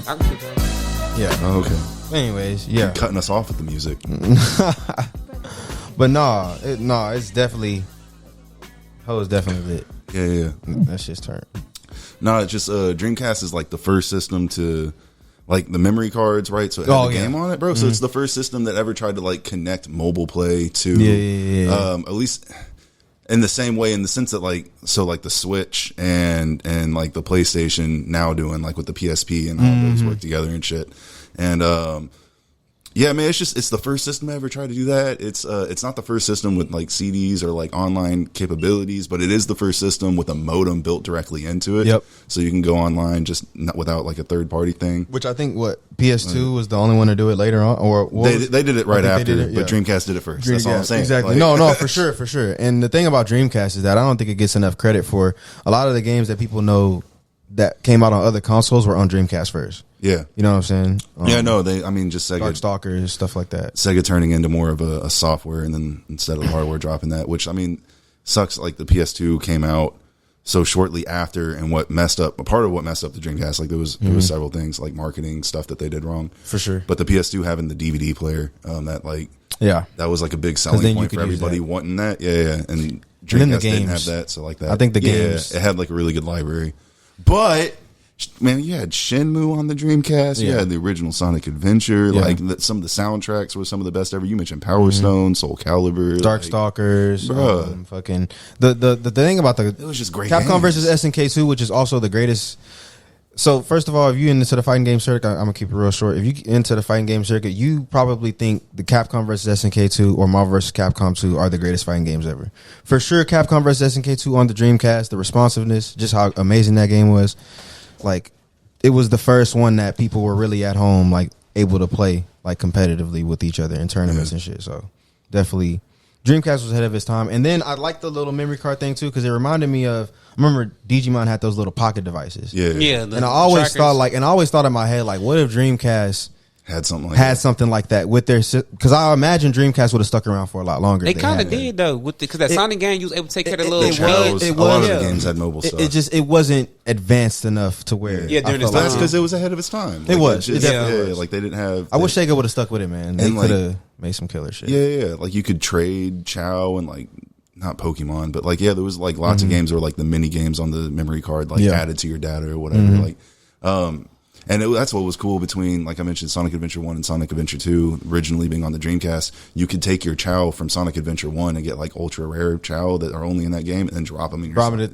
I can see that. Yeah. Oh, okay. Anyways, yeah. Cutting us off with the music. But it's definitely. Ho's definitely lit. Yeah. That shit's turned. No, it's just Dreamcast is like the first system to like the memory cards, right? So it had the game on it, bro. So it's the first system that ever tried to like connect mobile play to at least in the same way, in the sense that like the Switch and like the PlayStation now doing like with the PSP and all those work together and shit. And yeah, man, it's the first system I ever tried to do that. It's not the first system with like CDs or like online capabilities, but it is the first system with a modem built directly into it. Yep. So you can go online just not without like a third party thing. Which I think PS2 was the only one to do it later on, or they did it right after, it, yeah. but Dreamcast did it first. That's all I'm saying. Exactly. Like, No, for sure. And the thing about Dreamcast is that I don't think it gets enough credit for a lot of the games that people know that came out on other consoles were on Dreamcast first. Yeah. You know what I'm saying? Just Sega. Darkstalkers, stuff like that. Sega turning into more of a software and then instead of the hardware dropping that, which I mean sucks. Like the PS2 came out so shortly after, and part of what messed up the Dreamcast, like there was several things like marketing stuff that they did wrong. For sure. But the PS2 having the DVD player, that was like a big selling point for everybody wanting that. Yeah. And Dreamcast didn't have that, so like that. I think the games, it had like a really good library. But man, you had Shenmue on the Dreamcast. You had the original Sonic Adventure. Yeah. Like some of the soundtracks were some of the best ever. You mentioned Power Stone, Soul Calibur, Darkstalkers. Fucking the thing about it was just great. Capcom games. versus SNK 2, which is also the greatest. So first of all, if you're into the fighting game circuit, I'm gonna keep it real short. If you're into the fighting game circuit, you probably think the Capcom versus SNK 2 or Marvel versus Capcom 2 are the greatest fighting games ever. For sure, Capcom versus SNK 2 on the Dreamcast, the responsiveness, just how amazing that game was. Like, it was the first one that people were really at home, like able to play like competitively with each other in tournaments and shit. So definitely, Dreamcast was ahead of its time. And then I liked the little memory card thing too, because it reminded me of. I remember Digimon had those little pocket devices. Yeah. And I always thought in my head, like, what if Dreamcast had something like that with their, because I imagine Dreamcast would have stuck around for a lot longer. They kind of did though, because that Sonic game, you was able to take care of the little. A lot of the games had mobile stuff. It wasn't advanced enough to where. Yeah, during this that's because it was ahead of its time. It was. It definitely was. Like they didn't have. I wish Sega would have stuck with it, man. They could have made some killer shit. Yeah. Like you could trade Chow and like. Not Pokemon, but like, there was like lots of games or like the mini games on the memory card, like added to your data or whatever. Like, and that's what was cool between, like I mentioned, Sonic Adventure 1 and Sonic Adventure 2 originally being on the Dreamcast. You could take your Chow from Sonic Adventure 1 and get like ultra rare Chow that are only in that game and then drop them in your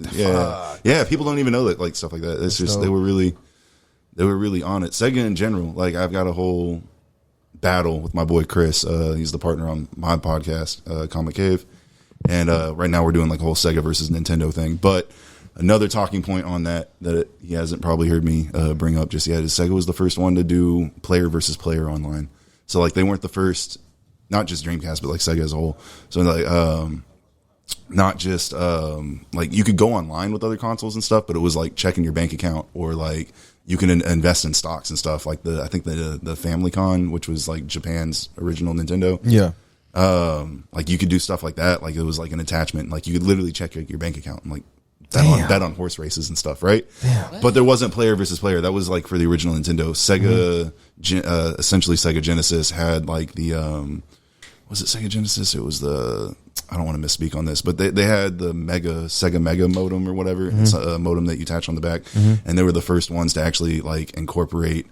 Yeah. People don't even know that, like stuff like that. It's just, they were really on it. Sega in general, like I've got a whole battle with my boy Chris. He's the partner on my podcast, Comic Cave. And right now we're doing like a whole Sega versus Nintendo thing. But another talking point on that he hasn't probably heard me bring up just yet is Sega was the first one to do player versus player online. So like they weren't the first, not just Dreamcast, but like Sega as a whole. So like not just like you could go online with other consoles and stuff, but it was like checking your bank account or like you can invest in stocks and stuff. Like I think the Famicom, which was like Japan's original Nintendo. Yeah. Like you could do stuff like that. Like it was like an attachment. Like you could literally check your bank account and like bet on horse races and stuff, right? Damn. But there wasn't player versus player. That was like for the original Nintendo. Sega, essentially Sega Genesis had like the was it Sega Genesis? It was the, I don't want to misspeak on this, but they had the Sega Mega modem or whatever. It's a modem that you attach on the back, and they were the first ones to actually like incorporate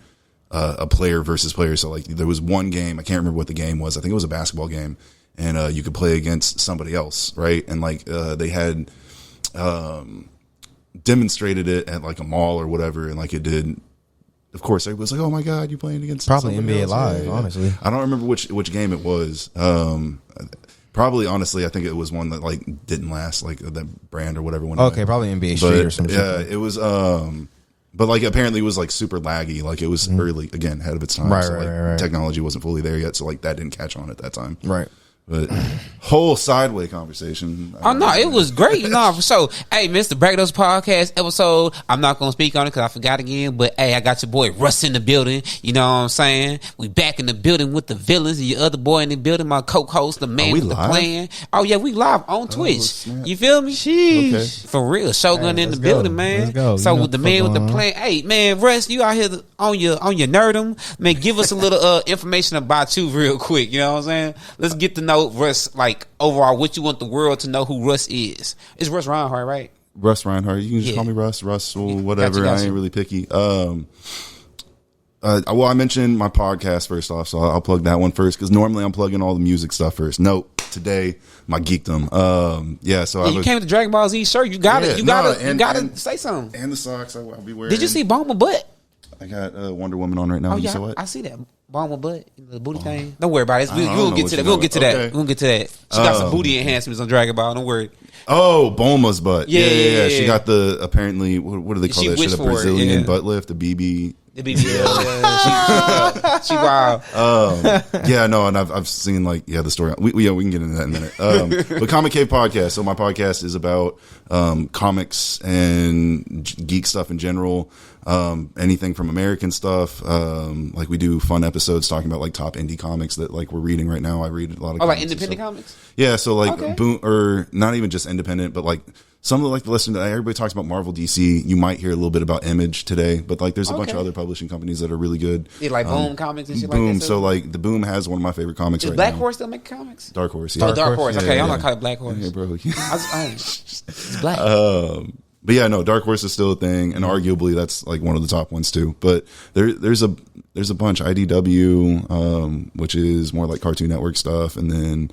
a player versus player. So like there was one game, I can't remember what the game was. I think it was a basketball game, and you could play against somebody else, right? And like they had demonstrated it at like a mall or whatever, and like it did. Of course, everybody was like, "Oh my God, you're playing against probably NBA else. Live." Yeah. Honestly, I don't remember which game it was. Probably, honestly, I think it was one that like didn't last, like that brand or whatever. Okay, probably NBA Street or something. Yeah, it was. But like apparently it was like super laggy. Like it was early, again, ahead of its time. Right, so like right. technology wasn't fully there yet. So like that didn't catch on at that time. Right. But whole sideway conversation. Oh no, it was great. No, for sure. Hey, Mr. Break Those Podcast episode. I'm not gonna speak on it because I forgot again. But hey, I got your boy Russ in the building. You know what I'm saying? We back in the building with the villains. And your other boy in the building, my co-host, the man with the plan. Oh yeah, we live on Twitch. Snap. You feel me? Sheesh. Okay. For real, Shogun in the building, man. Let's go. So with the man with the plan. Hey man, Russ, you out here on your nerdum. Man, give us a little information about you real quick. You know what I'm saying? Let's get to know Russ, like overall, what you want the world to know who Russ is. It's Russ Reinhardt, right? Russ Reinhardt. You can just call me Russ. Russell, whatever. Got you. I ain't really picky. Well, I mentioned my podcast first off, so I'll plug that one first because normally I'm plugging all the music stuff first. Nope. Today, my geekdom. So you came with the Dragon Ball Z shirt. You got it. You gotta say something. And the socks I'll be wearing. Did you see Bomba Butt? I got Wonder Woman on right now. Oh You yeah, saw what? I see that Bomba Butt, the booty thing. Don't worry about it. I don't We'll know get what to you that. We'll know. get to that. Okay. We'll get to that. She got some booty enhancements on Dragon Ball. Don't worry. Oh, Bulma's butt. Yeah. She got the apparently what do they call She that shit? wished A for it, Brazilian yeah. butt lift, a BB. The BBL. She wild. Yeah, no, and I've seen the story. We can get into that in a minute. But Comic Cave Podcast. So my podcast is about comics and geek stuff in general. Anything from American stuff. Like we do fun episodes talking about like top indie comics that like we're reading right now. I read a lot of Like comics independent comics? Yeah, so like Okay. or not even just independent, but like some of like the listening to everybody talks about Marvel, DC. You might hear a little bit about Image today, but like there's a bunch of other publishing companies that are really good. Yeah, like Boom Comics and shit Boom. like that. So like the Boom has one of my favorite comics Is right Black now. Horse still make comics? Dark Horse. Yeah. Oh, Dark Horse. Okay, Yeah, I'm yeah. not calling it Black Horse. Yeah, bro. It's black. But yeah, no, Dark Horse is still a thing, and arguably that's like one of the top ones too. But there's a bunch. IDW, which is more like Cartoon Network stuff, and then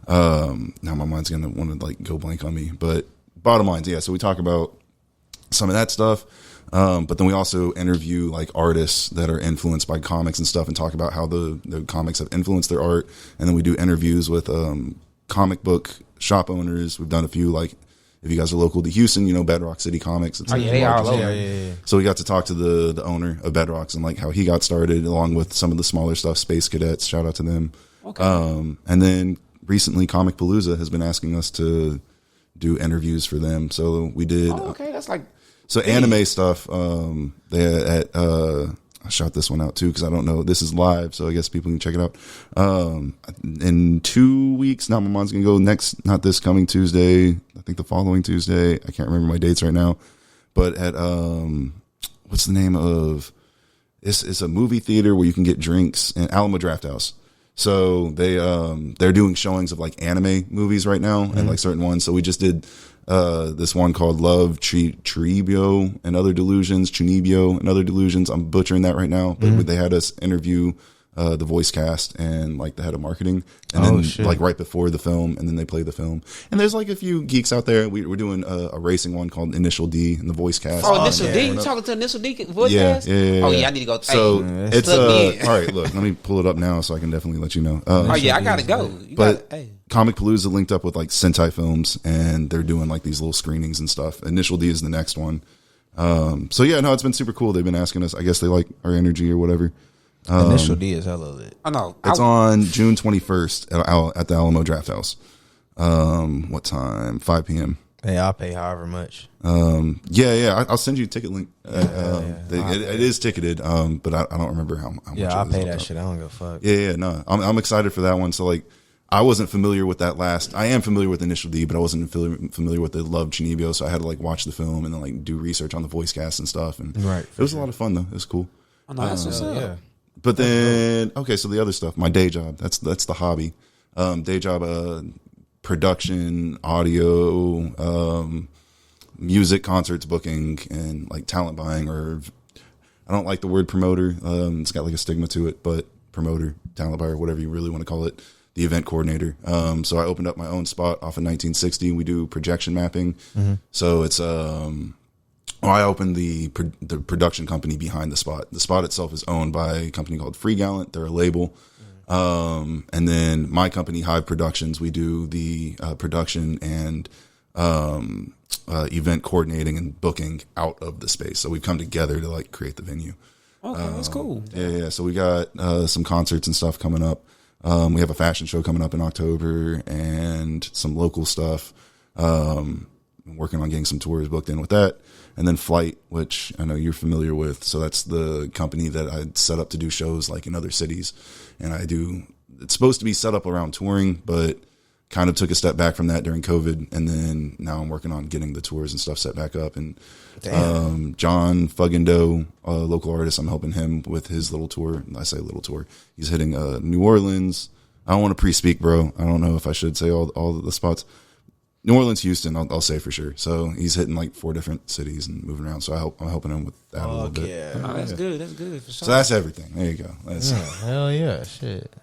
now my mind's gonna want to like go blank on me. But bottom line, yeah. So we talk about some of that stuff, but then we also interview like artists that are influenced by comics and stuff, and talk about how the comics have influenced their art. And then we do interviews with comic book shop owners. We've done a few like. If you guys are local to Houston, you know Bedrock City Comics. It's They are all over. Yeah. So we got to talk to the owner of Bedrocks and like how he got started, along with some of the smaller stuff. Space Cadets, shout out to them. Okay. And then recently, Comic Palooza has been asking us to do interviews for them. So we did. Oh, okay. That's like So anime stuff. I shot this one out too because I don't know. This is live, so I guess people can check it out. In 2 weeks, now my mom's gonna go not this coming Tuesday. I think the following Tuesday. I can't remember my dates right now, but at what's the name of? It's a movie theater where you can get drinks in Alamo Drafthouse. So they're doing showings of like anime movies right now and like certain ones. So we just did this one called Love Chunibyo and Other Delusions. I'm butchering that right now, but they had us interview the voice cast and like the head of marketing, and then like right before the film, and then they play the film. And there's like a few geeks out there. We're doing a racing one called Initial D and the voice cast. Oh, Initial D? You talking to Initial D voice cast? Yeah. Oh, yeah, I need to go. So hey, it's all right. Look, let me pull it up now so I can definitely let you know. Oh yeah, I gotta go. Comic Palooza linked up with like Sentai Films, and they're doing like these little screenings and stuff. Initial D is the next one. So yeah, no, it's been super cool. They've been asking us. I guess they like our energy or whatever. Initial D is hella lit. I know. It's on June 21st at the Alamo Drafthouse. What time? 5 p.m. Hey, I'll pay however much. Yeah. I'll send you a ticket link. It is ticketed, but I don't remember how much. Yeah, I'll pay that shit. I don't give a fuck. Yeah. No, I'm excited for that one. So like, I wasn't familiar with that last. I am familiar with Initial D, but I wasn't familiar with the Love Chunibyo. So I had to like watch the film and then like do research on the voice cast and stuff. And it was a lot of fun though. It was cool. Oh, no, that's what's up. Yeah. But then, okay, so the other stuff, my day job, that's the hobby. Day job, production, audio, music, concerts, booking, and like talent buying, or I don't like the word promoter. It's got like a stigma to it, but promoter, talent buyer, whatever you really want to call it, the event coordinator. So I opened up my own spot off of 1960. We do projection mapping. So it's, I opened the production company behind the spot. The spot itself is owned by a company called Free Gallant. They're a label. And then my company, Hive Productions, we do the production and event coordinating and booking out of the space. So we've come together to like create the venue. Okay, that's cool. Yeah. So we got some concerts and stuff coming up. We have a fashion show coming up in October and some local stuff. I'm working on getting some tours booked in with that. And then Flight, which I know you're familiar with. So that's the company that I set up to do shows like in other cities. And it's supposed to be set up around touring, but kind of took a step back from that during COVID. And then now I'm working on getting the tours and stuff set back up. And John Fuggendo, a local artist, I'm helping him with his little tour. I say little tour. He's hitting New Orleans. I don't want to pre-speak, bro. I don't know if I should say all the spots. New Orleans, Houston, I'll say for sure. So he's hitting like 4 different cities and moving around. So I'm helping him with that a little bit. Yeah. Oh, that's good. That's good. For sure. So that's everything. There you go. Hell yeah, shit.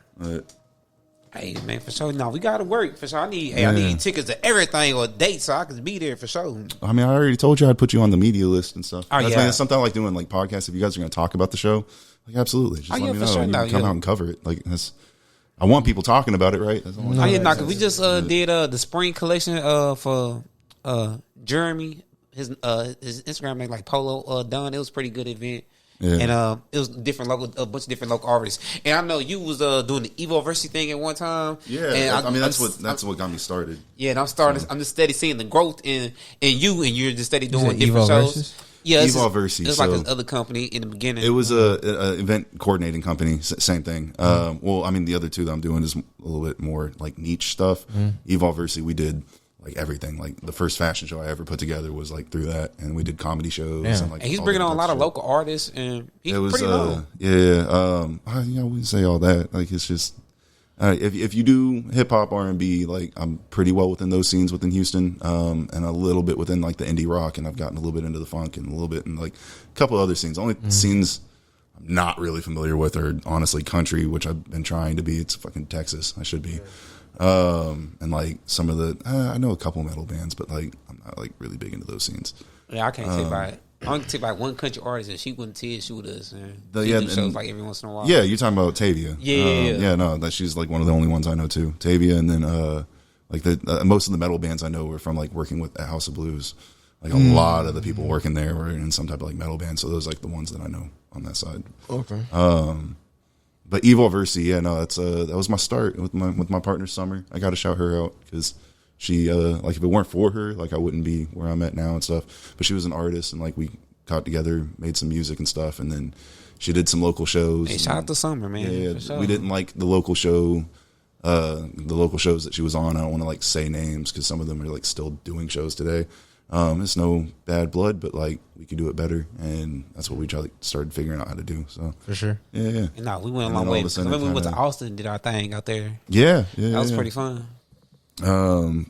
Hey man, for sure. No, we gotta work for sure. I need tickets to everything or dates so I can be there for sure. I mean, I already told you I'd put you on the media list and stuff. Oh, yeah. That's something I like doing, like podcasts. If you guys are going to talk about the show, like absolutely, just let me know. Sure. And you can come out and cover it. Like I want people talking about it, right? That's all cause we just did the spring collection for Jeremy. His Instagram name like Polo Dunn. It was a pretty good event. Yeah. And it was a bunch of different local artists. And I know you was doing the Evoversity thing at one time. Yeah, and I mean that's what got me started. Yeah, and I'm just steady seeing the growth in you, and you're just steady doing different shows. Yeah, Evoversity. It's like this other company in the beginning. It was a event coordinating company. Same thing. Well, I mean the other two that I'm doing is a little bit more like niche stuff. Evoversity, we did like everything. Like the first fashion show I ever put together was like through that, and we did comedy shows. Yeah. And, like, and he's bringing on a lot of local artists, and he's pretty known. I wouldn't say all that. Like it's just if you do hip hop R&B, like I'm pretty well within those scenes within Houston, and a little bit within like the indie rock, and I've gotten a little bit into the funk and a little bit in like a couple other scenes. Only scenes I'm not really familiar with are honestly country, which I've been trying to be. It's fucking Texas. I should be. And like some of the I know a couple metal bands, but like I'm not like really big into those scenes. Yeah, I can't say by it. I only take like one country artist, and she wouldn't tell shoot us. And she do shows like every once in a while. Yeah, you're talking about Tavia. Yeah. No, that she's like one of the only ones I know too. Tavia, and then like the most of the metal bands I know were from like working with at House of Blues. Like a lot of the people working there were in some type of like metal band, so those are like the ones that I know on that side. Okay. But Evoversity, that was my start with my partner Summer. I got to shout her out because she like if it weren't for her, like I wouldn't be where I'm at now and stuff. But she was an artist, and like we got together, made some music and stuff, and then she did some local shows. Hey, shout out to Summer, man. Yeah, sure. We didn't like the local show, the local shows that she was on. I don't want to like say names because some of them are like still doing shows today. It's no bad blood, but like we could do it better, and that's what we started figuring out how to do. So for sure, yeah. No, we went a long way. I remember we went to Austin and did our thing out there. Yeah, that was pretty fun. The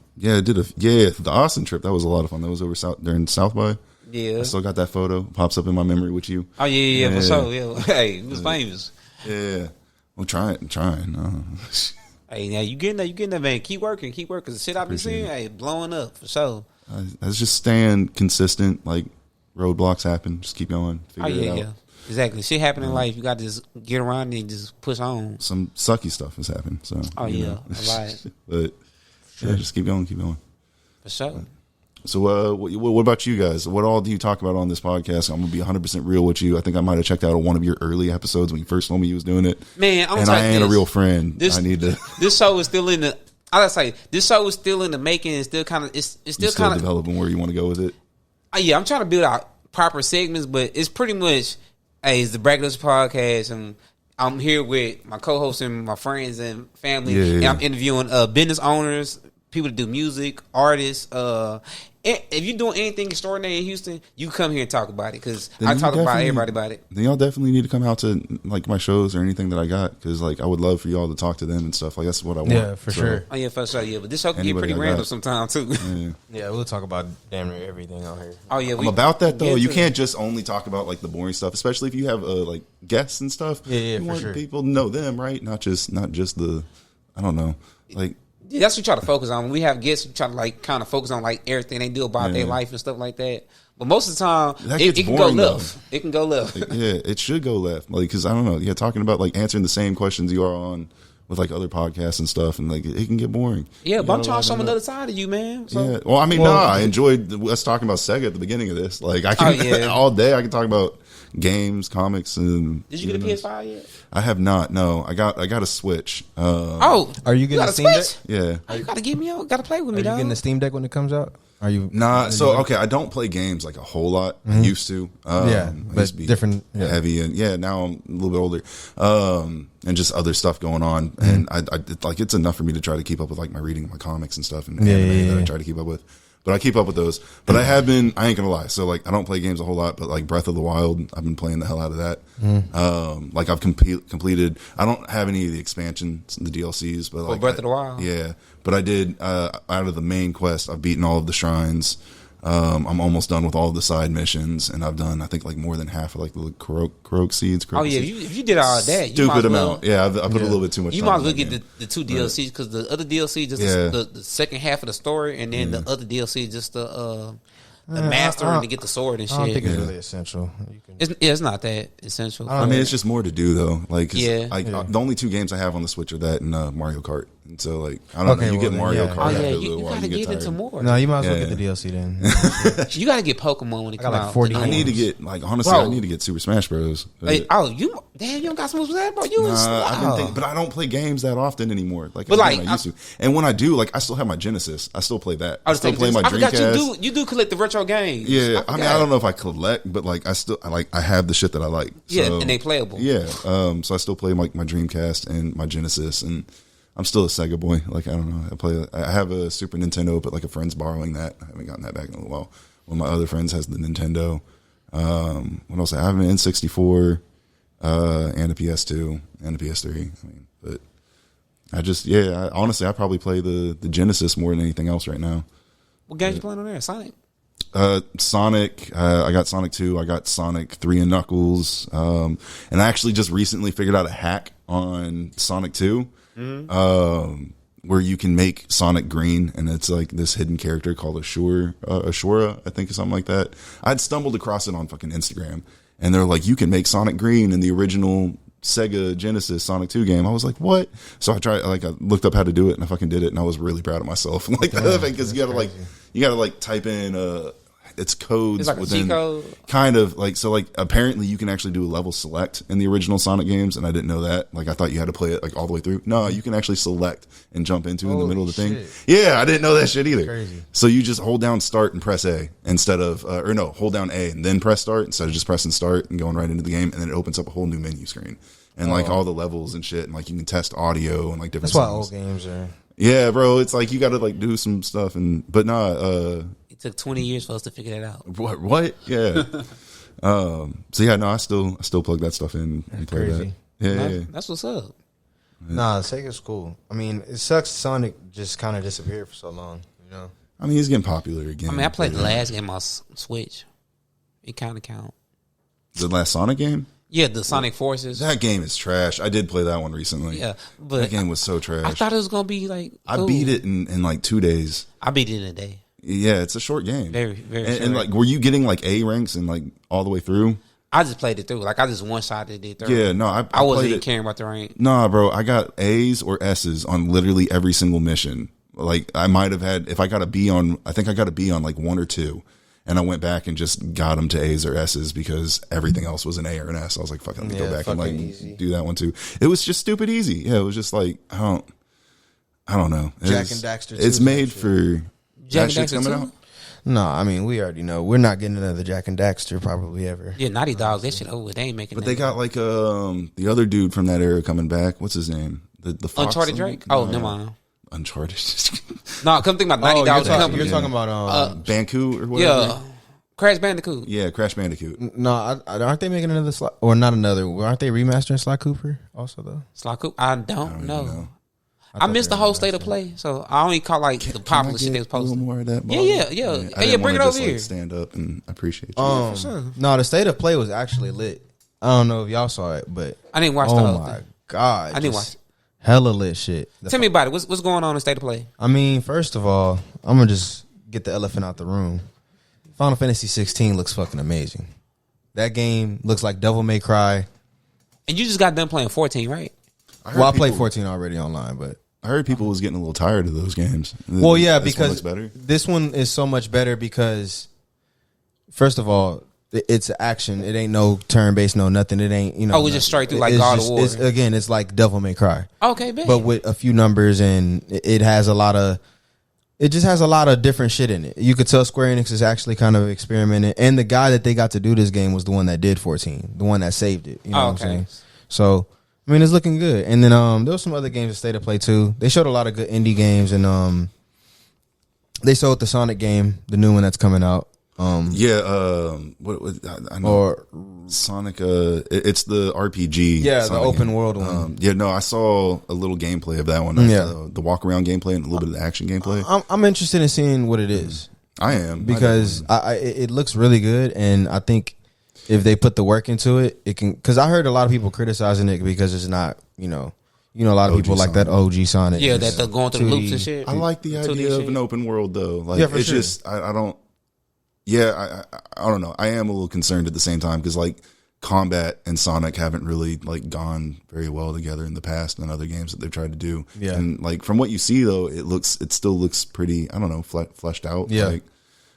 Austin trip, that was a lot of fun. That was over during South by. Yeah, I still got that photo. Pops up in my memory with you. Oh yeah, for sure. Yeah, hey, it was famous. Yeah, I'm trying. Hey, now you getting there, man. Keep working. The shit I've been seeing, hey, blowing up for sure. I just staying consistent. Like roadblocks happen, just keep going. Figure it out. Yeah, exactly. Shit happen in life. You got to just get around and just push on. Some sucky stuff has happened. So a lot. But yeah, just keep going. For sure. So what about you guys? What all do you talk about on this podcast? I'm gonna be 100% real with you. I think I might have checked out one of your early episodes when you first told me you was doing it. Man, I ain't a real friend. I need to. This show is still in the. I gotta say, this show is still in the making. It's still kind of. It's still kind of developing where you want to go with it. Yeah, I'm trying to build out proper segments, but it's pretty much. Hey, it's the Braggadocious Podcast, and I'm here with my co-hosts and my friends and family. Yeah. And I'm interviewing business owners, people that do music, artists. If you're doing anything extraordinary in Houston, you come here and talk about it because I talk about everybody about it. Then y'all definitely need to come out to like my shows or anything that I got because like I would love for y'all to talk to them and stuff. Like that's what I want. Yeah, for sure. Oh yeah, for sure. Yeah, but this show can get pretty random sometimes too. Yeah, we'll talk about damn near everything out here. Oh yeah, I'm about that though. You can't just only talk about like the boring stuff, especially if you have like guests and stuff. Yeah, you for want sure. people to know them, right? Not just the I don't know, like. Yeah, that's what we try to focus on. When we have guests, we try to like kind of focus on like everything they do about their life and stuff like that. But most of the time, it can go left. It can go left. Like, yeah, it should go left. Like, because I don't know. Yeah, talking about like answering the same questions you are on with like other podcasts and stuff, and like it can get boring. Yeah, but I'm trying to show them another side of you, man. So. Yeah. Well, I mean, I enjoyed us talking about Sega at the beginning of this. Like, I can all day. I can talk about games, comics, and. Did you get a PS5 yet? I have not. No, I got a Switch. Are you getting a Steam Deck? Yeah. Oh, you gotta give me out. Gotta play with Are me, you dog. getting the Steam Deck when it comes out? Are you Nah, so okay, I don't play games like a whole lot. I used to. Yeah, I but used to be different, yeah. heavy, and now I'm a little bit older, and just other stuff going on, and I like it's enough for me to try to keep up with like my reading, my comics and stuff, and anime that I try to keep up with. But I keep up with those. But I ain't gonna lie. So like I don't play games a whole lot, but like Breath of the Wild, I've been playing the hell out of that. Like I've completed. I don't have any of the expansions, the DLCs, but like Breath of the Wild. Yeah, but I did out of the main quest. I've beaten all of the shrines. I'm almost done with all of the side missions, and I've done I think like more than half of like the Croak seeds. Oh yeah, if you did all that, you stupid amount. Yeah, I put a little bit too much. You time might as well in that get the two DLCs because the other DLC just the second half of the story, and then the other DLC just the master and to get the sword and shit. I don't think it's really essential. It's not that essential. I mean, it's just more to do though. Like, Yeah. the only two games I have on the Switch are that and Mario Kart. And so, like, I don't know. You get Mario Kart. Oh yeah, after a you little while, gotta you get into tired. more. No, you might as well Yeah. get the DLC then. You gotta get Pokemon when it got comes like out. 40 I need to get honestly. Bro. I need to get Super Smash Bros. Hey, you don't got some moves with that, bro. You I've been thinking, but I don't play games that often anymore. Like, But, like, I used to. And when I do, like, I still have my Genesis. I still play that. I still play my I forgot Dreamcast. you do collect the retro games. Yeah, I mean, I forgot. don't know if I collect, but like, I have the shit that I like. Yeah, So, and they playable. Yeah, so I still play like my Dreamcast and my Genesis, and I'm still a Sega boy. Like, I don't know, I have a Super Nintendo, but like a friend's borrowing that. I haven't gotten that back in a little while. One of my other friends has the Nintendo. What else? I have an N64 and a PS2 and a PS3. I mean, but I just honestly, I probably play the Genesis more than anything else right now. What games you playing on there? Sonic. Sonic, I got Sonic 2, I got Sonic 3 and Knuckles, and I actually just recently figured out a hack on Sonic 2, where you can make Sonic green, and it's like this hidden character called Ashura, I think, or something like that. I'd stumbled across it on fucking Instagram, and they're like, you can make Sonic green in the original Sega Genesis Sonic 2 game. I was like, what? So I looked up how to do it, and I fucking did it, and I was really proud of myself. Like, because you gotta type in it's codes. It's like a cheat code. Kind of like, so like apparently you can actually do a level select in the original Sonic games, and I didn't know that. Like, I thought you had to play it like all the way through. No, you can actually select and jump into in the middle of the thing. Yeah, I didn't know that shit either. Crazy. So you just hold down start and press A instead of hold down A and then press start instead of just pressing start and going right into the game, and then it opens up a whole new menu screen. And like all the levels and shit, and like you can test audio and like different. That's why sounds. old games are. Yeah, bro. It's like you got to like do some stuff, but It took 20 years for us to figure that out. what? Yeah. So yeah, no, I still plug that stuff in and play Crazy. that. Yeah. That's what's up. Nah, Sega's cool. I mean, it sucks Sonic just kind of disappeared for so long, you know? I mean, he's getting popular again. I mean, I played the last game on Switch. It kind of count. The last Sonic game. Yeah, the Sonic Forces. That game is trash. I did play that one recently. Yeah, but that game was so trash. I thought it was gonna be like. I cool. beat it in like 2 days. I beat it in a day. Yeah, it's a short game. Very, very and, short. and like, were you getting like A ranks and like all the way through? I just played it through. Like, I just one-shotted it through. Yeah, no, I wasn't played even it. caring about the rank. Nah, bro, I got A's or S's on literally every single mission. Like, I might have had, if I got a B on, I think I got a B on like 1 or 2. And I went back and just got them to A's or S's because everything else was an A or an S. I was like, fuck, let me go back and like do that one too. It was just stupid easy. Yeah, it was just like, I don't know. Jack and Daxter 2 It's made for Jack that shit's and Daxter coming 2? out. No, I mean, we already know. We're not getting another Jack and Daxter probably ever. Yeah, Naughty Dog, that shit over. They ain't making. But they got like the other dude from that era coming back. What's his name? The Fox Uncharted Drake. No, Oh, never mind. Uncharted. No, come think about Naughty Dog's company. you're talking about Banku or whatever. Yeah, Crash Bandicoot. Yeah, Crash Bandicoot. no, aren't they making another Sly, or not another? Aren't they remastering Sly Cooper also though? Sly Cooper. I don't even know. know. I missed the whole state of play, so I only caught like the popular shit they was A little posting. more of that. Yeah, Bob? yeah. I Hey, didn't yeah, bring wanna it over just, here. Like, stand up and appreciate you. No, the state of play was actually lit. I don't know if y'all saw it, but I didn't watch the oh whole my thing. god, I didn't watch it. hella lit shit. Tell me about it. What's going on in state of play? I mean, first of all, I'm gonna just get the elephant out the room. Final Fantasy 16 looks fucking amazing. That game looks like Devil May Cry. And you just got done playing 14, right? I played 14 already online, but I heard people was getting a little tired of those games. well, yeah, This one because looks better. this one is so much better because, first of all, it's action. It ain't no turn based, no nothing. It ain't it's just straight through like God of War. It's like Devil May Cry. Okay, babe. But with a few numbers, and it has a lot of. It just has a lot of different shit in it. You could tell Square Enix is actually kind of experimenting, and the guy that they got to do this game was the one that did 14, the one that saved it. You know what I'm saying? So I mean, it's looking good. And then there was some other games that State of Play too. They showed a lot of good indie games, and they showed the Sonic game, the new one that's coming out. What I know or Sonic. It's the RPG. Yeah, Sonic the open game. world one. I saw a little gameplay of that one. The walk around gameplay and a little bit of the action gameplay. I'm interested in seeing what it is. I am because it looks really good, and I think if they put the work into it, it can. Because I heard a lot of people criticizing it because it's not, a lot of people like that OG Sonic. Yeah, that they're going through the loops and shit. I like the idea of an open world though. Like it's sure. just I don't. Yeah, I don't know. I am a little concerned at the same time because like combat and Sonic haven't really like gone very well together in the past and other games that they've tried to do. Yeah, and like from what you see though, it still looks pretty. I don't know, fleshed out. Yeah, like,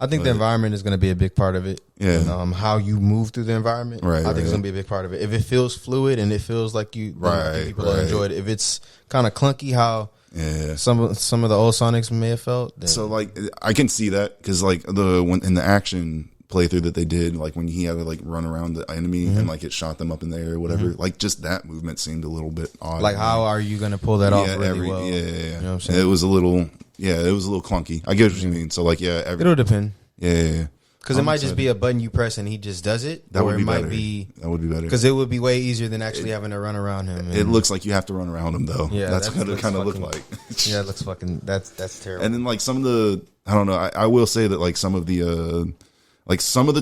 I think the environment is going to be a big part of it. Yeah, and, how you move through the environment. Right, I think it's going to be a big part of it. If it feels fluid and it feels like people will enjoy it. If it's kind of clunky, how. Yeah, some of the old Sonics may have felt. Then. So like I can see that because like in the action playthrough that they did, like when he had to like run around the enemy and like it shot them up in the air or whatever, like just that movement seemed a little bit odd. Like how are you going to pull that off really well? Yeah. You know what I'm saying? It was a little clunky. I get what you mean. So like it'll depend. Yeah. Because it might just be a button you press and he just does it. That would be better. That would be better. Because it would be way easier than actually having to run around him. It looks like you have to run around him though. Yeah, that's what it kind of look like. Yeah, it looks fucking. That's terrible. And then like some of the, I don't know. I will say that like some of the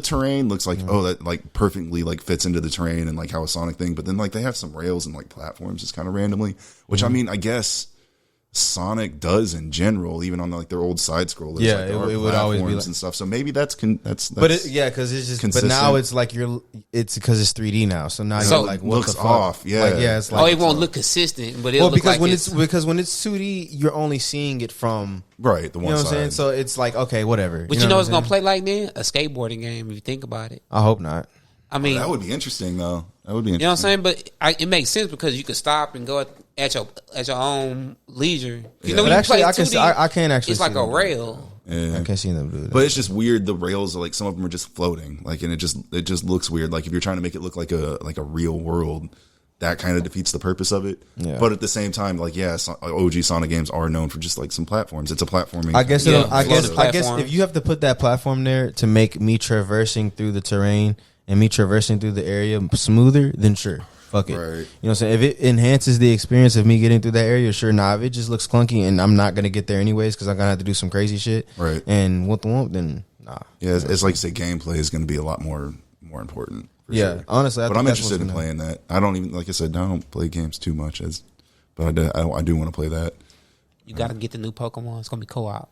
terrain looks like that like perfectly like fits into the terrain and like how a Sonic thing. But then like they have some rails and like platforms just kind of randomly, which I mean I guess Sonic does in general, even on like their old side scrollers. Yeah, like it would always be and stuff. So maybe that's but because it's just consistent. But now it's like it's because it's 3D now. So now you're like, what looks the fuck? off. Yeah, like, it's like it won't look consistent, but it'll look like because when it's 2D, you're only seeing it from the one side. You know what I'm saying? So it's like okay, whatever. But you know it's gonna play like then a skateboarding game. If you think about it, I hope not. I mean, that would be interesting though. That would be interesting. You know what I'm saying? But it makes sense because you could stop and go at your own leisure. You know, but actually, I can't actually. It's like a rail. Yeah. I can't see them do that. But it's just weird. The rails are like some of them are just floating, like, and it just looks weird. Like if you're trying to make it look like a real world, that kind of defeats the purpose of it. Yeah. But at the same time, like OG Sonic games are known for just like some platforms. It's a platforming. I guess if you have to put that platform there to make me traversing through the terrain and me traversing through the area smoother, then sure. Fuck it. Right. You know what I'm saying? If it enhances the experience of me getting through that area, sure. Nah, if it just looks clunky and I'm not going to get there anyways because I'm going to have to do some crazy shit. Right. And then nah. Yeah, it's like you say, gameplay is going to be a lot more important. Yeah, sure. Honestly. But I'm interested in playing that. I don't even, like I said, I don't play games too much, but I do want to play that. You got to get the new Pokemon. It's going to be co-op.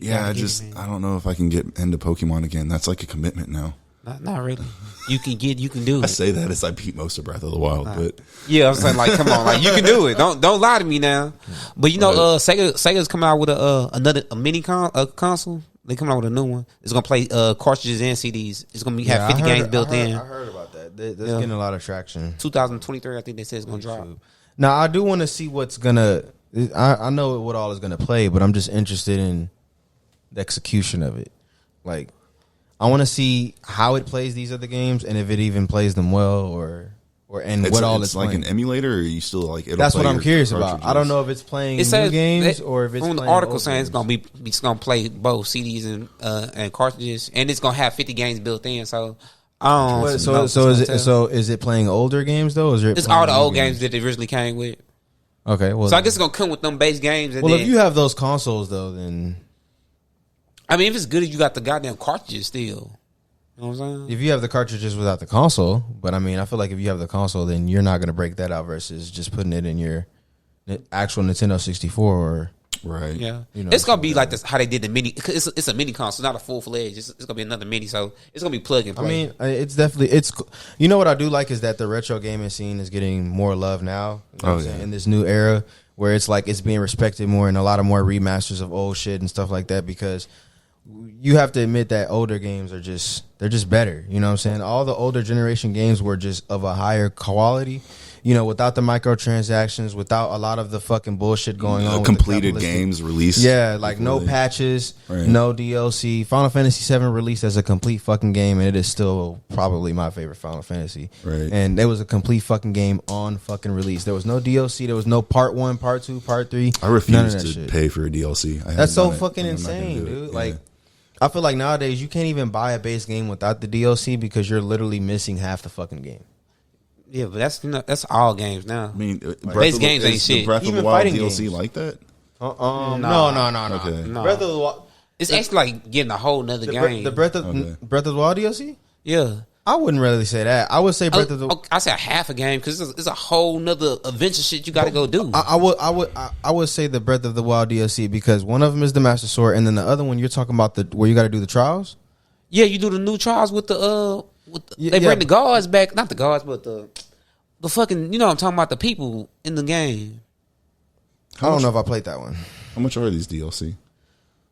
I don't know if I can get into Pokemon again. That's like a commitment now. Not really. You can do it. I say that as I beat most of Breath of the Wild, but yeah, I'm saying like, come on, like you can do it. Don't lie to me now. But you know, Sega's coming out with a mini console. They coming out with a new one. It's gonna play cartridges and CDs. It's gonna have 50 games built in. I heard about that. That's getting a lot of traction. 2023, I think they said it's gonna drop. Now I do want to see what's gonna. I know what all is gonna play, but I'm just interested in the execution of it. Like, I want to see how it plays these other games and if it even plays them well or what all it's like playing. An emulator, or you still like it'll That's play what I'm curious cartridges? about. I don't know if it's playing new games or if it's from the article saying it's gonna play both CDs and cartridges, and it's gonna have 50 games built in. So I don't know. So is it playing older games though? Or is it's all the old games that they originally came with. Okay, well, so I guess it's gonna come with them base games. Well, if you have those consoles though, then I mean, if it's good, if you got the goddamn cartridges still. You know what I'm saying? If you have the cartridges without the console, but I mean, I feel like if you have the console, then you're not going to break that out versus just putting it in your actual Nintendo 64 or right. Yeah, it's gonna be like this how they did the mini. Cause it's a mini console, not a full fledged. It's gonna be another mini, so it's gonna be plug and play. I mean, it's definitely You know what I do like is that the retro gaming scene is getting more love now. You know in this new era where it's like it's being respected more and a lot of more remasters of old shit and stuff like that because you have to admit that older games are just they're just better. You know what I'm saying? All the older generation games were just of a higher quality. You know, without the microtransactions, without a lot of the fucking bullshit going on. Completed games released. Yeah, like no patches, no DLC. Final Fantasy VII released as a complete fucking game, and it is still probably my favorite Final Fantasy. Right. And it was a complete fucking game on fucking release. There was no DLC. There was no part 1, part 2, part 3. I refuse to pay for a DLC. That's so fucking insane, dude. Like, I feel like nowadays you can't even buy a base game without the DLC because you're literally missing half the fucking game. Yeah, but that's all games now. I mean, base games ain't shit. Breath of the Wild DLC games like that? No. Okay. No. Breath of the Wild. It's actually like getting a whole nother game. The Breath of the Wild DLC? Yeah. I wouldn't really say that. I would say Breath of the. I say half a game because it's a whole nother adventure shit you got to go do. I would say the Breath of the Wild DLC because one of them is the Master Sword, and then the other one you're talking about where you got to do the trials. Yeah, you do the new trials with they bring the guards back, not the guards, but the fucking, you know what I'm talking about, the people in the game. I don't know if I played that one. How much are these DLC?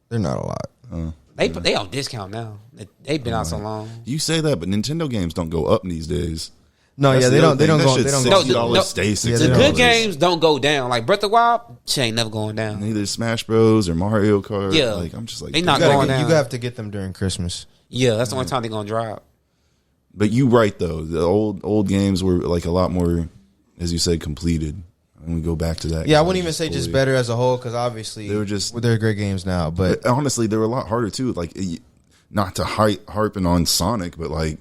They're not a lot. They on discount now. They've been out so long. You say that, but Nintendo games don't go up these days. No, That's they don't go. Stay $60. The good games don't go down. Like Breath of the Wild, shit ain't never going down. Neither Smash Bros or Mario Kart. Yeah, like I'm just like they not going down. You have to get them during Christmas. Yeah, that's the only time they're gonna drop. But you right though. The old games were like a lot more, as you said, completed. And we go back to that. Yeah, I wouldn't even say just better as a whole because obviously they're great games now. But honestly, they were a lot harder too. Like not to harping on Sonic, but like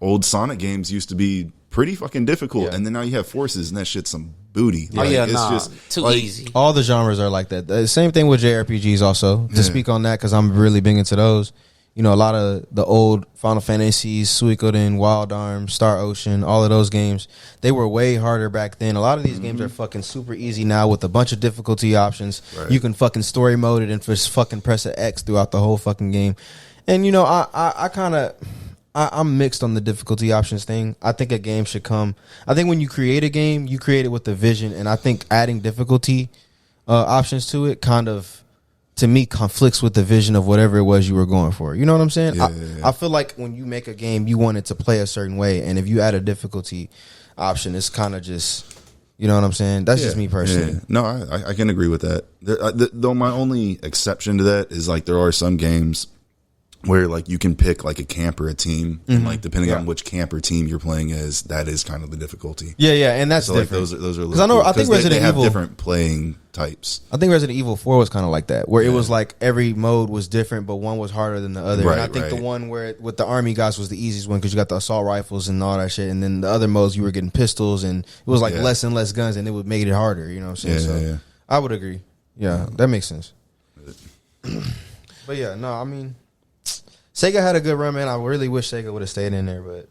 old Sonic games used to be pretty fucking difficult, and then now you have Forces, and that shit's some booty. Oh like, yeah, it's just too like, easy. All the genres are like that. The same thing with JRPGs also. To speak on that because I'm really big into those. You know, a lot of the old Final Fantasies, Suikoden, Wild Arms, Star Ocean, all of those games, they were way harder back then. A lot of these games are fucking super easy now with a bunch of difficulty options. Right. You can fucking story mode it and just fucking press an X throughout the whole fucking game. And, you know, I'm mixed on the difficulty options thing. I think a game should come. I think when you create a game, you create it with a vision. And I think adding difficulty options to it kind of, to me, conflicts with the vision of whatever it was you were going for. You know what I'm saying? Yeah. I feel like when you make a game, you want it to play a certain way. And if you add a difficulty option, it's kind of just, you know what I'm saying? That's just me personally. Yeah. No, I can agree with that. Though my only exception to that is like there are some games where like you can pick like a camp or a team, and like depending on which camp or team you're playing as, that is kind of the difficulty. Yeah, and that's so different. Like those are because I think Resident Evil Evil have different playing types. I think Resident Evil 4 was kind of like that, where it was like every mode was different, but one was harder than the other. Right, and I think the one where with the army guys was the easiest one because you got the assault rifles and all that shit, and then the other modes you were getting pistols, and it was like less and less guns, and it would make it harder. You know what I'm saying? I would agree. Yeah, that makes sense. But yeah, no, I mean, Sega had a good run, man. I really wish Sega would have stayed in there, but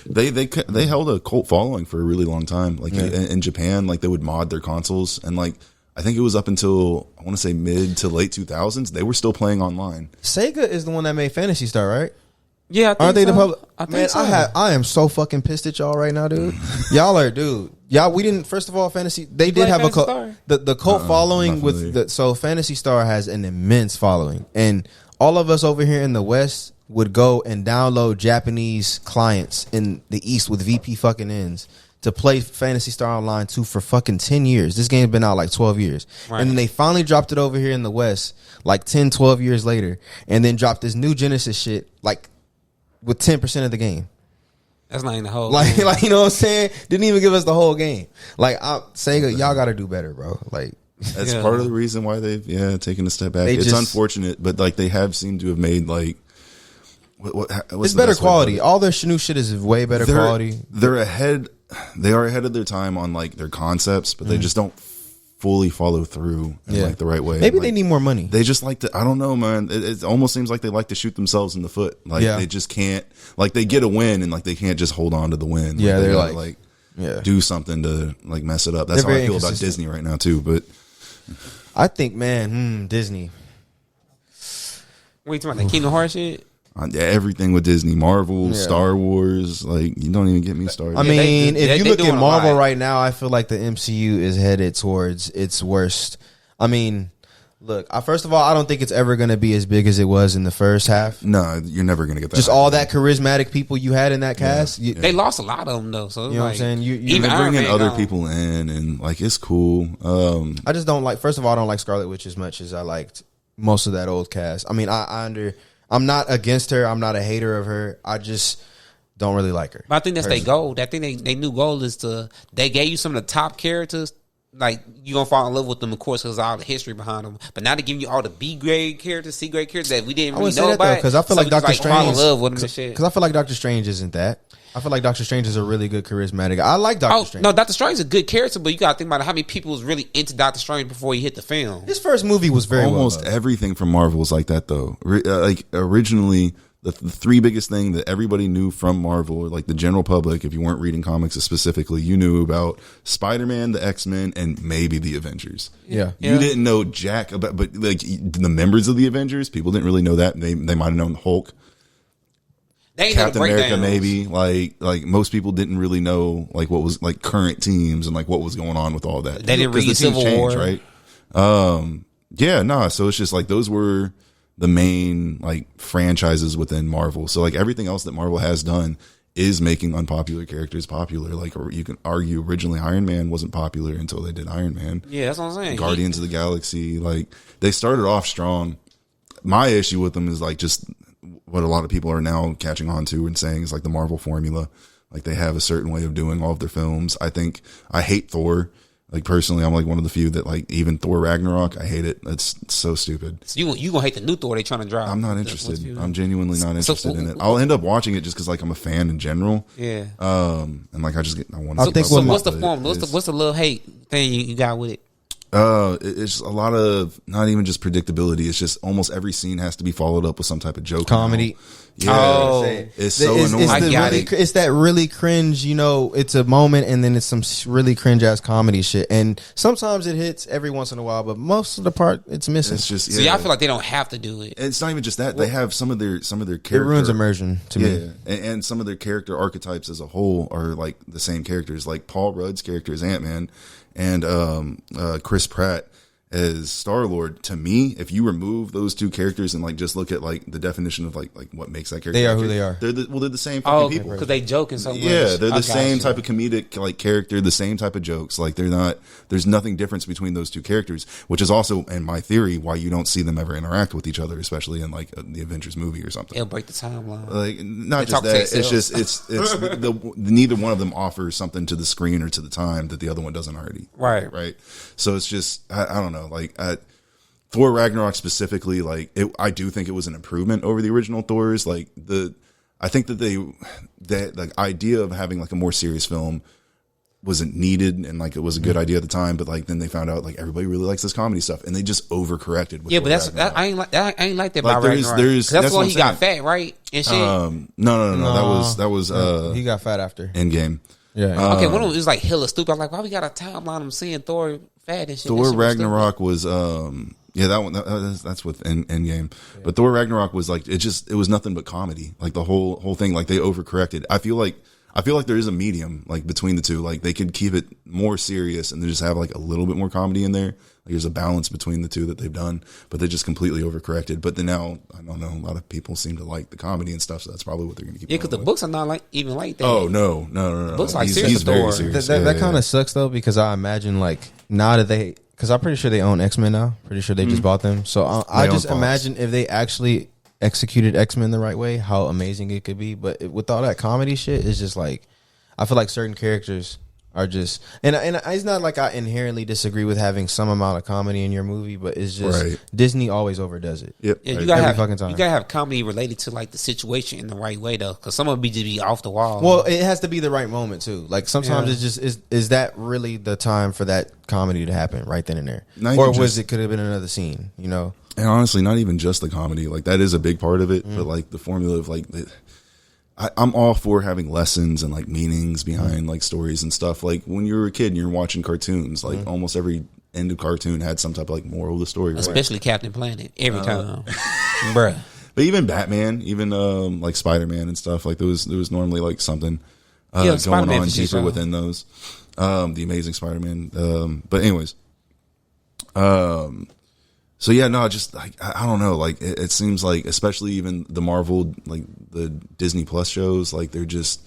they held a cult following for a really long time. Like in Japan, like they would mod their consoles, and like I think it was up until I want to say mid to late 2000s, they were still playing online. Sega is the one that made Phantasy Star, right? Yeah, aren't they the public? I think so. I am so fucking pissed at y'all right now, dude. Y'all, we didn't. First of all, Fantasy. They did have a cult. The cult following with so Phantasy Star has an immense following, and all of us over here in the West would go and download Japanese clients in the East with VP fucking ends to play Phantasy Star Online 2 for fucking 10 years. This game's been out like 12 years. Right. And then they finally dropped it over here in the West like 10, 12 years later, and then dropped this new Genesis shit like with 10% of the game. That's not even the whole like, game. Like, you know what I'm saying? Didn't even give us the whole game. Like, Sega, y'all got to do better, bro. Like, that's part of the reason why they've taken a step back. It's unfortunate, but like they have seemed to have made like it's better quality. All their new shit is way better quality. They're ahead. They are ahead of their time on like their concepts, but they just don't fully follow through in like the right way. Maybe like, they need more money. They just like to. I don't know, man. It almost seems like they like to shoot themselves in the foot. Like they just can't. Like they get a win and like they can't just hold on to the win. Yeah, like, they're like do something to like mess it up. That's how I feel about Disney right now too. But I think, man, Disney. What you talking about? The Kingdom Hearts shit? Everything with Disney, Marvel, Star Wars, like you don't even get me started. I mean, if you look at Marvel right now, I feel like the MCU is headed towards its worst. I mean, Look, first of all, I don't think it's ever going to be as big as it was in the first half. No, you're never going to get that. Just all that charismatic people you had in that cast. Yeah. They lost a lot of them though. So you know what I'm saying? Even bringing other people in and like it's cool. I just don't like. First of all, I don't like Scarlet Witch as much as I liked most of that old cast. I mean, I'm not against her. I'm not a hater of her. I just don't really like her. But I think that's their goal. I think they new goal is they gave you some of the top characters. Like, you're going to fall in love with them, of course, because of all the history behind them. But now they're giving you all the B grade characters, C grade characters that we didn't really know about. Because I feel like Doctor Strange. Fall in love with them and shit. Because I feel like Doctor Strange isn't that. I feel like Doctor Strange is a really good charismatic. I like Doctor Strange. No, Doctor Strange is a good character, but you got to think about how many people was really into Doctor Strange before he hit the film. His first movie was very almost everything from Marvel was like that, though. Like, originally, the three biggest thing that everybody knew from Marvel, or like the general public, if you weren't reading comics specifically, you knew about Spider-Man, the X-Men, and maybe the Avengers. Yeah. You didn't know jack about, but like the members of the Avengers, people didn't really know that. They might have known Hulk, Captain America, maybe. Like most people didn't really know like what was like current teams and like what was going on with all that. They didn't read the Civil War, right? So it's just like those were the main like franchises within Marvel. So like everything else that Marvel has done is making unpopular characters popular. Like, or you can argue originally Iron Man wasn't popular until they did Iron Man. Yeah, that's what I'm saying. Guardians of the Galaxy, like they started off strong. My issue with them is like just what a lot of people are now catching on to and saying is like the Marvel formula. Like they have a certain way of doing all of their films. I hate Thor. Like personally, I'm like one of the few that like even Thor Ragnarok. I hate it. That's so stupid. So you gonna hate the new Thor they trying to drive? I'm not interested. I'm genuinely not interested in it. I'll end up watching it just because like I'm a fan in general. Yeah. And like I want to. So what's the form? What's the little hate thing you got with it? It's a lot of not even just predictability. It's just almost every scene has to be followed up with some type of joke, comedy. Yeah, it's so annoying. It's that really cringe. You know, it's a moment, and then it's some really cringe ass comedy shit. And sometimes it hits every once in a while, but most of the part it's missing. It's just so y'all feel like they don't have to do it. It's not even just that. They have some of their character. It ruins immersion to me. And some of their character archetypes as a whole are like the same characters. Like Paul Rudd's character is Ant-Man, and Chris Pratt as Star-Lord. To me, if you remove those two characters and like just look at like the definition of like what makes that character, they are who they are. They're the same fucking people because they joking so much. Yeah, they're the same type of comedic like character, the same type of jokes. Like they're not. There's nothing difference between those two characters, which is also, in my theory, why you don't see them ever interact with each other, especially in like the Avengers movie or something. It'll break the timeline. Like not just that. It's just it's neither one of them offers something to the screen or to the time that the other one doesn't already. Right. So it's just I don't know. Like Thor Ragnarok specifically, like I do think it was an improvement over the original Thors. Like I think that like idea of having like a more serious film wasn't needed, and like it was a good idea at the time. But like then they found out like everybody really likes this comedy stuff, and they just overcorrected. With Thor Ragnarok. I ain't like that about Ragnarok. That's why he got fat, right? And shit. No. That was he got fat after Endgame. Yeah. Okay, one of them was like hella stupid. I was like, why we got a timeline of seeing Thor fat and shit? Thor Ragnarok was that one that's with Endgame. Yeah. But Thor Ragnarok was like it was nothing but comedy. Like the whole thing, like they overcorrected. I feel like there is a medium like between the two. Like they could keep it more serious and they just have like a little bit more comedy in there. Like there's a balance between the two that they've done, but they just completely overcorrected. But then now, I don't know, a lot of people seem to like the comedy and stuff, so that's probably what they're going to keep. Yeah, because the books are not even like that. Oh no! The books like he's very serious. That kind of sucks though, because I imagine like now that because I'm pretty sure they own X-Men now. Pretty sure they just bought them. So I just imagine if they actually executed X-Men the right way, how amazing it could be. But with all that comedy shit, it's just like I feel like certain characters are just and it's not like I inherently disagree with having some amount of comedy in your movie, but it's just Disney always overdoes it. Yep. Yeah, you gotta have comedy related to like the situation in the right way though, because some of it just be off the wall. Well, it has to be the right moment too. Like sometimes it's just is that really the time for that comedy to happen right then and there, or could have been another scene, you know? And honestly, not even just the comedy. Like that is a big part of it, but like the formula of like. I'm all for having lessons and like meanings behind like stories and stuff. Like when you were a kid and you're watching cartoons, like almost every end of cartoon had some type of like moral of the story. Especially Captain Planet every time, bruh. But even Batman, even like Spider-Man and stuff, like there was normally like something going on deeper within those. The Amazing Spider-Man. But anyways, So yeah, no, just like I don't know, like it seems like, especially even the Marvel, like the Disney Plus shows, like they're just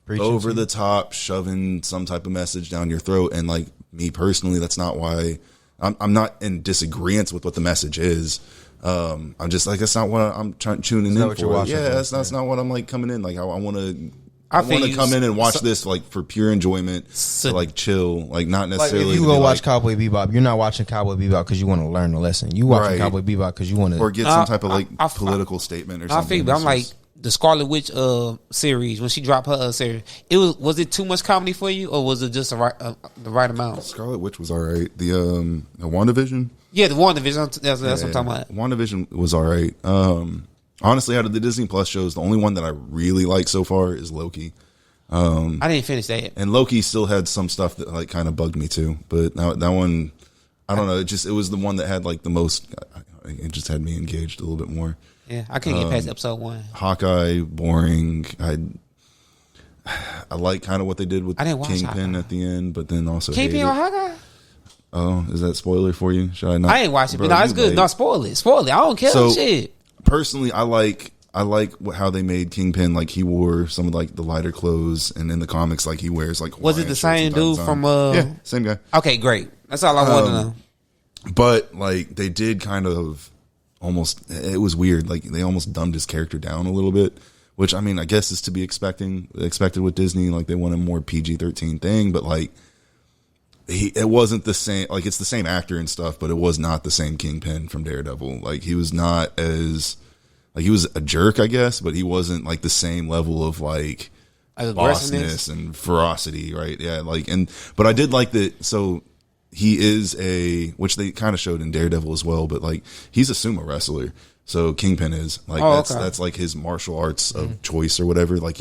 over the top, shoving some type of message down your throat. And like me personally, that's not why I'm not in disagreement with what the message is. I'm just like, that's not what I'm tuning in for. Yeah, that's not what I'm like coming in. Like I want to. I want to come in and watch this like for pure enjoyment, to like chill, like not necessarily. Like if you go watch Cowboy Bebop, you're not watching Cowboy Bebop because you want to learn a lesson. You watching Cowboy Bebop because you want to or get some type of like political statement or something. I'm like the Scarlet Witch series when she dropped her series. Was it too much comedy for you, or was it just the right amount? Scarlet Witch was all right. The WandaVision. Yeah, the WandaVision. That's what I'm talking about. WandaVision was all right. Honestly, out of the Disney Plus shows, the only one that I really like so far is Loki. I didn't finish that. And Loki still had some stuff that like kind of bugged me too. But that one, I don't know. It was the one that had like the most. It just had me engaged a little bit more. Yeah, I couldn't get past episode 1. Hawkeye, boring. I like kind of what they did with Kingpin at the end, but then also Kingpin or Hawkeye. Oh, is that spoiler for you? Should I not? I ain't watched it, but no, it's good. No, spoil it. I don't care. Shit. Personally, I like how they made Kingpin, like he wore some of like the lighter clothes, and in the comics like he wears like was it the same dude from yeah, same guy. Okay, great. That's all I wanted to know. But like they did kind of almost, it was weird, like they almost dumbed his character down a little bit, which I mean I guess is to be expected with Disney. Like they want a more PG-13 thing, but like it wasn't the same. Like it's the same actor and stuff, but it was not the same Kingpin from Daredevil. Like he was not as, like he was a jerk, I guess, but he wasn't like the same level of like bossness and ferocity, right? Yeah, like but I did like that. So he is which they kind of showed in Daredevil as well, but like he's a sumo wrestler. So Kingpin is like that's like his martial arts of choice or whatever. Like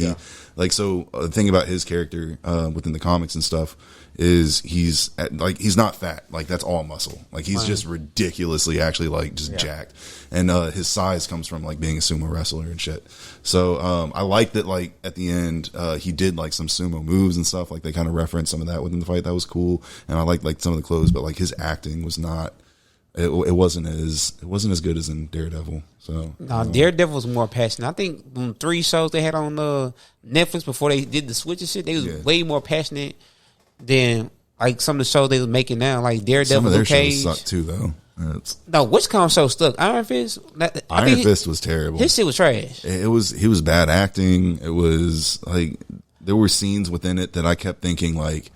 so the thing about his character within the comics and stuff is he's not fat. Like that's all muscle. Like he's just ridiculously actually like just jacked. And his size comes from like being a sumo wrestler and shit. So I like that like at the end he did like some sumo moves and stuff. Like they kind of referenced some of that within the fight. That was cool. And I liked like some of the clothes, but like his acting was not. It wasn't as good as in Daredevil. So Daredevil was more passionate. I think 3 shows they had on Netflix before they did the switch and shit, they was way more passionate than like some of the shows they was making now. Like Daredevil, some of their Luke Cage shows suck too, though. No, which kind of show stuck? Iron Fist. Iron Fist was terrible. His shit was trash. He was bad acting. It was like there were scenes within it that I kept thinking like,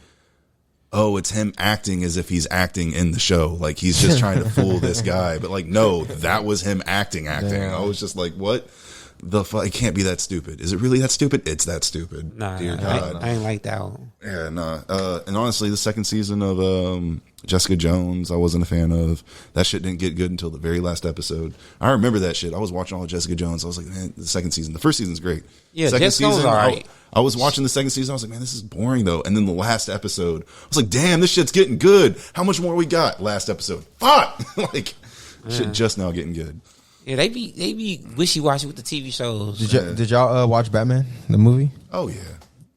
oh, it's him acting as if he's acting in the show. Like he's just trying to fool this guy. But like, no, that was him acting. Damn. I was just like, what the fuck? It can't be that stupid. Is it really that stupid? It's that stupid. Nah, Dear God. I ain't like that one. Yeah, nah. And honestly, the second season of Jessica Jones, I wasn't a fan of. That shit didn't get good until the very last episode. I remember that shit. I was watching all of Jessica Jones. I was like, man, the second season. The first season's great. Yeah, second Jessica season, all right. I was watching the second season. I was like, man, this is boring though. And then the last episode, I was like, damn, this shit's getting good. How much more we got? Last episode. Fuck. Like, shit just now getting good. Yeah, they be wishy-washy with the TV shows. Did y'all watch Batman, the movie? Oh, yeah.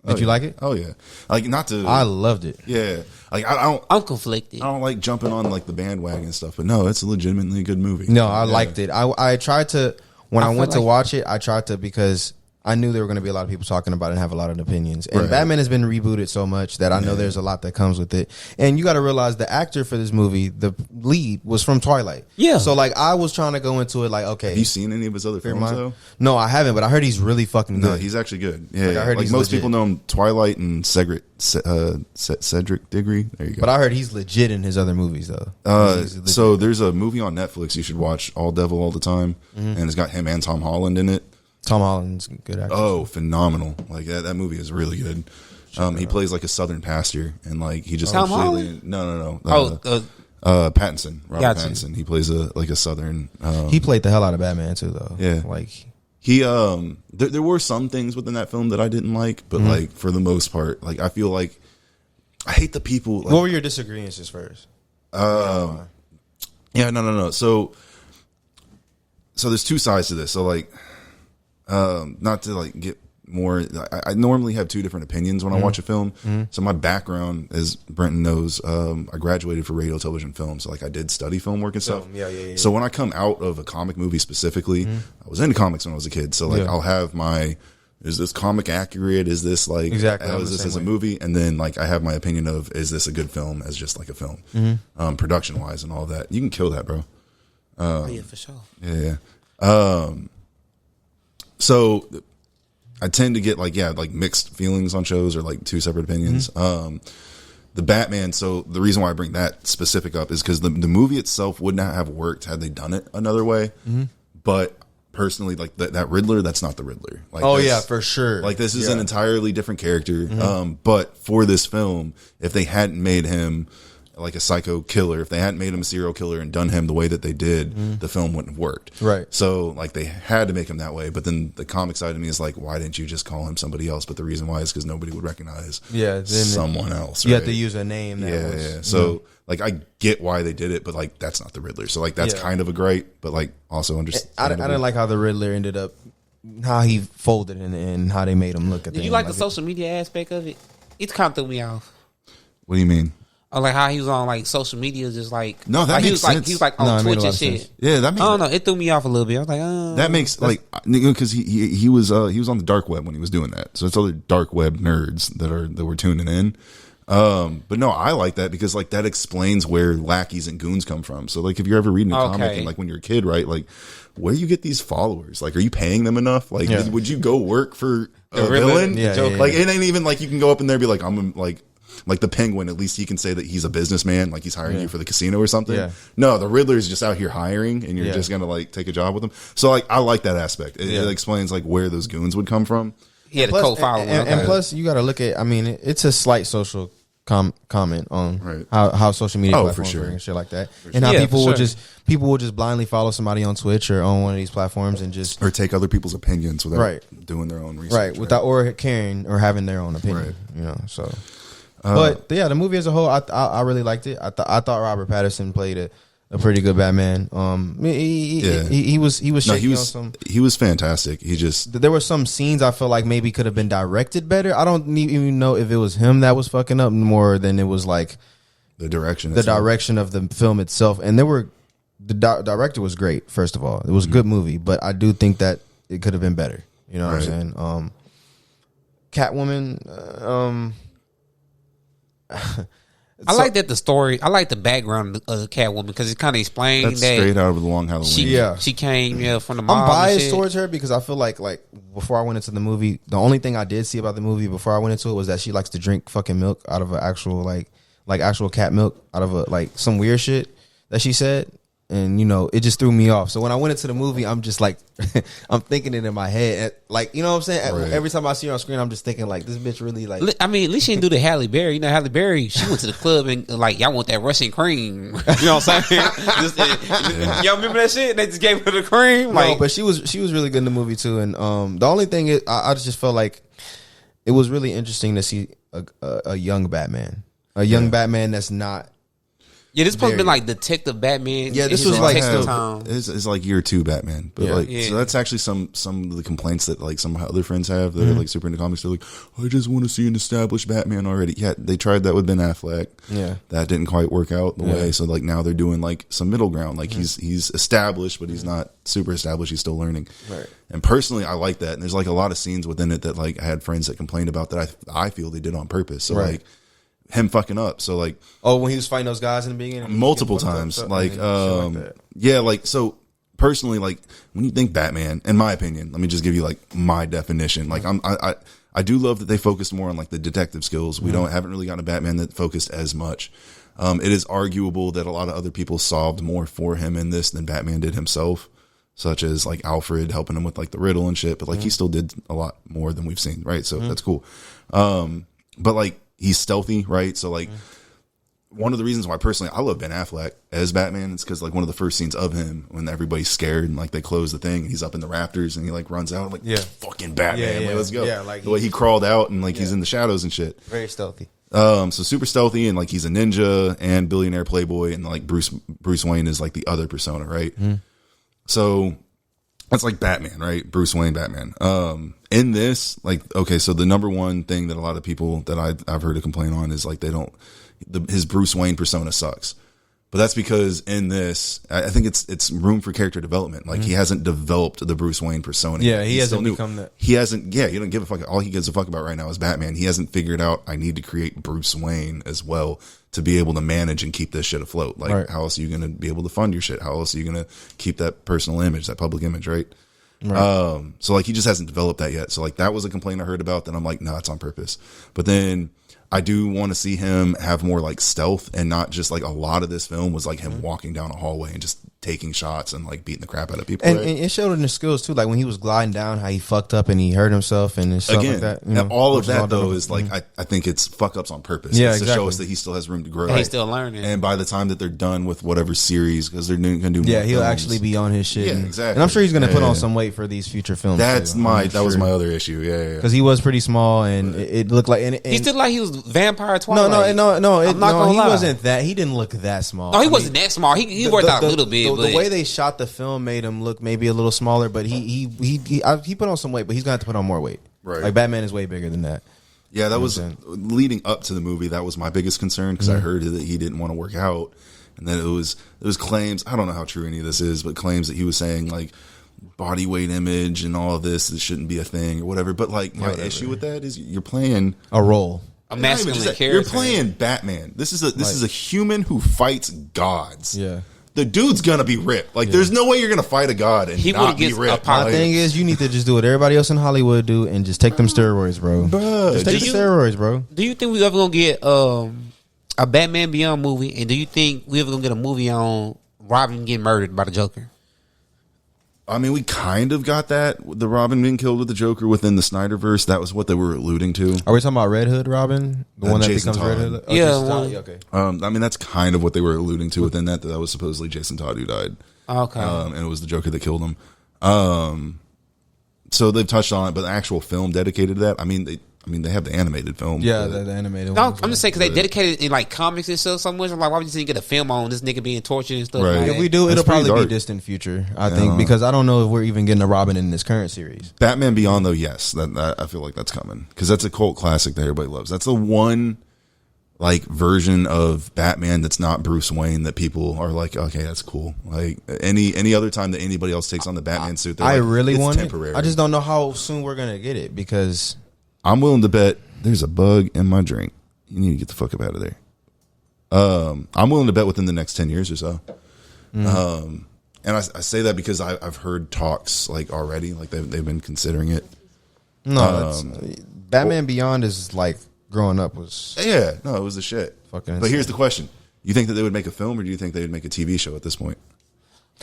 Did you like it? Oh, yeah. Like, not to... I loved it. Yeah. Like, I'm conflicted. I don't like jumping on, like, the bandwagon and stuff. But no, it's a legitimately good movie. No, I liked it. I tried to... When I went to watch it, I tried to because... I knew there were going to be a lot of people talking about it and have a lot of opinions. And Batman has been rebooted so much that I know there's a lot that comes with it. And you got to realize the actor for this movie, the lead, was from Twilight. Yeah. So, like, I was trying to go into it like, okay. Have you seen any of his other films, though? No, I haven't, but I heard he's really fucking good. No, he's actually good. Yeah. Like, I heard most people know him Twilight and Cedric Diggory. There you go. But I heard he's legit in his other movies, though. So, there's a movie on Netflix you should watch, All Devil All the Time. And it's got him and Tom Holland in it. Tom Holland's a good actor. Oh, phenomenal! Like that movie is really good. He plays like a Southern pastor, and like he just Tom Holland? No. Pattinson, Robert Pattinson. He plays a Southern. He played the hell out of Batman too, though. Yeah, like he. There were some things within that film that I didn't like, but like for the most part, like I feel like I hate the people. Like, what were your disagreements first? Yeah, no. So there's two sides to this. So like, not to like get more. I normally have two different opinions when I watch a film. So my background, as Brenton knows, I graduated for radio, television, film. So like I did study film work and stuff. Yeah. So when I come out of a comic movie specifically, I was into comics when I was a kid. So like I'll have my, is this comic accurate? Is this like, exactly how is this as a movie? And then like I have my opinion of, is this a good film as just like a film, production wise and all that. You can kill that, bro. Yeah, for sure. Yeah. So I tend to get like mixed feelings on shows or like two separate opinions. The Batman. So the reason why I bring that specific up is because the movie itself would not have worked had they done it another way. But personally, like that Riddler, that's not the Riddler. Like, oh yeah, for sure. Like this is an entirely different character. But for this film, if they hadn't made him like a psycho killer, if they hadn't made him a serial killer and done him the way that they did, the film wouldn't have worked. Right. So like they had to make him that way. But then the comic side of me is like, why didn't you just call him somebody else? But the reason why is because nobody would recognize someone else. You right? have to use a name. Yeah. So like I get why they did it, but like that's not the Riddler. So like that's kind of a gripe, but like also understand. I didn't like how the Riddler ended up, how he folded and how they made him look at. Did you like the social media aspect of it? It kind of threw me off. What do you mean? Or like how he was on like social media, just like no, that like, makes sense. He was like on Twitch and shit. Sense. Yeah, that makes. I don't know. It threw me off a little bit. I was like, that makes like because he was on the dark web when he was doing that. So it's other dark web nerds that were tuning in. But no, I like that because like that explains where lackeys and goons come from. So like if you're ever reading a comic and like when you're a kid, right? Like where do you get these followers? Like, are you paying them enough? Like, would you go work for a villain? Like it ain't even like you can go up in there and be like, I'm like the Penguin, at least he can say that he's a businessman, like he's hiring you for the casino or something. Yeah. No, the Riddler's just out here hiring, and you're just gonna like take a job with him. So like, I like that aspect. It explains like where those goons would come from. He had a co-follower, and plus you got to look at. I mean, it's a slight social comment on how social media platforms work and shit like that, and how people will just blindly follow somebody on Twitch or on one of these platforms and just or take other people's opinions without doing their own research, without or caring or having their own opinion, you know. So. But yeah, the movie as a whole, I really liked it. I thought Robert Pattinson played a pretty good Batman. He was fantastic. He just there were some scenes I felt like maybe could have been directed better. I don't even know if it was him that was fucking up more than it was like the direction of the film itself. And the director was great. First of all, it was a good movie, but I do think that it could have been better. You know what I'm saying? Catwoman. I like that the story. I like the background of the Catwoman because it kind of explained that's that straight out of the Long Halloween. She came from the mob. I'm biased towards her because I feel like before I went into the movie, the only thing I did see about the movie before I went into it was that she likes to drink fucking milk out of an actual like actual cat milk out of some weird shit that she said. And, you know, it just threw me off. So when I went into the movie, I'm just like, I'm thinking it in my head. Like, you know what I'm saying? Right. Every time I see her on screen, I'm just thinking, like, this bitch really, like. I mean, at least she didn't do the Halle Berry. You know, Halle Berry, she went to the club and, like, y'all want that Russian cream. You know what I'm saying? Y'all remember that shit? They just gave her the cream? Like, no, but she was really good in the movie, too. And the only thing is, I just felt like it was really interesting to see a young Batman. A young Batman that's not. Yeah, this supposed to be like Detective Batman. Yeah, this was like it's like year 2 Batman, but so that's actually some of the complaints that like some other friends have that are like super into comics. They're like, I just want to see an established Batman already. Yeah, they tried that with Ben Affleck. Yeah, that didn't quite work out the way. So like now they're doing like some middle ground. Like he's established, but he's not super established. He's still learning. Right. And personally, I like that. And there's like a lot of scenes within it that like I had friends that complained about that I feel they did on purpose. So like. Him fucking up. So like, when he was fighting those guys in the beginning, multiple times. Like so personally, like when you think Batman, in my opinion, let me just give you like my definition. Like I do love that they focused more on like the detective skills. We haven't really gotten a Batman that focused as much. It is arguable that a lot of other people solved more for him in this than Batman did himself, such as like Alfred helping him with like the riddle and shit. But like he still did a lot more than we've seen, right? So that's cool. But like. He's stealthy, right? So like one of the reasons why personally I love Ben Affleck as Batman is because like one of the first scenes of him when everybody's scared and like they close the thing and he's up in the rafters and he like runs out like fucking Batman, like, let's go. Yeah, like the way he crawled out and like he's in the shadows and shit. Very stealthy. So super stealthy and like he's a ninja and billionaire playboy and like Bruce Wayne is like the other persona, right? So That's like Batman, right? Bruce Wayne Batman. In this, like, okay, so the number one thing that a lot of people that I've heard a complaint on is like his Bruce Wayne persona sucks. But that's because in this, I think it's room for character development. Like, he hasn't developed the Bruce Wayne persona. Yeah, yet. he hasn't become that. He hasn't, yeah, you don't give a fuck. All he gives a fuck about right now is Batman. He hasn't figured out, I need to create Bruce Wayne as well to be able to manage and keep this shit afloat. Like, right. How else are you going to be able to fund your shit? How else are you going to keep that personal image, that public image, right? So, like, he just hasn't developed that yet. So, like, that was a complaint I heard about. Then I'm like, no, it's on purpose. But then I do want to see him have more like stealth and not just like a lot of this film was like him walking down a hallway and just taking shots and like beating the crap out of people. And it showed in his skills too, like when he was gliding down, how he fucked up and he hurt himself and stuff like that. You know, all of that though is like I think it's fuck ups on purpose. Yeah, it's exactly. to show us that he still has room to grow. He's still learning. And by the time that they're done with whatever series, because they're going to do more he'll films, actually be on his shit. Yeah, exactly. And I'm sure he's going to put on some weight for these future films. That was my other issue. Yeah, because he was pretty small and it looked like and he still like he was Vampire Twilight. No. I'm not gonna he lie. wasn't that. He didn't look that small. No, he wasn't that small. He worked out a little bit. The way they shot the film made him look maybe a little smaller, but he put on some weight. But he's gonna have to put on more weight. Right. Like Batman is way bigger than that. Yeah, that was leading up to the movie. That was my biggest concern because I heard that he didn't want to work out, and then it was claims. I don't know how true any of this is, but claims that he was saying like body weight image and all of this shouldn't be a thing or whatever. But like my issue with that is you're playing a role. A masculine character. You're playing Batman. This is a human who fights gods. Yeah. The dude's gonna be ripped. Like, there's no way you're gonna fight a god and not be ripped. My thing is, you need to just do what everybody else in Hollywood do and just take them steroids, bro. Just take the steroids, bro. Do you think we ever gonna get a Batman Beyond movie? And do you think we ever gonna get a movie on Robin getting murdered by the Joker? I mean, we kind of got that. The Robin being killed with the Joker within the Snyderverse. That was what they were alluding to. Are we talking about Red Hood Robin? The one that Jason becomes Todd. Red Hood? Yeah. Okay. I mean, that's kind of what they were alluding to within that. That was supposedly Jason Todd who died. Okay. And it was the Joker that killed him. So they've touched on it, but the actual film dedicated to that, I mean, they have the animated film. Yeah, the animated No, one. I'm just saying because they dedicated in like comics and stuff so much. I'm like, why would you didn't get a film on this nigga being tortured and stuff? Right. Like If that? we do, That's it'll probably pretty be dark. distant future, I think, because I don't know if we're even getting a Robin in this current series. Batman Beyond, though, yes, that I feel like that's coming because that's a cult classic that everybody loves. That's the one like version of Batman that's not Bruce Wayne that people are like, okay, that's cool. Like any other time that anybody else takes on the Batman suit, I like, really it's want temporary. it. I just don't know how soon we're gonna get it because I'm willing to bet there's a bug in my drink. You need to get the fuck up out of there. I'm willing to bet within the next 10 years or so. And I say that because I've heard talks like already, like they've been considering it. no, Batman Beyond is like growing up was Yeah, no, it was the shit. Fucking But here's the question: you think that they would make a film, or do you think they would make a TV show at this point?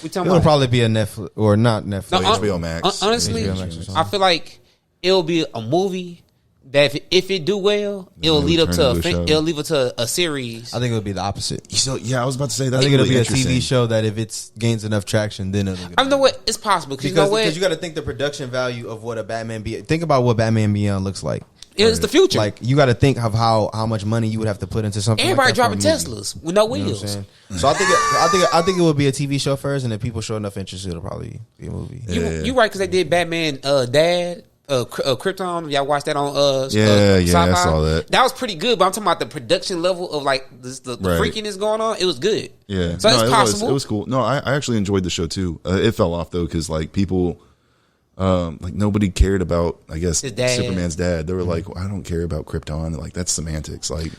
We talking it'll about probably be a Netflix or not Netflix. No, HBO Max. Honestly, HBO Max or something. I feel like it'll be a movie that if it do well, it'll it'll lead up turn to into a show. it'll lead up to a series. I think it'll be the opposite. So yeah, I was about to say that. I think it'll be a interesting. TV show that if it gains enough traction, then it'll get I know what it's possible because you know what because you got to think the production value of what a Batman think about what Batman Beyond looks like. it's the future. Like you got to think of how much money you would have to put into something. Everybody like that for driving a movie. Teslas with no You know what I'm wheels. saying? So I think it will be a TV show first, and if people show enough interest, it'll probably be a movie. You right because they did Batman Dad. Krypton, y'all watched that on Yeah, I Sci-Fi? saw that. That was pretty good, but I'm talking about the production level of like the Right. freakiness going on. It was good. Yeah, so it's possible. It was cool. No, I actually enjoyed the show too. It fell off though because like people, like nobody cared about. I guess His dad. Superman's dad. They were like, well, I don't care about Krypton. Like that's semantics. Like,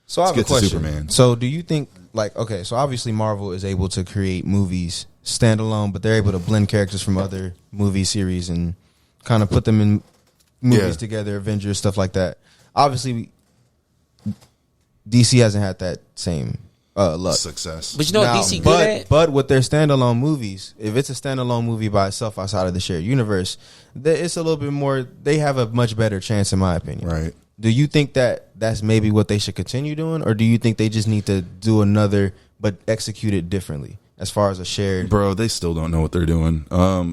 So I have a get to question. Superman. So do you think okay, so obviously Marvel is able to create movies standalone, but they're able to blend characters from other movie series and kind of put them in movies together, Avengers, stuff like that. Obviously DC hasn't had that same luck. success. But you know what Now, DC good at? but with their standalone movies, if it's a standalone movie by itself outside of the shared universe, it's a little bit more. They have a much better chance, in my opinion. Right. Do you think that that's maybe what they should continue doing, or do you think they just need to do another but execute it differently as far as a shared? Bro, they still don't know what they're doing.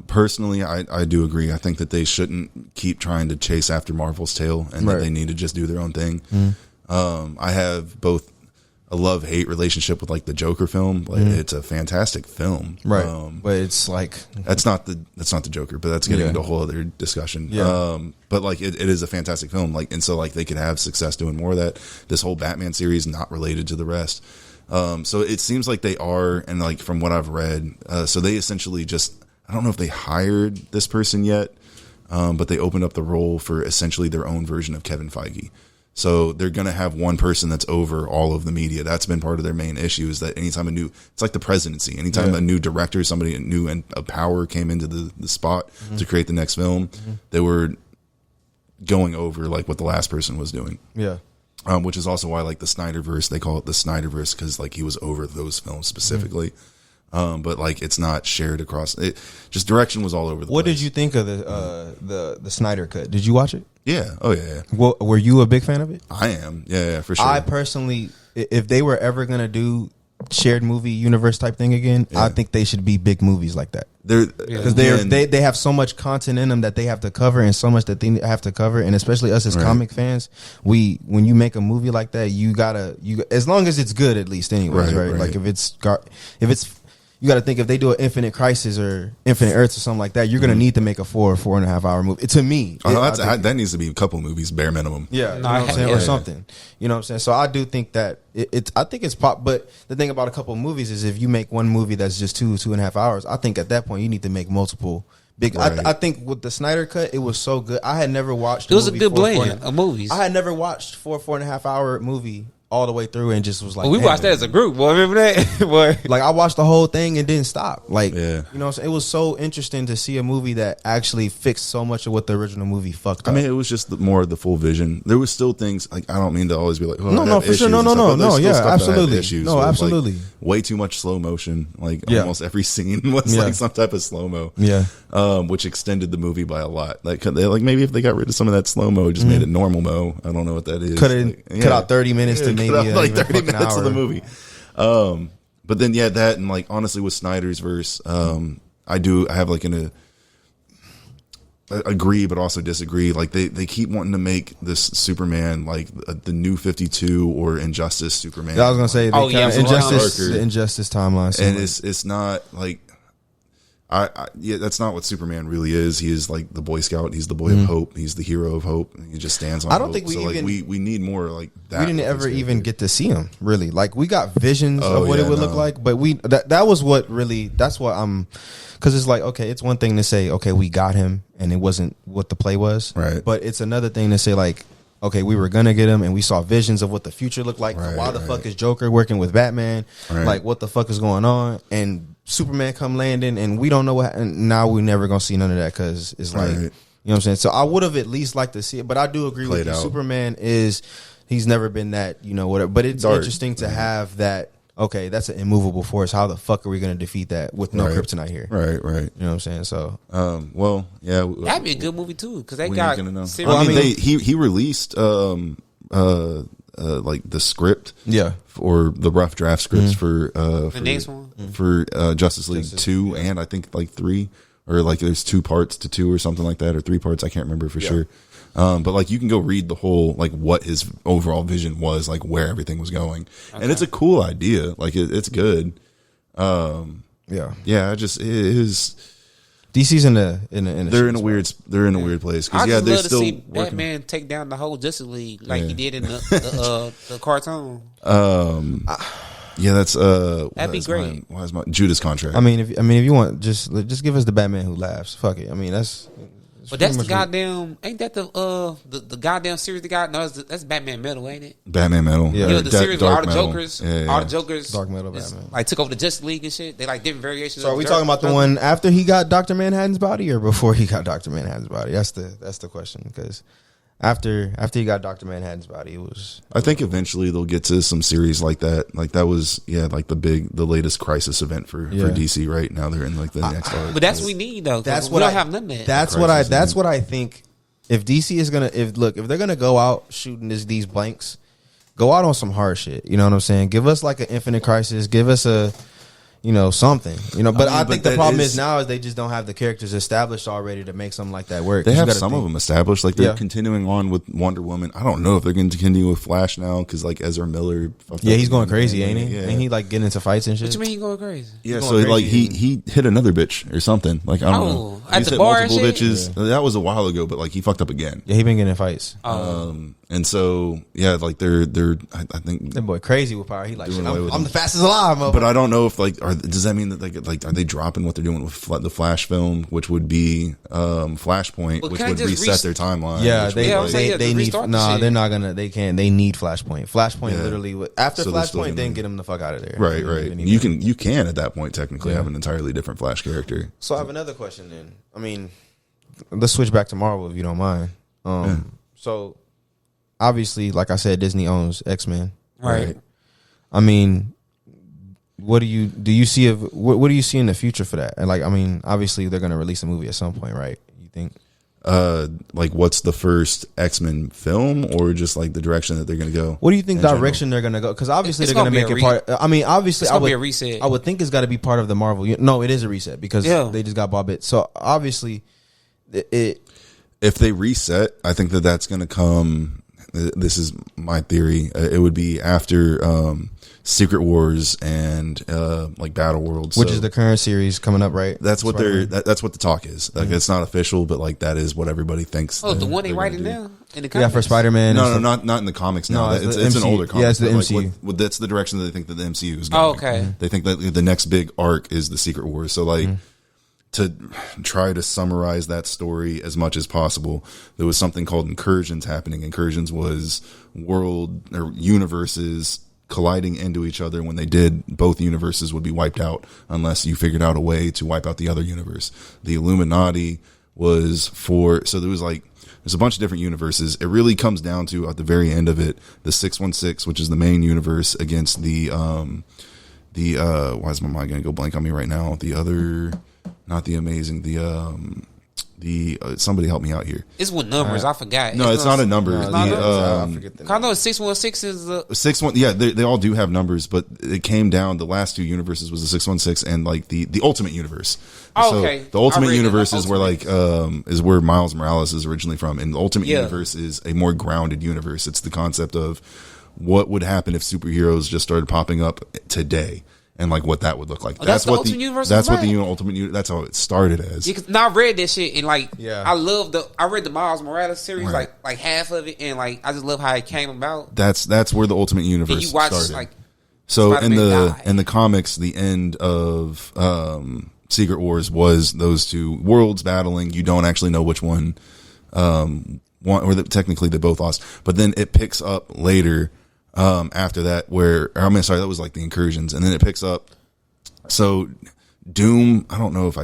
Personally, I do agree. I think that they shouldn't keep trying to chase after Marvel's tail, and that they need to just do their own thing. I have both a love-hate relationship with like the Joker film. Like it's a fantastic film, right? But it's like that's not the Joker, but that's getting into a whole other discussion. Yeah. But like it is a fantastic film. Like, and so like they could have success doing more of that. This whole Batman series not related to the rest. So it seems like they are, and like from what I've read, so they essentially just, I don't know if they hired this person yet, but they opened up the role for essentially their own version of Kevin Feige. So they're going to have one person that's over all of the media. That's been part of their main issue, is that anytime it's like the presidency. Anytime a new director, somebody new and a power came into the spot to create the next film, they were going over like what the last person was doing. Yeah. Which is also why like the Snyderverse, they call it the Snyderverse because like he was over those films specifically. But like it's not shared across it. Just direction was all over the place. What did you think of the Snyder cut? Did you watch it? Yeah. Oh yeah. Well, were you a big fan of it? I am. Yeah, for sure. I personally, if they were ever gonna do shared movie universe type thing again, I think they should be big movies like that. Because they have so much content in them that they have to cover, and so much that they have to cover, and especially us as comic fans, when you make a movie like that, you as long as it's good at least, anyways, right? Like if it's you got to think if they do an Infinite Crisis or Infinite Earths or something like that, you're going to need to make a 4.5 hour movie. To me, that needs to be a couple movies, bare minimum. Yeah, you know what I'm saying, or something. You know what I'm saying? So I do think that I think it's pop. But the thing about a couple of movies is if you make one movie that's just 2.5 hours, I think at that point you need to make multiple. Big. I think with the Snyder cut, it was so good. I had never watched. It was a good blend of movies. I had never watched 4.5 hour movie all the way through and just was like, we watched that as a group, boy. Remember that? Boy. Like I watched the whole thing and didn't stop. Like, yeah. You know what I'm saying? It was so interesting to see a movie that actually fixed so much of what the original movie fucked up. I mean, it was just more of the full vision. There was still things like, I don't mean to always be like, no, for sure. No, yeah, absolutely. No, absolutely. Like way too much slow motion. Like almost every scene was like some type of slow mo. Yeah. Which extended the movie by a lot. Like maybe if they got rid of some of that slow mo, just made it normal mo. I don't know what that is. Cut out 30 minutes to maybe like 30 minutes of the movie. But then that, and like honestly with Snyder's verse, I have like agree but also disagree. Like they keep wanting to make this Superman like the new 52 or Injustice Superman. I was gonna say the Injustice timeline, and it's not like that's not what Superman really is. He is like the Boy Scout. He's the boy of hope. He's the hero of hope. He just stands on. I don't hope. think we need more like that. We didn't ever even get to see him really. Like we got visions of what it would look like, but that was what really. That's what I'm. Because it's like, okay, it's one thing to say, okay, we got him, and it wasn't what the play was, right? But it's another thing to say like, okay, we were gonna get him, and we saw visions of what the future looked like. Right, Why the fuck is Joker working with Batman? Right. Like, what the fuck is going on? And Superman come landing, and we don't know what. And now we're never gonna see none of that because it's like, you know what I'm saying. So I would have at least liked to see it, but I do agree with you. Superman he's never been that, whatever. But it's interesting to have that. Okay, that's an immovable force. How the fuck are we going to defeat that with no kryptonite here? Right. You know what I'm saying? So, well, yeah, that'd be a good movie too because they got. He released like the script, or the rough draft scripts for the next one for Justice League 2 and I think like 3, or like there's 2 parts to 2 or something like that, or 3 parts. I can't remember for sure. But like you can go read the whole like what his overall vision was, like where everything was going, and it's a cool idea. Like it's good. It is. DC's in a they're in a weird place because they're still to see working. Batman take down the whole Justice League like he did in the cartoon. That's that'd be great. Why is my Judas Contract? I mean, if you want, just give us the Batman who laughs. Fuck it. I mean, that's. But that's the goddamn. Ain't that the goddamn series? That's Batman Metal, ain't it? Batman Metal. Yeah, the series with all the Jokers. All the Jokers. Dark Metal Batman. Like took over the Justice League and shit. They like different variations. So are we talking about the one after he got Dr. Manhattan's body or before he got Dr. Manhattan's body? That's the question. Because after he got Dr. Manhattan's body, it was. I think eventually they'll get to some series like that. Like that was like the latest crisis event for DC. Right now they're in like the next arc. But that's what we need though. That's we don't have none of that. That's what I think. If DC is gonna if they're gonna go out shooting these blanks, go out on some hard shit. You know what I'm saying? Give us like an Infinite Crisis. Give us a something. But I think the that problem is now is they just don't have the characters established already to make something like that work. They have some of them established. Like they're continuing on with Wonder Woman. I don't know if they're going to continue with Flash now because like Ezra Miller. He's going crazy, ain't he? Yeah. Ain't he like getting into fights and shit? What you mean he going crazy? Yeah, so like he hit another bitch or something. Like I don't know. At He's the hit bar multiple and shit? bitches. That was a while ago, but like he fucked up again. Yeah, he been getting in fights. And so like they're I think that boy crazy with power. He like shit, I'm him. the fastest alive, but I don't know if like does that mean that like are they dropping what they're doing with the Flash film, which would be Flashpoint, which would reset their timeline? Yeah, they need they're not gonna they need Flashpoint. Flashpoint literally after Flashpoint then get them the fuck out of there. Right. You can at that point technically have an entirely different Flash character. So I have another question then. I mean, let's switch back to Marvel if you don't mind. So obviously, like I said, Disney owns X-Men. Right. I mean, what do you see what do you see in the future for that? And like, I mean, obviously they're going to release a movie at some point, right? You think? Like what's the first X-Men film, or just like the direction that they're going to go? What do you think direction they're going to go? Because obviously they're going to make it part. I mean, obviously, it's be a reset. I would think it's got to be part of the Marvel. No, it is a reset because they just got bought it. So obviously, if they reset, I think that's going to come. This is my theory. It would be after Secret Wars and like Battle World, which is the current series coming up, right? That's what that's what the talk is. Like it's not official, but like that is what everybody thinks. Oh, the one they writing now in the comics? Yeah, for Spider-Man. No, not in the comics. No, it's an older comic. Yeah, it's the MCU. Like, that's the direction that they think that the MCU is going. Oh, okay. They think that the next big arc is the Secret Wars. So like. To try to summarize that story as much as possible, there was something called incursions happening. Incursions was world or universes colliding into each other. When they did, both universes would be wiped out unless you figured out a way to wipe out the other universe. The Illuminati was so there was like, there's a bunch of different universes. It really comes down to, at the very end of it, the 616, which is the main universe, against the why is my mind going to go blank on me right now? The other... Not the Amazing, somebody help me out here. It's with numbers. I forgot. No, it's not a number. I know 616 is the 61. Yeah, they all do have numbers, but it came down. The last two universes was the 616 and like the Ultimate Universe. Oh, okay. So the Ultimate Universe is where like is where Miles Morales is originally from, and the Ultimate Universe is a more grounded universe. It's the concept of what would happen if superheroes just started popping up today. And like what that would look like. That's what the Ultimate Universe. That's what the Ultimate Universe. That's how it started as. Yeah, now I read that shit and like I read the Miles Morales series like half of it, and like I just love how it came about. That's where the Ultimate Universe you watch, started. Like, so Spider-Man in the comics, the end of Secret Wars was those two worlds battling. You don't actually know which one technically they both lost, but then it picks up later. After that, that was like the incursions, and then it picks up. So Doom, I don't know if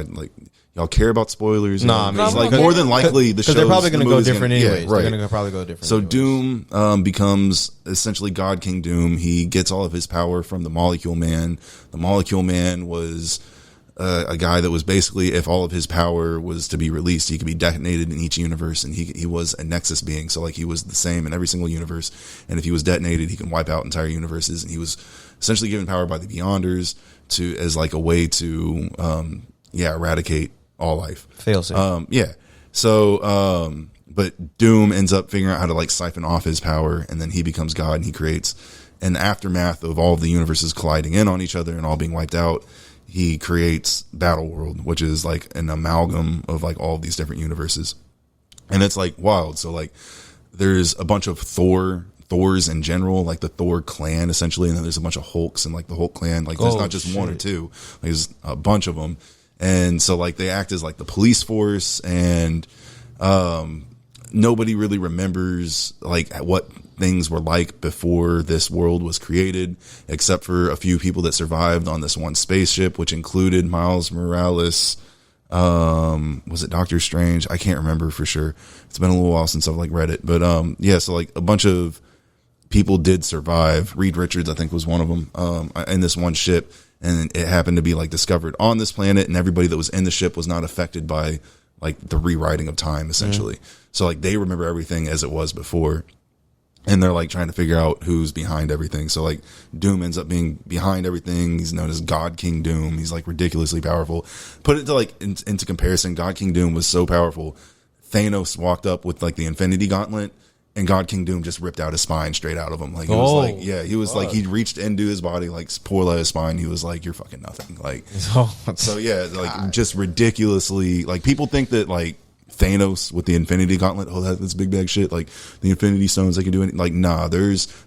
y'all care about spoilers. No, I mean, it's like more than likely the show. They're probably going to go different anyways. Yeah, right. They're going to probably go different. So anyways. Doom becomes essentially God King Doom. He gets all of his power from the Molecule Man. The Molecule Man was a guy that was basically, if all of his power was to be released, he could be detonated in each universe, and he was a Nexus being. So like he was the same in every single universe, and if he was detonated, he can wipe out entire universes. And he was essentially given power by the Beyonders as like a way to eradicate all life. Failsafe. Yeah. So but Doom ends up figuring out how to like siphon off his power, and then he becomes God, and he creates an aftermath of all of the universes colliding in on each other and all being wiped out. He creates Battle World, which is like an amalgam of like all of these different universes. And it's like wild. So like there's a bunch of Thors in general, like the Thor clan essentially. And then there's a bunch of Hulks and like the Hulk clan. Like there's not just one or two, like, there's a bunch of them. And so like they act as like the police force, and nobody really remembers like what things were like before this world was created, except for a few people that survived on this one spaceship, which included Miles Morales. Was it Doctor Strange? I can't remember for sure. It's been a little while since I've like read it, but so like a bunch of people did survive. Reed Richards, I think, was one of them in this one ship, and it happened to be like discovered on this planet, and everybody that was in the ship was not affected by like the rewriting of time essentially. So like they remember everything as it was before. and they're like trying to figure out who's behind everything. So like Doom ends up being behind everything. He's known as God King Doom. He's like ridiculously powerful. Put it to like into comparison, God King Doom was so powerful. Thanos walked up with like the Infinity Gauntlet, and God King Doom just ripped out his spine straight out of him. Like, it was like, yeah, he was like, he reached into his body, like, pulled out his spine. He was like, you're fucking nothing. Like, so yeah, like, just ridiculously, like, people think that, like, Thanos with the Infinity Gauntlet, that's big bag shit. Like, the Infinity Stones, they can do anything. Like, nah, the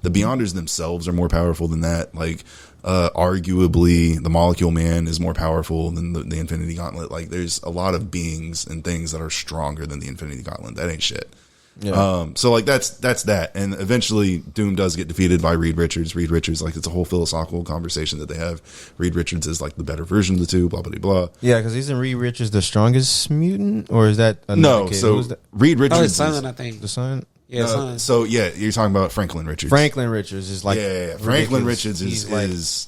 Beyonders themselves are more powerful than that. Like, arguably, the Molecule Man is more powerful than the Infinity Gauntlet. Like, there's a lot of beings and things that are stronger than the Infinity Gauntlet. That ain't shit. Yeah. So like that's that, and eventually Doom does get defeated by Reed Richards. Reed Richards, like, it's a whole philosophical conversation that they have. Reed Richards is like the better version of the two. Blah blah blah. Yeah, because isn't Reed Richards the strongest mutant, or is that no? Kid? So Reed Richards, his son, I think the son. Yeah, son. So yeah, you're talking about Franklin Richards. Franklin Richards is like Franklin Richards is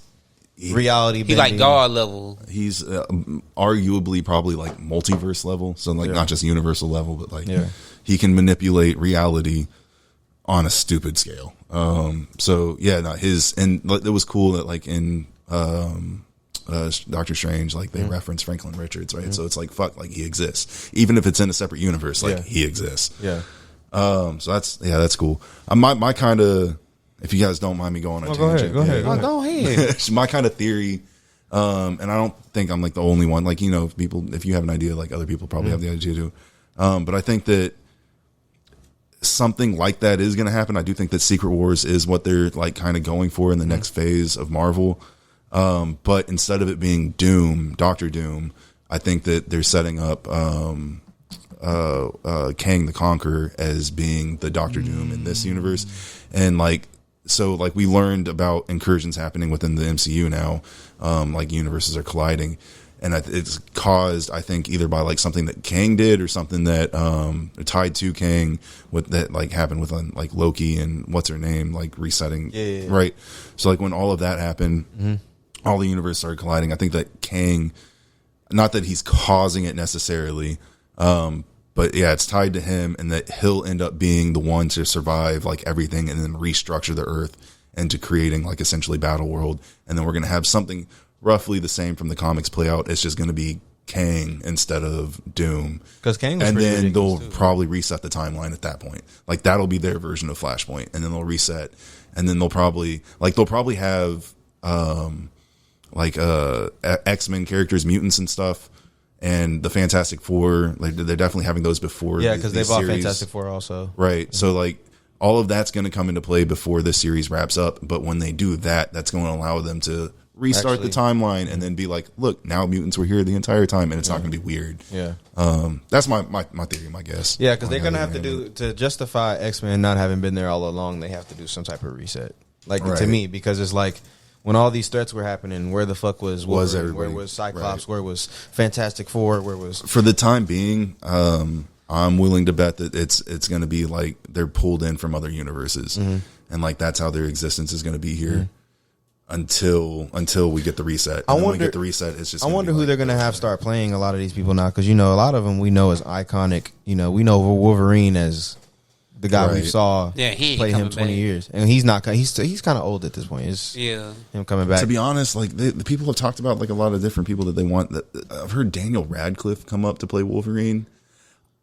reality. He like God level. He's arguably probably like multiverse level. So like not just universal level, but like he can manipulate reality on a stupid scale. So yeah, not his, and it was cool that like in Doctor Strange, like they reference Franklin Richards, right? So it's like fuck, like he exists, even if it's in a separate universe, like he exists. Yeah. So that's cool. My kind of, if you guys don't mind me going on tangent, go ahead. Go ahead. My kind of theory, and I don't think I'm like the only one. Like, you know, if you have an idea, like other people probably have the idea too. But I think that something like that is going to happen. I do think that Secret Wars is what they're like kind of going for in the next phase of Marvel. But instead of it being Doom, Doctor Doom, I think that they're setting up Kang the Conqueror as being the Doctor Doom in this universe. And like, so like we learned about incursions happening within the MCU now, like universes are colliding, and it's caused, I think, either by like something that Kang did or something that tied to Kang with that like happened with like Loki and what's her name, like resetting, right? So like when all of that happened, all the universes started colliding. I think that Kang, not that he's causing it necessarily, but yeah, it's tied to him, and that he'll end up being the one to survive like everything and then restructure the Earth into creating like essentially Battle World. And then we're going to have something roughly the same from the comics play out. It's just going to be Kang instead of Doom. Because Kang was, and then they'll probably reset the timeline at that point. Like that'll be their version of Flashpoint, and then they'll reset, and then they'll probably have X-Men characters, mutants and stuff. And the Fantastic Four, like they're definitely having those before. Yeah, because they bought Fantastic Four also. Right. So like all of that's going to come into play before this series wraps up. But when they do that, that's going to allow them to restart the timeline and then be like, look, now mutants were here the entire time, and it's not going to be weird. Yeah. That's my theory, my guess. Yeah, because they're going to have to justify X-Men not having been there all along. They have to do some type of reset. Like to me, because it's like, when all these threats were happening, where the fuck was Wolverine? Where was Cyclops? Where was Fantastic Four? Where was... For the time being, I'm willing to bet that it's going to be like they're pulled in from other universes, and like that's how their existence is going to be here until we get the reset. And when we get the reset, it's just. I wonder who they're going to have start playing a lot of these people now, because you know a lot of them we know as iconic. You know, we know Wolverine as the guy we saw play him 20 years, and he's not. He's kind of old at this point. It's him coming back. To be honest, like the people have talked about like a lot of different people that they want. I've heard Daniel Radcliffe come up to play Wolverine.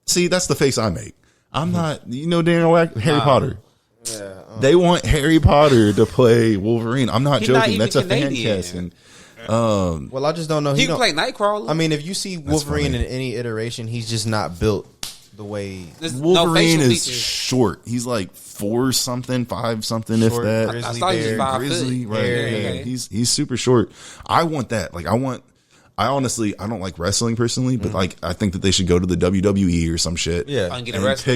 See, that's the face I make. I'm not. You know, Harry Potter. Yeah, they want Harry Potter to play Wolverine. I'm not joking. That's a fan casting. Well, I just don't know. He can play Nightcrawler. I mean, if you see Wolverine in any iteration, he's just not built the way Wolverine is short. He's like 4 something, 5 something, if that. I saw he was 5 Grizzly, right? Yeah. He's super short. I want that. Like I honestly, I don't like wrestling personally, but like I think that they should go to the WWE or some shit. Yeah, and pick a wrestler.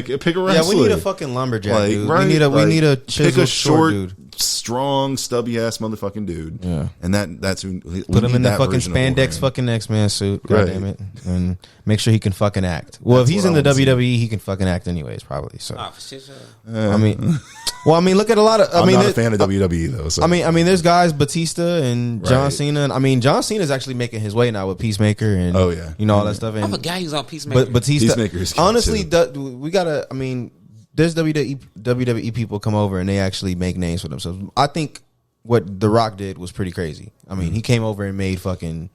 Yeah, we need a fucking lumberjack, dude. Right? We need a chiseled, short dude. Strong, stubby ass motherfucking dude. Yeah, and that's who. Put him in the fucking spandex fucking X-Men suit. God damn it, and make sure he can fucking act. Well, if he's in the WWE, he can fucking act anyways, probably. So, I mean. Well, I mean, look at a lot of. I'm not a fan of WWE though. So. I mean, there's guys Batista and John Cena. I mean, John Cena's actually making his way now with Peacemaker and all that stuff. And, I'm a guy who's on Peacemaker. But Batista, Peacemaker's honestly, we gotta. I mean, there's WWE people come over and they actually make names for themselves. I think what The Rock did was pretty crazy. I mean, he came over and made fucking.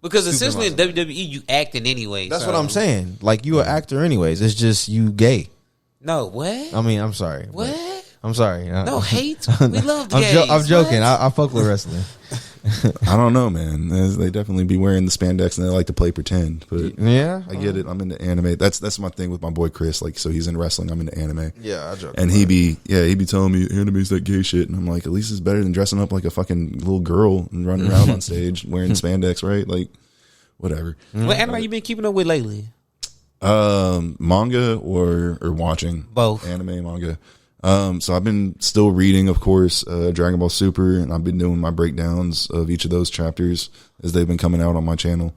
Because essentially in WWE, you acting anyway. That's what I'm saying. Like, you an actor anyways. It's just you gay. No, what? I mean, I'm sorry. What? I'm sorry. No hate. We love the gays. I'm joking. I fuck with wrestling. I don't know, man. They definitely be wearing the spandex and they like to play pretend. But yeah, I get it. I'm into anime. That's my thing with my boy Chris. Like, so he's in wrestling. I'm into anime. Yeah, I joke. And he be telling me anime's that gay shit, and I'm like, at least it's better than dressing up like a fucking little girl and running around on stage wearing spandex, right? Like, whatever. What anime you been keeping up with lately? Manga or watching both anime, manga. So I've been still reading, of course, Dragon Ball Super, and I've been doing my breakdowns of each of those chapters as they've been coming out on my channel.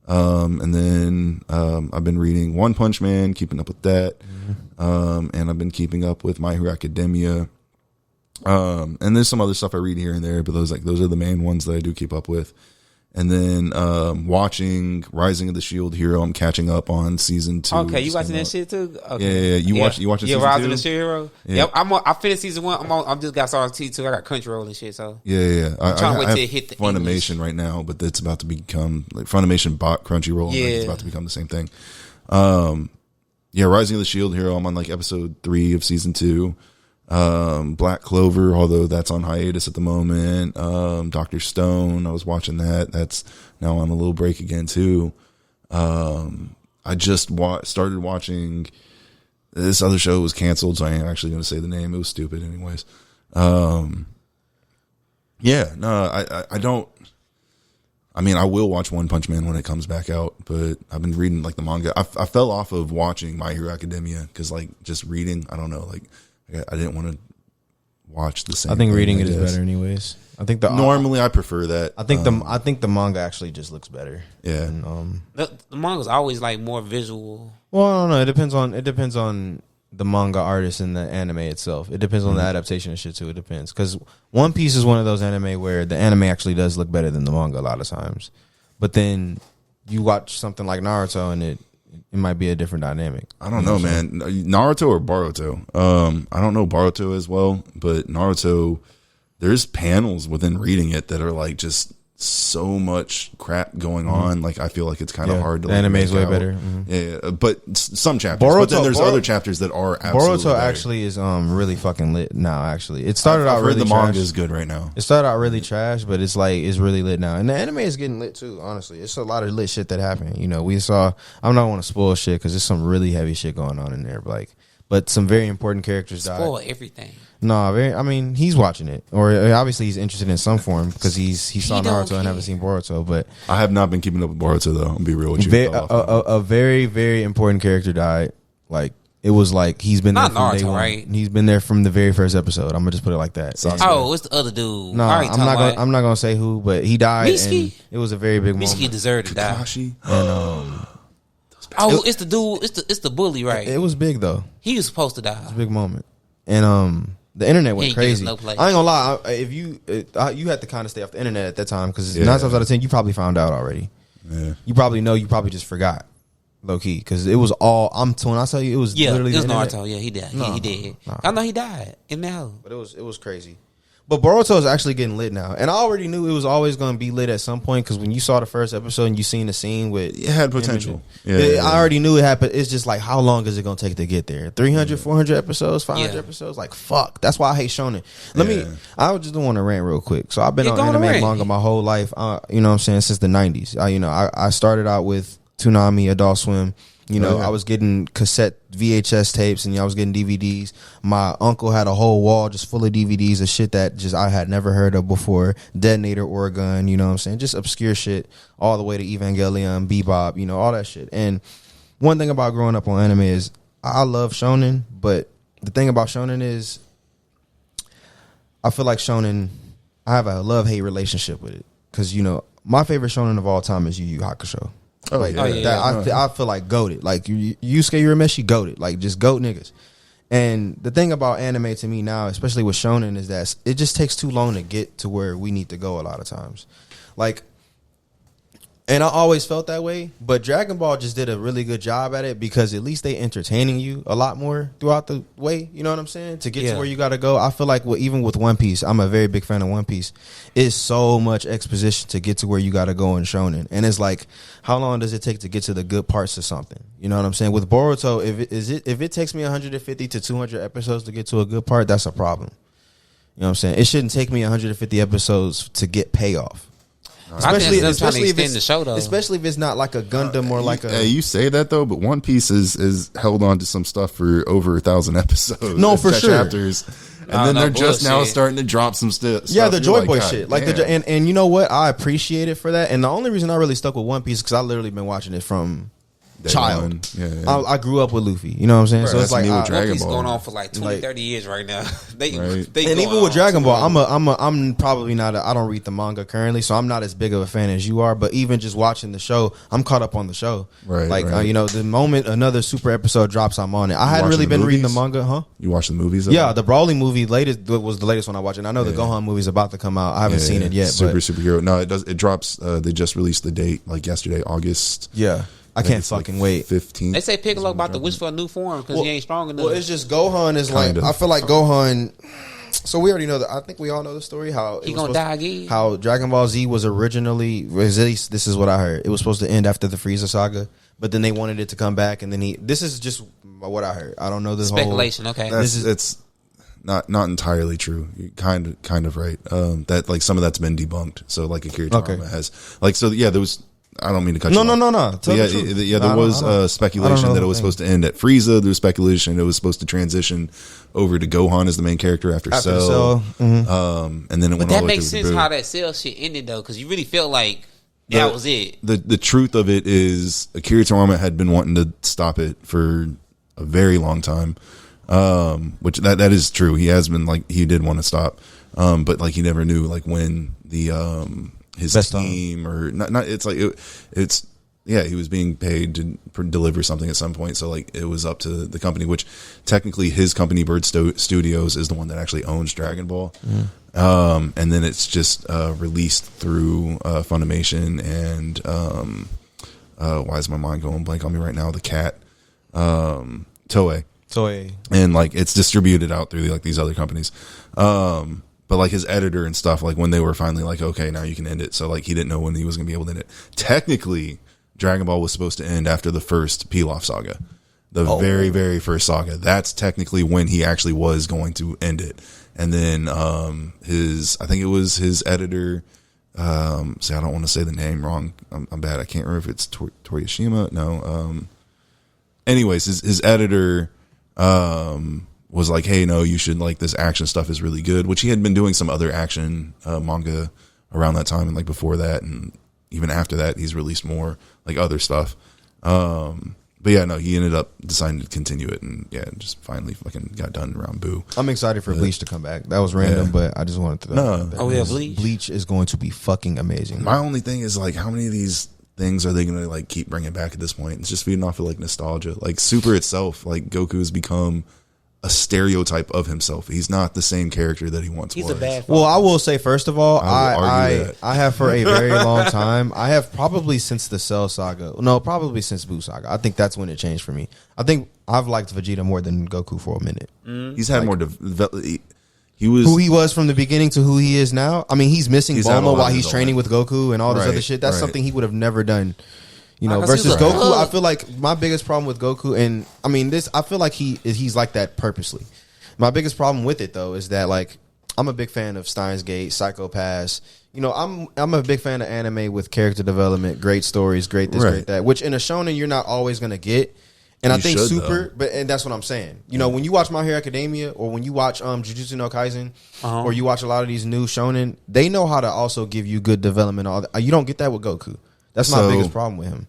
And then I've been reading One Punch Man, keeping up with that. And I've been keeping up with My Hero Academia. And there's some other stuff I read here and there, but those are the main ones that I do keep up with. And then watching Rising of the Shield Hero, I'm catching up on season 2. Okay, you watching that shit too? Okay. Yeah. You watching season 2? Rising of the Shield Hero? Yeah. Yep, I finished season 1. I'm just got started season 2. I got Crunchyroll and shit, so. Yeah. I'm trying to wait till it hit the Funimation English. right now, but it's about to become, like, Funimation bought Crunchyroll, and it's about to become the same thing. Rising of the Shield Hero, I'm on like episode 3 of season 2. Black Clover, although that's on hiatus at the moment. Dr. Stone, I was watching that. That's now on a little break again too. I just started watching this other show. Was canceled, so I ain't actually going to say the name. It was stupid anyways. I don't. I mean, I will watch One Punch Man when it comes back out, but I've been reading like the manga. I fell off of watching My Hero Academia because like just reading, I don't know, like I didn't want to watch the same. I think reading it is better anyways. I think normally I prefer that. I think the manga actually just looks better. Yeah. And, the manga's always like more visual. Well, I don't know. It depends on the manga artist and the anime itself. It depends on the adaptation and shit too. It depends, because One Piece is one of those anime where the anime actually does look better than the manga a lot of times. But then you watch something like Naruto and it might be a different dynamic. I don't know, man. Naruto or Boruto? I don't know Boruto as well, but Naruto, there's panels within reading it that are like just so much crap going on. Like, I feel like it's kind of hard to. The anime is way better. Yeah, but some chapters. But then there's other chapters that are absolutely Boruto better. Actually is really fucking lit now. Actually, it started out really the trash. manga is good right now. It started out really trash, but it's really lit now, and the anime is getting lit too. Honestly, it's a lot of lit shit that happened. You know, we saw. I'm not want to spoil shit because there's some really heavy shit going on in there. But some very important characters died. Spoil everything. No, I mean, he's watching it, or obviously he's interested in some form because he saw Naruto and haven't seen Boruto. But I have not been keeping up with Boruto though. I'm gonna be real with you. A very, very important character died. Like, it was like he's been not there from Naruto, day one. Right? He's been there from the very first episode. I'm gonna just put it like that. Oh, it's the other dude. No, I'm not gonna say who, but he died. Mitsuki? And it was a very big moment. Mitsuki deserved to die. And it's the dude. It's the bully, right? It was big though. He was supposed to die. It was a big moment, and the internet went crazy. No I ain't gonna lie. If you had to kind of stay off the internet at that time because 9 times out of 10 you probably found out already. Yeah. You probably know. You probably just forgot, low key, because it was all. When I tell you, it was literally it was the internet. Naruto. Yeah, he died. He did. No. I know he died in the house. But it was crazy. But Boruto is actually getting lit now, and I already knew it was always going to be lit at some point because when you saw the first episode and you seen the scene with it had potential. I already knew it had, but it's just like, how long is it going to take to get there? 300, 400 episodes, 500 episodes? Like, fuck. That's why I hate shonen. I just want to rant real quick. So I've been on anime and manga my whole life. You know what I'm saying, since the 90s. I started out with Toonami, Adult Swim. I was getting cassette VHS tapes and I was getting DVDs. My uncle had a whole wall just full of DVDs of shit that just I had never heard of before. Detonator, Oregon, you know what I'm saying? Just obscure shit all the way to Evangelion, Bebop, all that shit. And one thing about growing up on anime is I love shonen, but the thing about shonen is I feel like shonen, I have a love-hate relationship with it. Because, my favorite shonen of all time is Yu Yu Hakusho. I feel like goated. Like Yusuke Urameshi goated. Like just goat niggas. And the thing about anime to me now, especially with shonen, is that it just takes too long to get to where we need to go a lot of times. Like And I always felt that way, but Dragon Ball just did a really good job at it because at least they entertaining you a lot more throughout the way. You know what I'm saying? To get to where you got to go. I feel like even with One Piece, I'm a very big fan of One Piece. It's so much exposition to get to where you got to go in Shonen. And it's like, how long does it take to get to the good parts of something? You know what I'm saying? With Boruto, if it takes me 150 to 200 episodes to get to a good part, that's a problem. You know what I'm saying? It shouldn't take me 150 episodes to get payoff. Especially if it's the show, though. Especially if it's not like a Gundam or like a. You say that though, but One Piece is held on to some stuff for over 1,000 episodes. No, for sure. Chapters, and then they're just now starting to drop some stuff. Yeah, the Joy Boy shit, like and you know what? I appreciate it for that. And the only reason I really stuck with One Piece is because I literally been watching it from child. I grew up with Luffy. You know what I'm saying? Right, so it's like Dragon Ball going on for like 20, 30 years right now. They and even with Dragon Ball, I'm probably not. I don't read the manga currently, so I'm not as big of a fan as you are. But even just watching the show, I'm caught up on the show. Right. Like you know, the moment another super episode drops, I'm on it. I hadn't really been reading the manga, huh? You watch the movies? Yeah, the Brawling movie was the latest one I watched, and I know the Gohan movie's about to come out. I haven't seen it yet. Superhero. No, it does. It drops. They just released the date like yesterday, August. Yeah. I can't fucking wait. 15. They say Piccolo about to wish for a new form because he ain't strong enough. Well, it's just Gohan is like I feel like Gohan. So we already know that. I think we all know the story. How he gonna die again? How Dragon Ball Z was originally. At least this is what I heard. It was supposed to end after the Frieza saga, but then they wanted it to come back, and then This is just what I heard. I don't know this speculation. Okay, it's not entirely true. You're kind of right. That like some of that's been debunked. So like Akira Toriyama has like there was. I don't mean to cut you off. No. There was speculation that it was supposed to end at Frieza. There was speculation it was supposed to transition over to Gohan as the main character after Cell. Mm-hmm. And then it went all the way to the But that makes sense how that Cell shit ended though, because you really felt like that was it. The truth of it is Akira Toriyama had been wanting to stop it for a very long time, which that is true. He has been like he did want to stop, but like he never knew like when the his best team time. Or not it's like it's he was being paid to deliver something at some point, so like it was up to the company, which technically his company Bird Studios is the one that actually owns Dragon Ball. And then it's just released through Funimation and why is my mind going blank on me right now, the cat Toei, and like it's distributed out through like these other companies. But like his editor and stuff, like when they were finally like, okay, now you can end it. So like he didn't know when he was going to be able to end it. Technically, Dragon Ball was supposed to end after the first Pilaf saga, the very, very first saga. That's technically when he actually was going to end it. And then I think it was his editor. I don't want to say the name wrong. I'm bad. I can't remember if it's Toriyama. No. Anyways, his editor. Was like, hey, no, you should like this action stuff is really good, which he had been doing some other action manga around that time and like before that, and even after that, he's released more like other stuff. But yeah, no, he ended up deciding to continue it, and just finally fucking got done around Boo. I'm excited for Bleach to come back. That was random, but I just wanted to. Bleach. Bleach is going to be fucking amazing. My only thing is like, how many of these things are they going to like keep bringing back at this point? It's just feeding off of like nostalgia. Like Super itself, like Goku has become a stereotype of himself. He's not the same character that he once was. He's a bad. Well, I will say first of all, I have for a very long time. I have probably since the Cell saga. No, probably since Buu saga. I think that's when it changed for me. I think I've liked Vegeta more than Goku for a minute. He's had more. He was who he was from the beginning to who he is now. I mean, he's missing Bulma while he's training with Goku and all this other shit. That's something he would have never done. You know, versus Goku, I feel like my biggest problem with Goku, and I mean this, I feel like he's like that purposely. My biggest problem with it though is that like I'm a big fan of Steins Gate, Psycho Pass. You know, I'm a big fan of anime with character development, great stories, great this, great that. Which in a shonen you're not always gonna get. And I think Super, and that's what I'm saying. You know, when you watch My Hero Academia or when you watch Jujutsu no Kaisen or you watch a lot of these new shonen, they know how to also give you good development. All that. You don't get that with Goku. That's my biggest problem with him.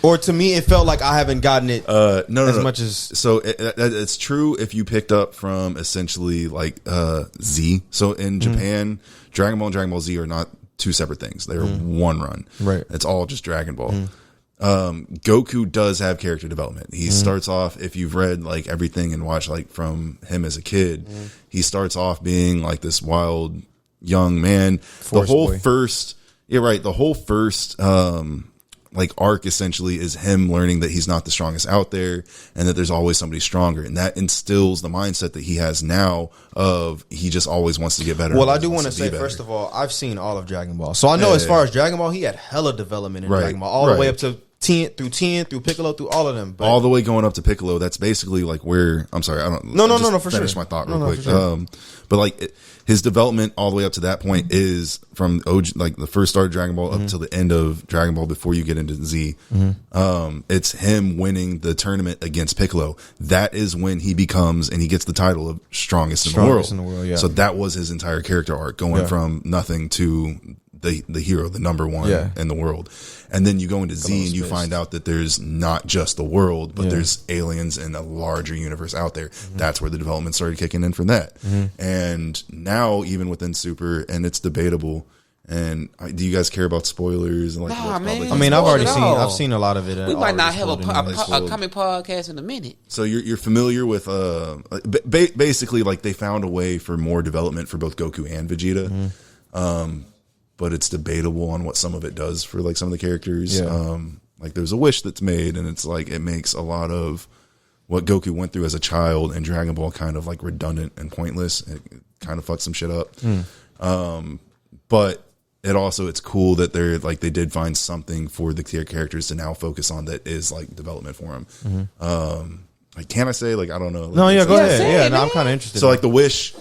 Or to me, it felt like I haven't gotten it much as. So it's true if you picked up from essentially like Z. So in Japan, Dragon Ball and Dragon Ball Z are not two separate things. They're one run. Right. It's all just Dragon Ball. Goku does have character development. He starts off, if you've read like everything and watched like from him as a kid, he starts off being like this wild young man. The whole first Yeah, right. The whole first like arc essentially is him learning that he's not the strongest out there and that there's always somebody stronger, and that instills the mindset that he has now of he just always wants to get better. Well, I do want to say, first of all, I've seen all of Dragon Ball, so I know as far as Dragon Ball, he had hella development in Dragon Ball, all the way up to 10 through Piccolo, through all of them, but all the way going up to Piccolo. That's basically like where I'm sorry, I don't. No, for finish sure. my thought real quick. But like his development all the way up to that point is from OG, like the first start of Dragon Ball up till the end of Dragon Ball before you get into Z. It's him winning the tournament against Piccolo. That is when he becomes and he gets the title of strongest in the world. Yeah. So that was his entire character arc, going from nothing to the hero, the number one in the world. And then you go into Z and you find out that there's not just the world, but there's aliens and a larger universe out there. That's where the development started kicking in from that. And now even within Super, and it's debatable. And do you guys care about spoilers? And like, Nah, man. I mean, I've seen a lot of it. We might not have a comic podcast in a minute. So you're familiar with basically like they found a way for more development for both Goku and Vegeta. But it's debatable on what some of it does for like some of the characters. Like there's a wish that's made, and it's like it makes a lot of what Goku went through as a child in Dragon Ball kind of like redundant and pointless. It kind of fucks some shit up. But it's cool that they did find something for the characters to now focus on that is like development for them. Like, can I say, like, I don't know. Like, go ahead. Yeah, no, I'm kind of interested. So like the wish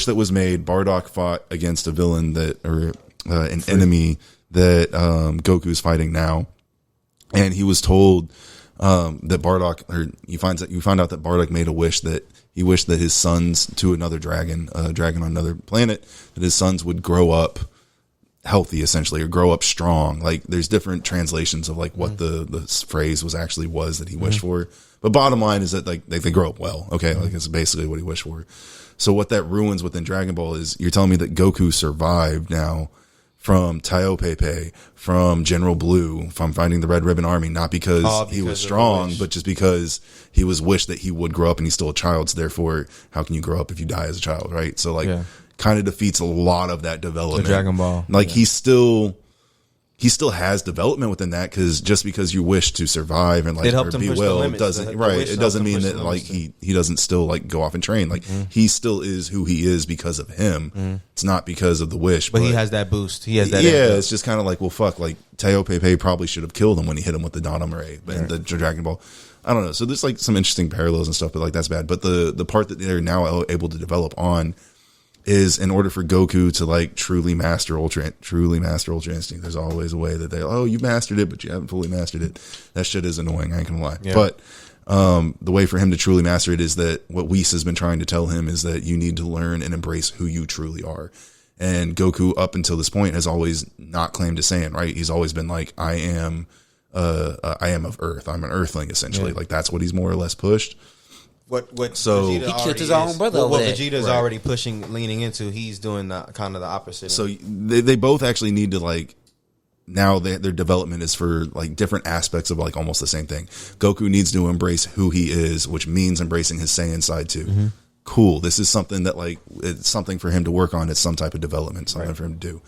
that was made, Bardock fought against a villain an enemy that Goku's fighting now, and he was told that Bardock, or you find out that Bardock made a wish that he wished that his sons to another dragon on another planet, that his sons would grow up healthy essentially, or grow up strong. Like there's different translations of like what the phrase was that he wished for, but bottom line is that like they grow up well. Okay, like it's basically what he wished for. So what that ruins within Dragon Ball is you're telling me that Goku survived now from Taiyo Pepe, from General Blue, from fighting the Red Ribbon Army, not because he was strong, but just because he was wished that he would grow up, and he's still a child. So therefore, how can you grow up if you die as a child, right? So like, kind of defeats a lot of that development. The Dragon Ball, like he still has development within that, because just because you wish to survive and like or be well doesn't it doesn't mean that like he doesn't still like go off and train. Like he still is who he is because of him. It's not because of the wish, but he has that boost. He has that. It's just kind of like, well, fuck, like Taiyo Pepe probably should have killed him when he hit him with the Donamare, but the Dragon Ball. I don't know. So there's like some interesting parallels and stuff, but like that's bad. But the part that they're now able to develop on is in order for Goku to like truly master Ultra Instinct, there's always a way that you mastered it, but you haven't fully mastered it. That shit is annoying, I ain't gonna lie. But the way for him to truly master it is that what Whis has been trying to tell him is that you need to learn and embrace who you truly are. And Goku up until this point has always not claimed to Saiyan, right? He's always been like, I am of Earth. I'm an Earthling essentially. Like that's what he's more or less pushed. So he killed his own brother. What Vegeta's already leaning into, he's doing kind of the opposite. So they both actually need to like, now their development is for like different aspects of like almost the same thing. Goku needs to embrace who he is, which means embracing his Saiyan side too. Cool. This is something that like it's something for him to work on. It's some type of development, something for him to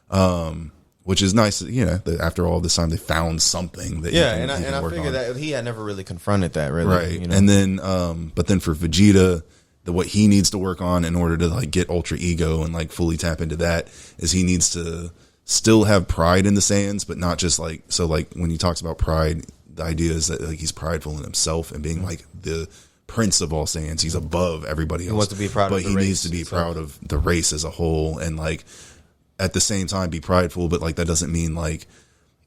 do. Which is nice, that after all this time they found something that and I figured that he had never really confronted that, really, right? And then, but then for Vegeta, what he needs to work on in order to like get Ultra Ego and like fully tap into that is he needs to still have pride in the Saiyans, but not just like when he talks about pride, the idea is that like he's prideful in himself and being like the prince of all Saiyans. He's above everybody else. He wants to be proud, but he needs to be proud of the race as a whole, and like, at the same time be prideful, but like that doesn't mean like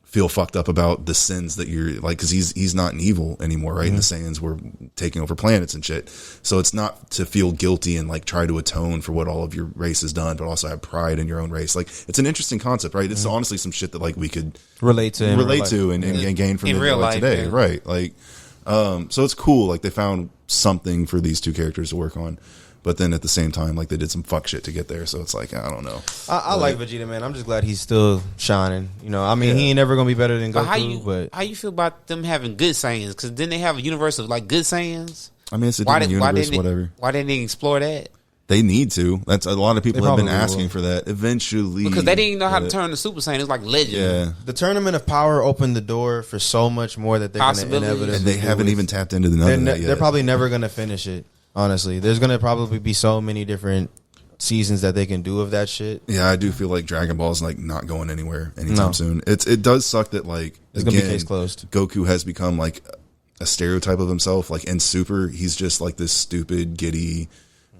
feel fucked up about the sins that you're like, because he's not an evil anymore, right? And the Saiyans were taking over planets and shit, so it's not to feel guilty and like try to atone for what all of your race has done, but also have pride in your own race. Like it's an interesting concept, right? It's honestly some shit that like we could relate to and gain from in real life today, right? Like so it's cool, like they found something for these two characters to work on. But then at the same time, like they did some fuck shit to get there. So it's like, I don't know. I like Vegeta, man. I'm just glad he's still shining. I mean, he ain't never going to be better than Goku. How you feel about them having good Saiyans? Because then they have a universe of like good Saiyans. I mean, it's a different universe, whatever. Why didn't they explore that? They need to. That's a lot of people They have been probably asking will. for that eventually. Because they didn't even know how to turn the Super Saiyan. It was like Legend. Yeah. The Tournament of Power opened the door for so much more that they're going to Possibilities. inevitably. And they haven't even tapped into the They're, yet. they're probably never going to finish it. Honestly, there's going to probably be so many different seasons that they can do of that shit. Yeah, I do feel like Dragon Ball is like not going anywhere anytime soon. It does suck that like It's going to be case closed. Goku has become like a stereotype of himself. Like in Super, he's just like this stupid, giddy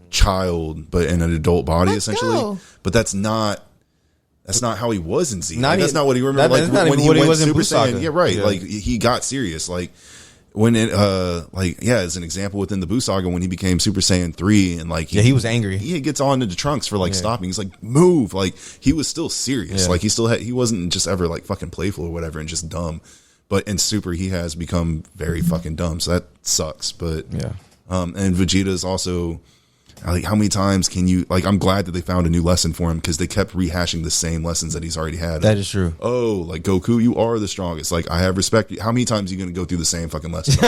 child, but in an adult body essentially. But that's not how he was in Z. Like, that's not what he remembered. Like when he went Super Saiyan. Yeah, right. Yeah. Like he got serious. Like when it as an example within the Buu Saga when he became Super Saiyan 3 and like he was angry. He gets on into Trunks for like stopping. He's like, move. Like he was still serious. Yeah. Like he wasn't just ever like fucking playful or whatever and just dumb. But in Super he has become very fucking dumb. So that sucks. But and Vegeta is also like, how many times can you like? I'm glad that they found a new lesson for him because they kept rehashing the same lessons that he's already had. That is true. Oh, like Goku, you are the strongest. Like I have respect. How many times are you going to go through the same fucking lesson?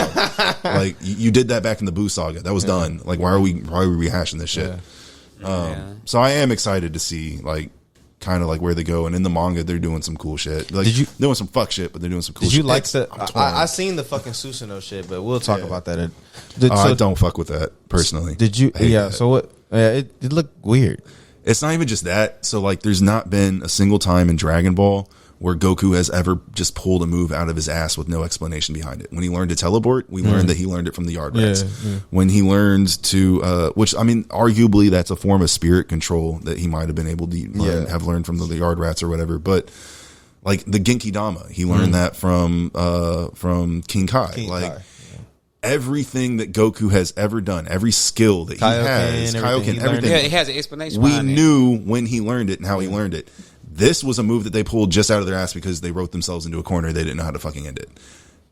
Like you did that back in the Buu Saga. That was done. Like why are we rehashing this shit? So I am excited to see like kind of like where they go. And in the manga, they're doing some cool shit. Like doing some fuck shit, but they're doing some cool shit. Did you like the? I seen the fucking Susanoo shit, but we'll talk about that. I don't fuck with that personally. Did you? Yeah. So what? It looked weird. It's not even just that. So like, there's not been a single time in Dragon Ball where Goku has ever just pulled a move out of his ass with no explanation behind it. When he learned to teleport, we learned that he learned it from the Yard Rats. When he learned to, which I mean, arguably that's a form of spirit control that he might have been able to have learned from the Yard Rats or whatever. But like the Genki Dama, he learned that from King Kai. Everything that Goku has ever done, every skill that he has, Kaioken, everything. Yeah, it has an explanation. We knew when he learned it and how he learned it. This was a move that they pulled just out of their ass because they wrote themselves into a corner. They didn't know how to fucking end it.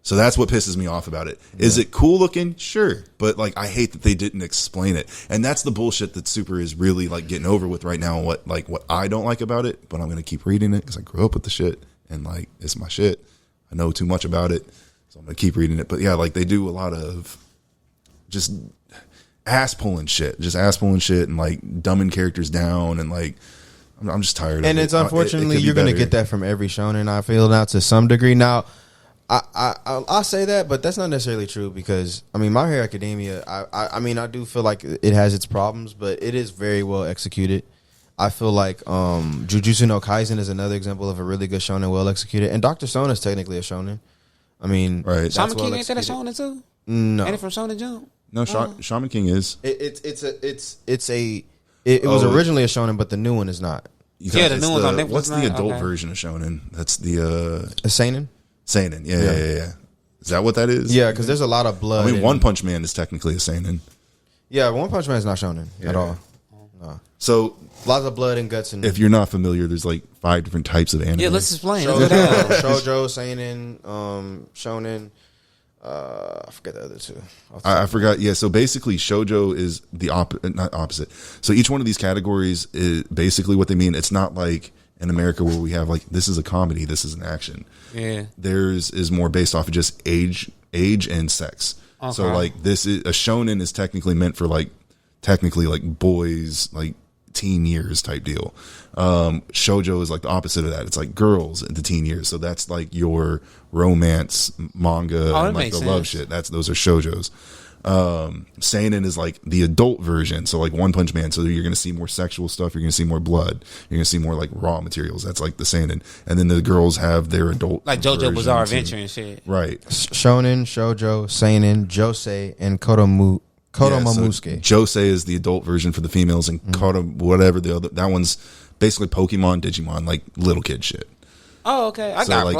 So that's what pisses me off about it. Is it cool looking? Sure. But like, I hate that they didn't explain it. And that's the bullshit that Super is really like getting over with right now. And what I don't like about it, but I'm going to keep reading it because I grew up with the shit and like, it's my shit. I know too much about it. So I'm going to keep reading it. But yeah, like they do a lot of just ass pulling shit and like dumbing characters down and like, I'm just tired of it. And it's unfortunately, you're going to get that from every shonen, I feel now to some degree. Now, I'll say that, but that's not necessarily true because, I mean, My Hero Academia, I mean, I do feel like it has its problems, but it is very well executed. I feel like Jujutsu no Kaisen is another example of a really good shonen, well executed. And Dr. Stone is technically a shonen. I mean, right. Shaman King ain't that a shonen too? No. Ain't it from Shonen Jump? No, Shaman King is. It was originally a shonen, but the new one is not. Yeah, the new one's on Netflix. What's the adult version of shonen? That's the a seinen. Seinen. Yeah. Is that what that is? Yeah, because there's a lot of blood. I mean, One Punch Man is technically a seinen. Yeah, One Punch Man is not shonen at all. No. So lots of blood and guts. And if you're not familiar, there's like 5 different types of anime. Yeah, let's explain. Shoujo, seinen, shonen. I forget the other two. I forgot. Yeah, so basically, shoujo is the not opposite. So each one of these categories is basically what they mean. It's not like in America where we have like this is a comedy, this is an action. Yeah, theirs is more based off of just age and sex. Okay. So like this is a shonen is technically meant for like boys like teen years type deal. Shoujo is like the opposite of that. It's like girls in the teen years. So that's like your romance manga and like the love shit. Those are shoujos. Seinen is like the adult version. So like One Punch Man. So you're going to see more sexual stuff. You're going to see more blood. You're going to see more like raw materials. That's like the seinen. And then the girls have their adult like JoJo Bizarre Adventure and shit. Right. Shonen, shoujo, seinen, josei, and Kodomo Musuke. Josei is the adult version for the females, and whatever the other. That one's basically Pokemon, Digimon, like little kid shit. Oh, okay.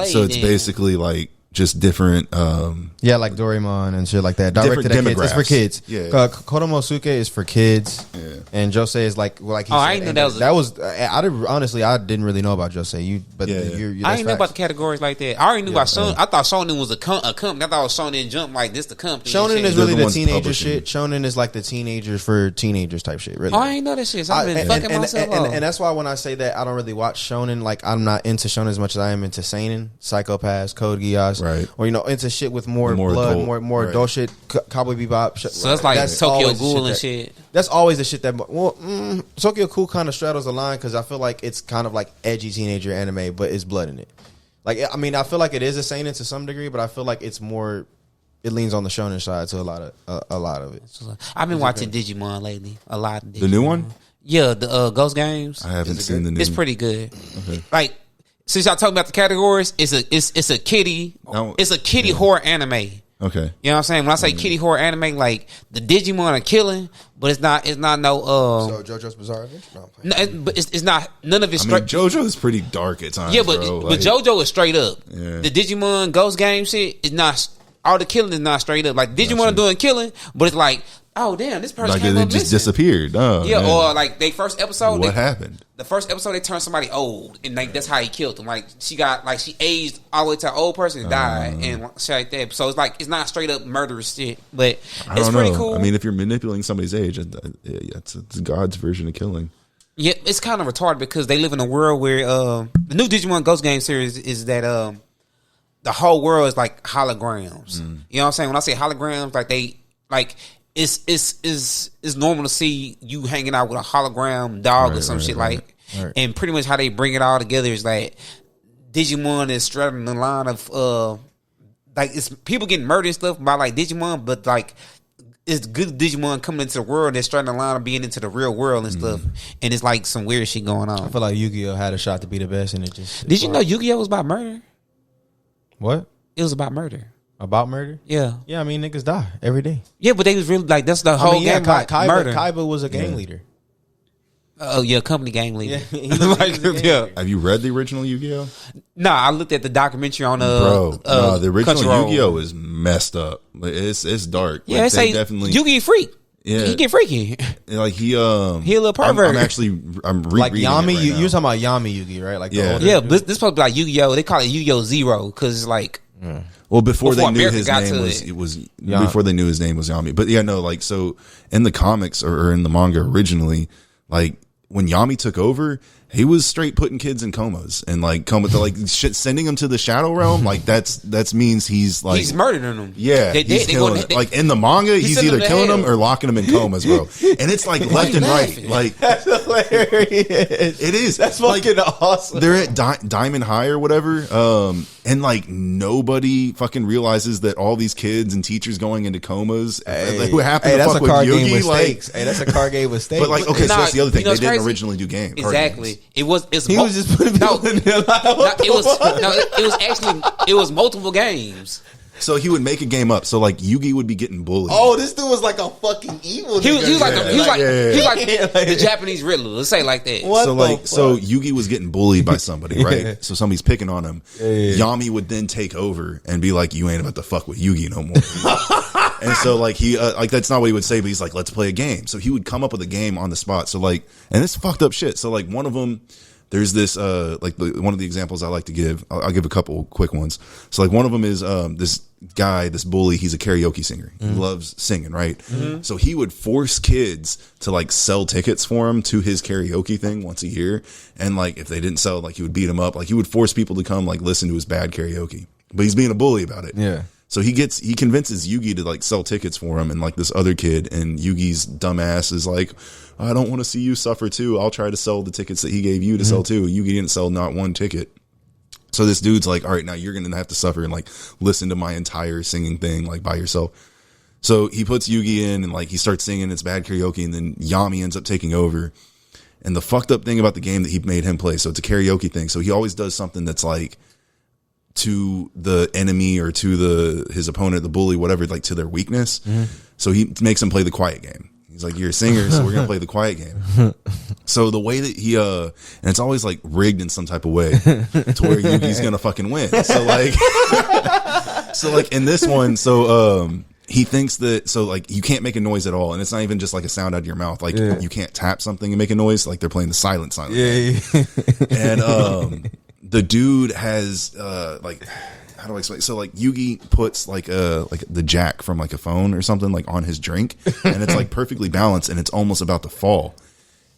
So it's basically like just different. Like Doraemon and shit like that. Directed at kids. It's for kids. Yeah. Kodomosuke is for kids. Yeah. And Josei is like he said. I didn't know that was. I didn't really know about Josei. I didn't know about the categories like that. I already knew about Shonen. I thought Shonen was a company. I thought it was Shonen Jump. Like this, the company. Shonen is really the teenager shit. Shonen is like the teenagers for teenagers type shit. Really. Oh, I ain't know that shit. So I've been fucking myself up. And that's why when I say that I don't really watch Shonen, like I'm not into Shonen as much as I am into seinen, Psychopaths, Code Geass, right? Or into shit with more blood, adult, more adult shit, Cowboy Bebop. So it's like Tokyo Ghoul and shit. That's always the shit that. Tokyo Cool kind of straddles the line because I feel like it's kind of like edgy teenager anime, but it's blood in it. Like, I mean, I feel like it is a seinen to some degree, but I feel like it's more. It leans on the shonen side to a lot of it. I've been watching Digimon lately. A lot of Digimon. The new one? Yeah, the Ghost Games. I haven't seen the new. It's pretty good. Okay. Like, since y'all talking about the categories, it's a kiddie. It's a kiddie horror anime. Okay. You know what I'm saying? When I say kiddie horror anime, like the Digimon are killing, but it's not no So JoJo's Bizarre Adventure? No, but it's not none of it's I mean, straight. JoJo is pretty dark at times. Yeah, but bro. but JoJo is straight up. Yeah. The Digimon Ghost Game shit is not. All the killing is not straight up. Like Digimon are doing killing, but it's like, oh damn, this person like came they up just missing. disappeared. Oh, yeah, man. or like they first episode. What happened? The first episode they turned somebody old, and like that's how he killed them. Like she aged all the way to an old person and died, and shit like that. So it's like it's not straight up murderous shit, but it's pretty cool. I mean, if you're manipulating somebody's age, it's God's version of killing. Yeah, it's kind of retarded because they live in a world where the new Digimon Ghost Game series is that the whole world is like holograms. You know what I'm saying? When I say holograms, like they like it's normal to see you hanging out with a hologram dog or some shit like. And pretty much how they bring it all together is like Digimon is straddling the line of like it's people getting murdered and stuff by like Digimon, but like it's good Digimon coming into the world and they're straddling the line of being into the real world and stuff. And it's like some weird shit going on. I feel like Yu-Gi-Oh had a shot to be the best, and it just. Did you know Yu-Gi-Oh was about murder? What? It was about murder. About murder? Yeah. Yeah, I mean, niggas die every day. Yeah, but they was really like, that's the whole game about murder. Kaiba was a gang leader. Oh, yeah, company gang leader. Yeah, yeah. Have you read the original Yu-Gi-Oh? Nah, I looked at the documentary on the original Crunchyroll. Yu-Gi-Oh is messed up. It's dark. Yeah, like, it's a definitely Yu-Gi freak. Yeah, he get freaky. Like he a little pervert. I'm like Yami. Right You're talking about Yami Yu-Gi, right? Like yeah. But this supposed to be like Yu-Gi-Oh. They call it Yu-Gi-Oh Zero because it's like. Well, before they knew America his name was before they knew his name was Yami. But yeah, no, like so in the comics or in the manga originally, like when Yami took over, he was straight putting kids in comas and like shit, sending them to the shadow realm. Like that means he's like he's murdering them. Yeah, he's killing them. Like in the manga, he's either killing them or locking them in comas, bro. And it's like left and right. Like that's hilarious. It is. That's fucking awesome. They're at Diamond High or whatever, and like nobody fucking realizes that all these kids and teachers going into comas who happen to fuck with Yugi. Like, that's a card game with stakes. But like, okay, so that's the other thing. They didn't originally do games. Exactly. It was just putting people in there. It was multiple games. So he would make a game up. So like Yugi would be getting bullied. Oh, this dude was like a fucking evil. He was like the Japanese Riddler. Let's say it like that. So Yugi was getting bullied by somebody, right? So somebody's picking on him. Yami would then take over and be like, "You ain't about to fuck with Yugi no more." And so like he like that's not what he would say, but he's like, "Let's play a game." So he would come up with a game on the spot. So like, and it's fucked up shit. So like one of them. There's this, one of the examples I like to give. I'll give a couple quick ones. So, like, one of them is this guy, this bully. He's a karaoke singer. He loves singing, right? So he would force kids to like sell tickets for him to his karaoke thing once a year. And like, if they didn't sell, like, he would beat them up. Like, he would force people to come like listen to his bad karaoke. But he's being a bully about it. Yeah. So he convinces Yugi to like sell tickets for him and like this other kid, and Yugi's dumbass is like, I don't want to see you suffer too. I'll try to sell the tickets that he gave you to sell too. Yugi didn't sell not one ticket. So this dude's like, all right, now you're going to have to suffer and like listen to my entire singing thing like by yourself. So he puts Yugi in and like he starts singing it's bad karaoke, and then Yami ends up taking over. And the fucked up thing about the game that he made him play, so it's a karaoke thing. So he always does something that's like to the enemy or to his opponent, the bully, whatever, like to their weakness. So he makes him play the quiet game. He's like, you're a singer, so we're going to play the quiet game. So the way that he, and it's always like rigged in some type of way to where Yugi's going to fucking win. So like in this one, he thinks that, so like you can't make a noise at all. And it's not even just like a sound out of your mouth. Like you can't tap something and make a noise. Like they're playing the silent. Yeah. And, the dude has like, how do I explain? So like Yugi puts like the jack from like a phone or something like on his drink, and it's like perfectly balanced, and it's almost about to fall.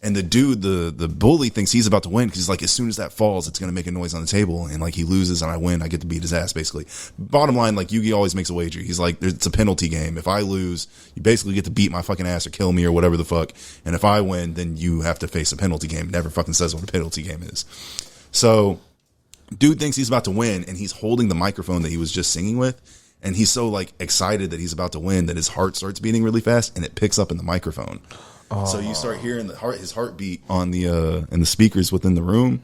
And the dude, the bully, thinks he's about to win because he's like, as soon as that falls, it's going to make a noise on the table. And like he loses and I win, I get to beat his ass, basically. Bottom line, like Yugi always makes a wager. He's like, it's a penalty game. If I lose, you basically get to beat my fucking ass or kill me or whatever the fuck. And if I win, then you have to face a penalty game. Never fucking says what a penalty game is. So dude thinks he's about to win and he's holding the microphone that he was just singing with. And he's so like excited that he's about to win that his heart starts beating really fast and it picks up in the microphone. So you start hearing his heartbeat on the in the speakers within the room,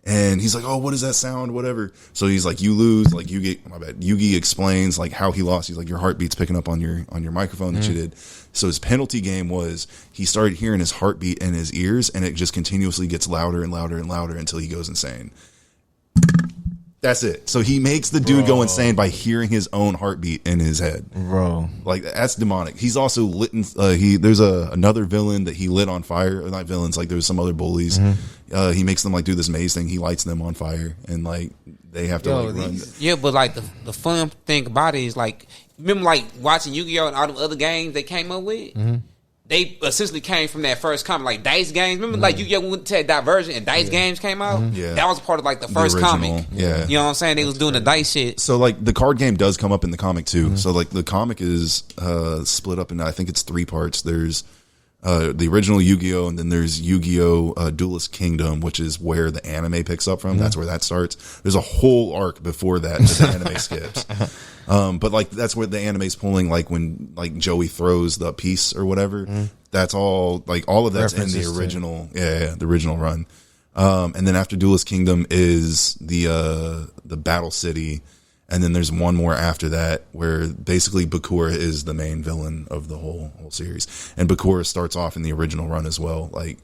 and he's like, "Oh, what does that sound? Whatever." So he's like, "You lose." Like Yugi explains like how he lost. He's like, "Your heartbeat's picking up on your microphone that you did." So his penalty game was he started hearing his heartbeat in his ears, and it just continuously gets louder and louder and louder until he goes insane. That's it. So he makes the dude go insane by hearing his own heartbeat in his head. Bro. Like, that's demonic. He's also lit there's another villain that he lit on fire. Not villains, like there's some other bullies. He makes them like do this maze thing. He lights them on fire and like they have to run. Yeah, but like the fun thing about it is like, remember like watching Yu-Gi-Oh! And all the other games they came up with? They essentially came from that first comic, like Dice Games. Remember, like Yu-Gi-Oh! Went to that Divergent and Dice Games came out? Yeah. That was part of like the first comic. Yeah. You know what I'm saying? They was doing the dice shit. So like the card game does come up in the comic too. So like the comic is split up into, I think it's 3 parts. There's the original Yu-Gi-Oh! And then there's Yu-Gi-Oh! Duelist Kingdom, which is where the anime picks up from. That's where that starts. There's a whole arc before that the anime skips. But like that's where the anime's pulling, like when like Joey throws the piece or whatever. That's all, like all of that's in the original, the original run. And then after Duelist Kingdom is the Battle City, and then there's one more after that where basically Bakura is the main villain of the whole series, and Bakura starts off in the original run as well. Like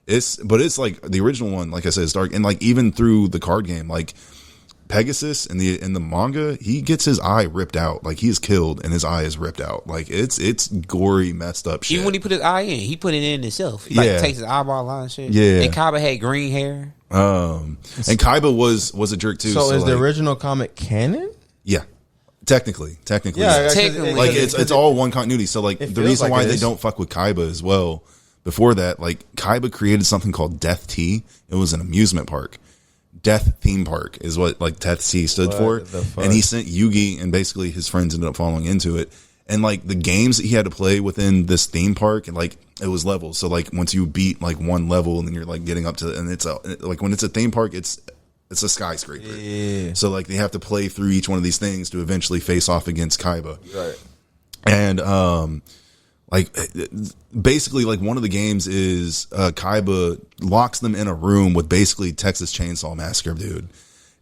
it's like the original one, like I said, is dark, and like even through the card game, like Pegasus in the manga, he gets his eye ripped out. Like he's killed and his eye is ripped out. Like it's gory, messed up shit. Even when he put his eye in, he put it in himself. He like takes his eyeball out and shit. Yeah. And Kaiba had green hair. And Kaiba was a jerk too. So is like, the original comic canon? Yeah. Technically. Yeah, technically. Like it's all one continuity. So like the reason why they don't fuck with Kaiba as well, before that, like Kaiba created something called Death Tea. It was an amusement park. Death Theme Park is what like Death Tea stood for. And he sent Yugi and basically his friends ended up following into it. And like the games that he had to play within this theme park, and like it was levels. So like once you beat like one level and then you're like getting up to, and it's like when it's a theme park, it's a skyscraper. Yeah. So like they have to play through each one of these things to eventually face off against Kaiba. Right. And like basically like one of the games is Kaiba locks them in a room with basically Texas Chainsaw Massacre, dude.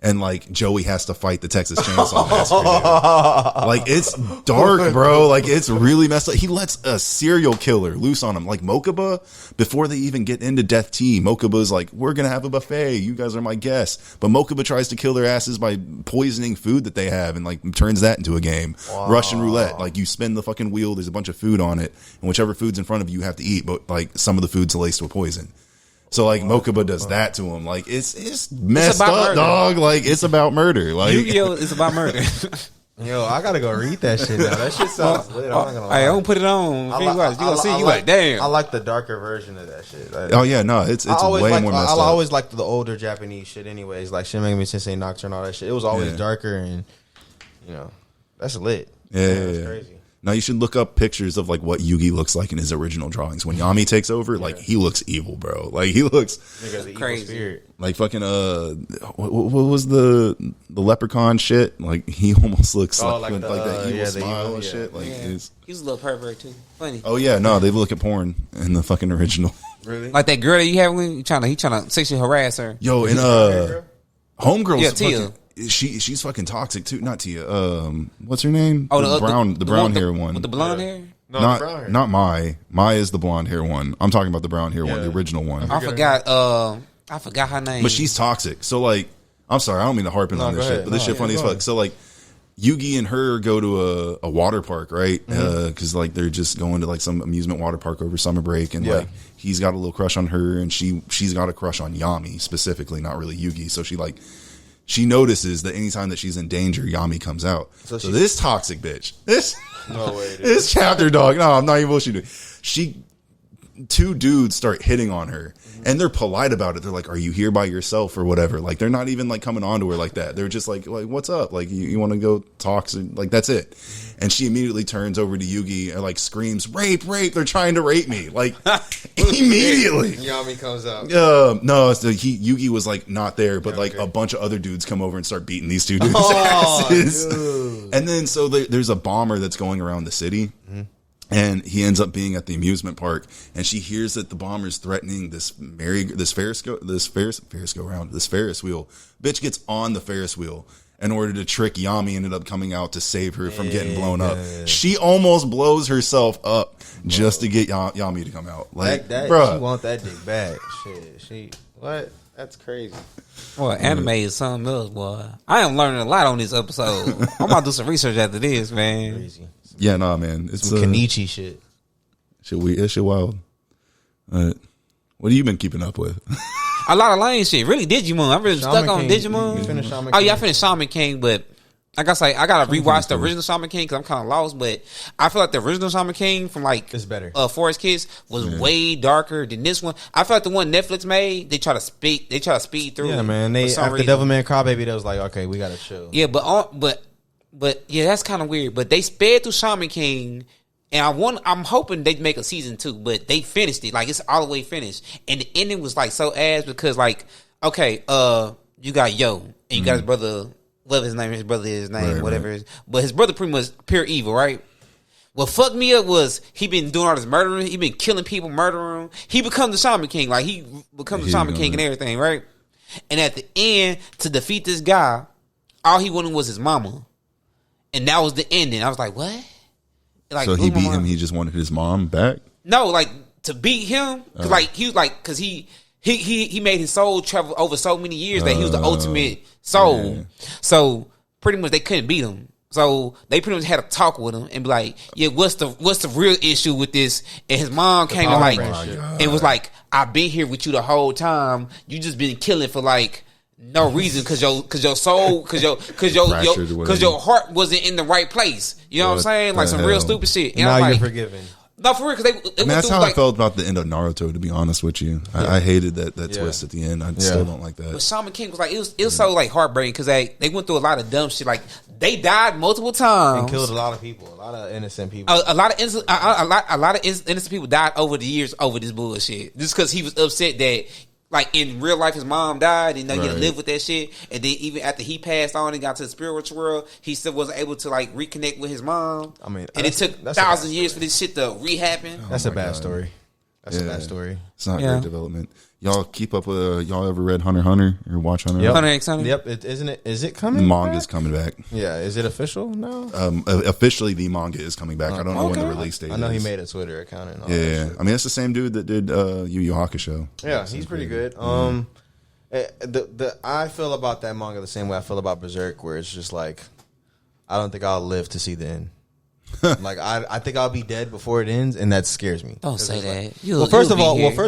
And like Joey has to fight the Texas Chainsaw Massacre, dude. Like it's dark, bro. Like it's really messed up. He lets a serial killer loose on him, like Mokuba. Before they even get into Death Tea, Mokuba's like, "We're gonna have a buffet. You guys are my guests." But Mokuba tries to kill their asses by poisoning food that they have, and like turns that into a game. Wow. Russian roulette. Like you spin the fucking wheel. There's a bunch of food on it, and whichever food's in front of you, you have to eat. But like some of the food's laced with poison. So like Mokuba does that to him. Like it's messed up, murder. Dog. Like it's about murder. Like Yu-Gi-Oh! Is about murder. Yo, I gotta go read that shit now. That shit sounds lit. I'm not gonna lie. I don't put it on. You gonna see. You like, damn. I like the darker version of that shit. Like, oh yeah, no, it's way more messed up. I always liked the older Japanese shit, anyways. Like Shin Megami Tensei Nocturne, all that shit. It was always darker, and you know, that's lit. Yeah, that's crazy. Now you should look up pictures of like what Yugi looks like in his original drawings. When Yami takes over, like he looks evil, bro. Like he looks crazy. Like fucking what was the leprechaun shit? Like he almost looks like that evil smile and shit. Like he's a little pervert too. Funny. Oh yeah, no, they look at porn in the fucking original. Really? Like that girl that you have when he trying to sexually harass her. Yo, in Homegirl's Tia. She's fucking toxic too. Not Tia. What's her name? Oh, the brown hair one with the blonde hair. No, not Mai. Mai is the blonde hair one. I'm talking about the brown hair one, the original one. I forgot her name. But she's toxic. So like, I'm sorry, I don't mean to harp in on this shit, but this shit funny as fuck. So like, Yugi and her go to a water park, right? Because like they're just going to like some amusement water park over summer break, and like he's got a little crush on her, and she's got a crush on Yami specifically, not really Yugi. So she notices that anytime that she's in danger, Yami comes out. So this toxic bitch, this chapter dog. No, I'm not even bullshitting. She two dudes start hitting on her, and they're polite about it. They're like, "Are you here by yourself or whatever?" Like they're not even like coming on to her like that. They're just like "What's up? Like you want to go talk?" So, like that's it. And she immediately turns over to Yugi and like screams, "Rape, rape! They're trying to rape me!" Like immediately. Yami comes out. No, Yugi was like not there, but like a bunch of other dudes come over and start beating these two dudes' asses. Dude. And then so there's a bomber that's going around the city. And he ends up being at the amusement park, and she hears that the bomber's threatening this Ferris wheel. Bitch gets on the Ferris wheel in order to trick Yami. Ended up coming out to save her from getting blown up. She almost blows herself up just to get Yami to come out. Like, bro, she want that dick back. Shit, what? That's crazy. Well, anime is something else, boy. I am learning a lot on this episode. I'm about to do some research after this, man. Crazy. Yeah, nah, man. It's some Kenichi shit. That shit wild. What have you been keeping up with? A lot of lame shit. Really, Digimon. I'm really stuck on Digimon. You finished Shaman King? Oh, yeah, I finished Shaman King, but I guess I gotta rewatch the original Shaman King because I'm kind of lost. But I feel like the original Shaman King from like it's better. Forest Kids was way darker than this one. I feel like the one Netflix made, they try to speed through. Yeah, man. They after Devilman Crybaby, they was like, okay, we gotta chill. Yeah, but yeah, that's kind of weird. But they sped through Shaman King, and I'm hoping they make a season 2. But they finished it, like it's all the way finished, and the ending was like so ass because like, okay, you got Yo, and you got his brother, whatever his name, right, whatever it is, but his brother pretty much pure evil, right? What fucked me up was he been doing all this murdering, he been killing people, murdering. He becomes the Shaman King, like he becomes the Shaman King and everything, right? And at the end, to defeat this guy, all he wanted was his mama. And that was the ending. I was like, what? Like, so he beat him. He just wanted his mom back. No, like to beat him, cause like he was like, cause he made his soul travel over so many years that he was the ultimate soul. Yeah. So pretty much they couldn't beat him. So they pretty much had a talk with him and be like, yeah, what's the real issue with this? And his mom came and like, it was like, I've been here with you the whole time. You just been killing for like no reason because your soul because your heart wasn't in the right place. You know what I'm saying? Like some real stupid shit. And now I'm you're like, forgiven. No, for real, because that's how I felt about the end of Naruto. To be honest with you, I hated that twist at the end. I still don't like that. But Shaman King was like, it was so like heartbreaking because they went through a lot of dumb shit. Like they died multiple times and killed a lot of people, a lot of innocent people. A lot of innocent people died over the years over this bullshit. Just because he was upset that. Like in real life, his mom died, and he had to live with that shit. And then even after he passed on and got to the spiritual world, he still wasn't able to like reconnect with his mom. I mean, and it took thousands of years for this shit to rehappen. That's a bad story. That's a bad story. It's not great development. Y'all keep up with y'all ever read Hunter x Hunter or watch Hunter? Hunter x Hunter. Yep. Is it coming? The manga's back? coming back. Yeah. Is it official now? Officially, the manga is coming back. I don't know when the release date is. I know he made a Twitter account and all that shit. I mean, it's the same dude that did Yu Yu Hakusho. Yeah, he's pretty good. I feel about that manga the same way I feel about Berserk, where it's just like I don't think I'll live to see the end. Like I think I'll be dead before it ends, and that scares me. Don't say that. Like, first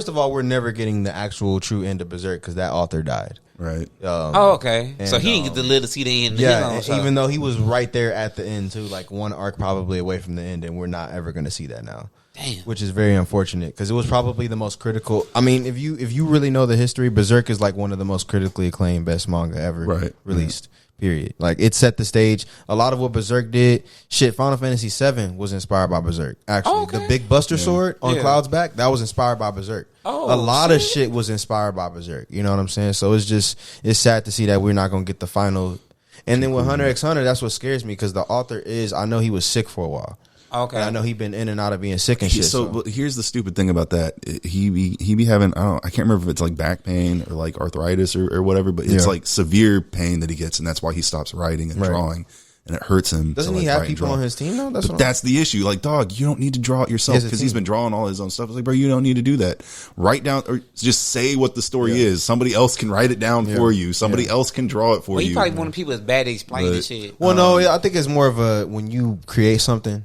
of all, we're never getting the actual true end of Berserk because that author died. Right. Okay. So he didn't get to live to see the end. Yeah. Even though he was right there at the end too, like one arc probably away from the end, and we're not ever going to see that now. Damn. Which is very unfortunate because it was probably the most critical. I mean, if you really know the history, Berserk is like one of the most critically acclaimed best manga ever released. Period. Like it set the stage. A lot of what Berserk did, Final Fantasy VII was inspired by Berserk. Actually, the big Buster Sword on Cloud's back, that was inspired by Berserk. A lot of shit was inspired by Berserk. You know what I'm saying? So it's sad to see that we're not gonna get the final. And then with Hunter x Hunter, that's what scares me because the author I know he was sick for a while. Okay, and I know he been in and out of being sick and shit. So here's the stupid thing about that. He be having I can't remember if it's like back pain or like arthritis or whatever, but it's like severe pain that he gets, and that's why he stops writing and drawing, and it hurts him. Doesn't he have people on his team though? That's the issue. Like, dog, you don't need to draw it yourself because he's been drawing all his own stuff. It's like, bro, you don't need to do that. Write down or just say what the story is. Somebody else can write it down for you. Somebody else can draw it for you. He probably one of the people that's bad at explaining this shit. Well, no, I think it's more of a when you create something.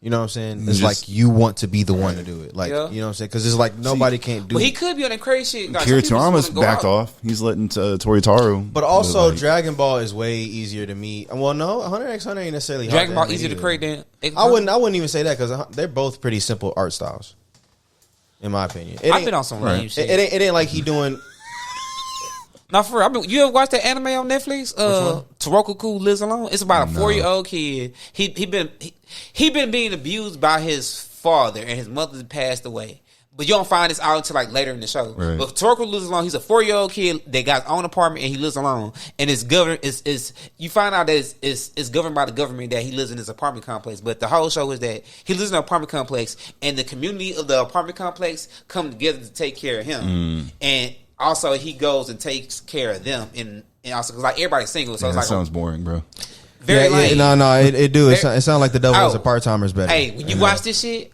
You know what I'm saying? It's like you want to be the one to do it. Like, you know what I'm saying? Because it's like nobody can't do it. But he could be on that crazy shit. Kira Toriyama's backed off. He's letting Toritaro. But also, Dragon Ball is way easier to me. Well, no, Hunter x Hunter ain't necessarily hard. Dragon Ball easier to create than I wouldn't even say that because they're both pretty simple art styles. in my opinion. I've been on some lame shit. It ain't like he doing. No, for real. You ever watched that anime on Netflix? Toroku Lives Alone. It's about a 4-year-old kid. He been being abused by his father, and his mother passed away. But you don't find this out until like later in the show. Right. But Toroku lives alone. He's a 4-year-old kid that got his own apartment and he lives alone. And it's governed. Is you find out that it's governed by the government that he lives in his apartment complex. But the whole show is that he lives in an apartment complex, and the community of the apartment complex come together to take care of him. And also, he goes and takes care of them, and also because like everybody's single, so it's that like sounds boring, bro. Very lame. No, it do. It sounds like the devil was a part timers better. Hey, when you watch this shit,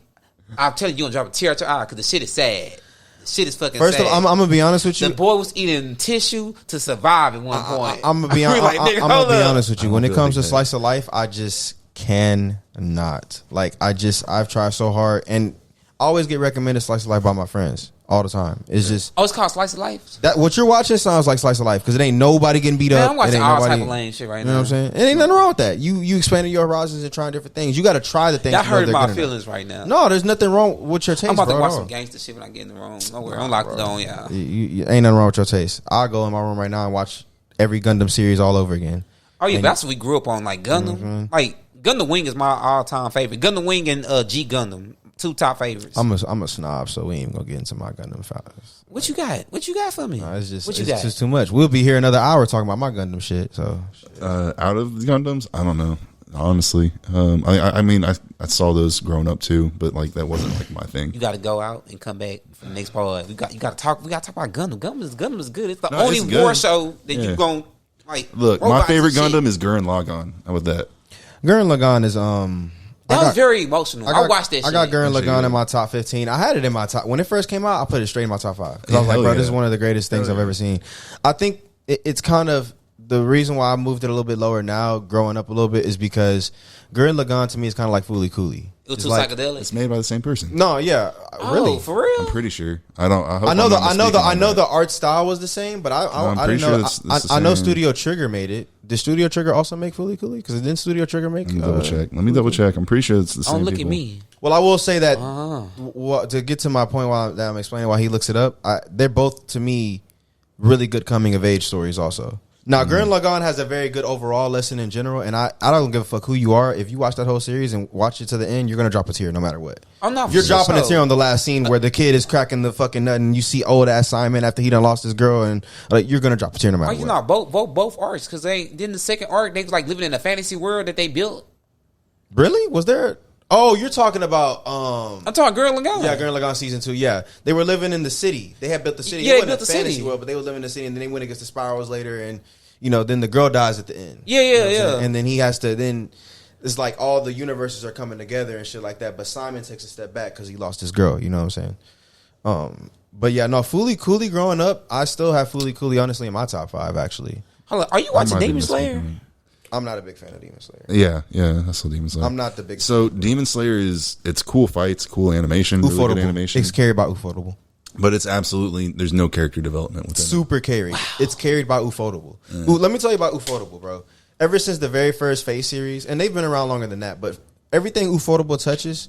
I'm telling you, you're gonna drop a tear out your eye because the shit is sad. The shit is fucking First sad. First of all, I'm gonna be honest with you. The boy was eating tissue to survive at one point. I'm gonna be honest with you. When it comes to slice of life, I just cannot. Like I've tried so hard, and I always get recommended slice of life by my friends. All the time. It's just it's called Slice of Life. That what you're watching sounds like Slice of Life because it ain't nobody getting beat up. I'm watching all type of lame shit right now. You know what I'm saying? It ain't nothing wrong with that. You expanding your horizons and trying different things. You got to try the things. That hurt my feelings right now. No, there's nothing wrong with your taste. I'm about to watch some gangster shit when I get in the room. Nowhere. I'm locked on, y'all. You ain't nothing wrong with your taste. I'll go in my room right now and watch every Gundam series all over again. Oh yeah, that's what we grew up on. Like Gundam, like Gundam Wing is my all time favorite. Gundam Wing and G Gundam. 2 top favorites. I'm a snob, so we ain't gonna get into my Gundam files. What you got? What you got for me? No, it's just too much. We'll be here another hour talking about my Gundam shit. So, out of the Gundams, I don't know. Honestly, I mean, I saw those growing up too, but like that wasn't like my thing. You got to go out and come back for the next part. You got to talk. We got to talk about Gundam. Gundam is good. It's the only war show that you gon' like. Look, my favorite Gundam is Gurren Lagann. How about that? Gurren Lagann is That was very emotional. I watched that shit. I got Gurren Lagann in my top 15. I had it in my top. When it first came out, I put it straight in my top 5. Because I was like, bro, this is one of the greatest things I've ever seen. I think it's kind of the reason why I moved it a little bit lower now, growing up a little bit, is because Gurren Lagann to me is kind of like Fooly Cooly. It was too psychedelic. It's made by the same person. No, yeah, really, for real. I'm pretty sure. I know the art style was the same, but I didn't know. I know Studio Trigger made it. Did Studio Trigger also make Fooly Cooly? Because didn't Studio Trigger make? Let me double check. I'm pretty sure it's the same. Don't look people. at me. Well, I will say that to get to my point while I'm explaining why he looks it up, they're both to me really good coming of age stories. Also, now Gurren Lagann has a very good overall lesson in general, and I don't give a fuck who you are. If you watch that whole series and watch it to the end, you're gonna drop a tear no matter what. You're dropping a tear on the last scene where the kid is cracking the fucking nut, and you see old ass Simon after he done lost his girl, and like you're gonna drop a tear no matter what. You know, both arcs because didn't the second arc they was like living in a fantasy world that they built. Really? Was there? Oh, you're talking about I'm talking Gurren Lagann. Yeah, Gurren Lagann season 2. Yeah, they were living in the city. They had built the city. Yeah, it they built wasn't the a fantasy city world, but they were living in the city, and then they went against the spirals later, and then the girl dies at the end. Yeah, yeah. And then he has to it's like all the universes are coming together and shit like that. But Simon takes a step back because he lost his girl. You know what I'm saying? But yeah, no, Fooly Cooly growing up, I still have Fooly Cooly honestly in my top 5 actually. Hold on, are you watching Demon Slayer? I'm not a big fan of Demon Slayer. Yeah, that's what Demon Slayer. I'm not the big. So Demon Slayer it's cool fights, cool animation, really good animation. It's carried by Ufotable. But it's absolutely there's no character development within Super carried. Wow. It's carried by Ufotable. Let me tell you about Ufotable, bro. Ever since the very first Phase series, and they've been around longer than that, but everything Ufotable touches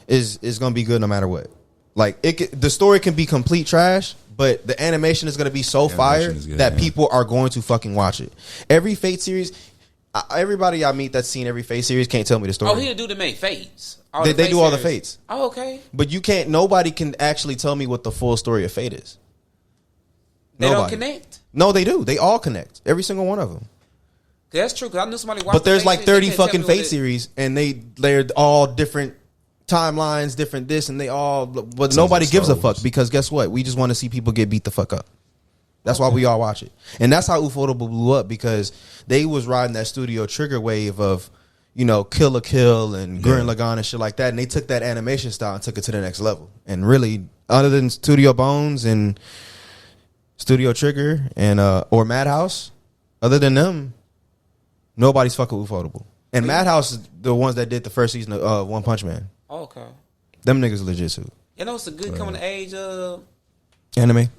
is gonna be good no matter what. Like the story can be complete trash, but the animation is gonna be so fire that people are going to fucking watch it. Every Fate series, everybody I meet that's seen every Fate series can't tell me the story. Oh, he the dude that made Fates. They do all the Fates. Oh, okay. But nobody can actually tell me what the full story of Fate is. They don't connect? No, they do. They all connect. Every single one of them. That's true, because I knew somebody watched. But there's like 30 fucking Fate series, and they're all different timelines, different this, and they all. But nobody gives a fuck because guess what? We just want to see people get beat the fuck up. That's why we all watch it, and that's how Ufotable blew up because they was riding that Studio Trigger wave of Kill la Kill and Gurren Lagann and shit like that, and they took that animation style and took it to the next level. And really, other than Studio Bones and Studio Trigger and or Madhouse, other than them. Nobody's fucking Ufotable. And Madhouse is the ones that did the first season of One Punch Man. Oh, okay. Them niggas legit too. It's a good coming of age anime.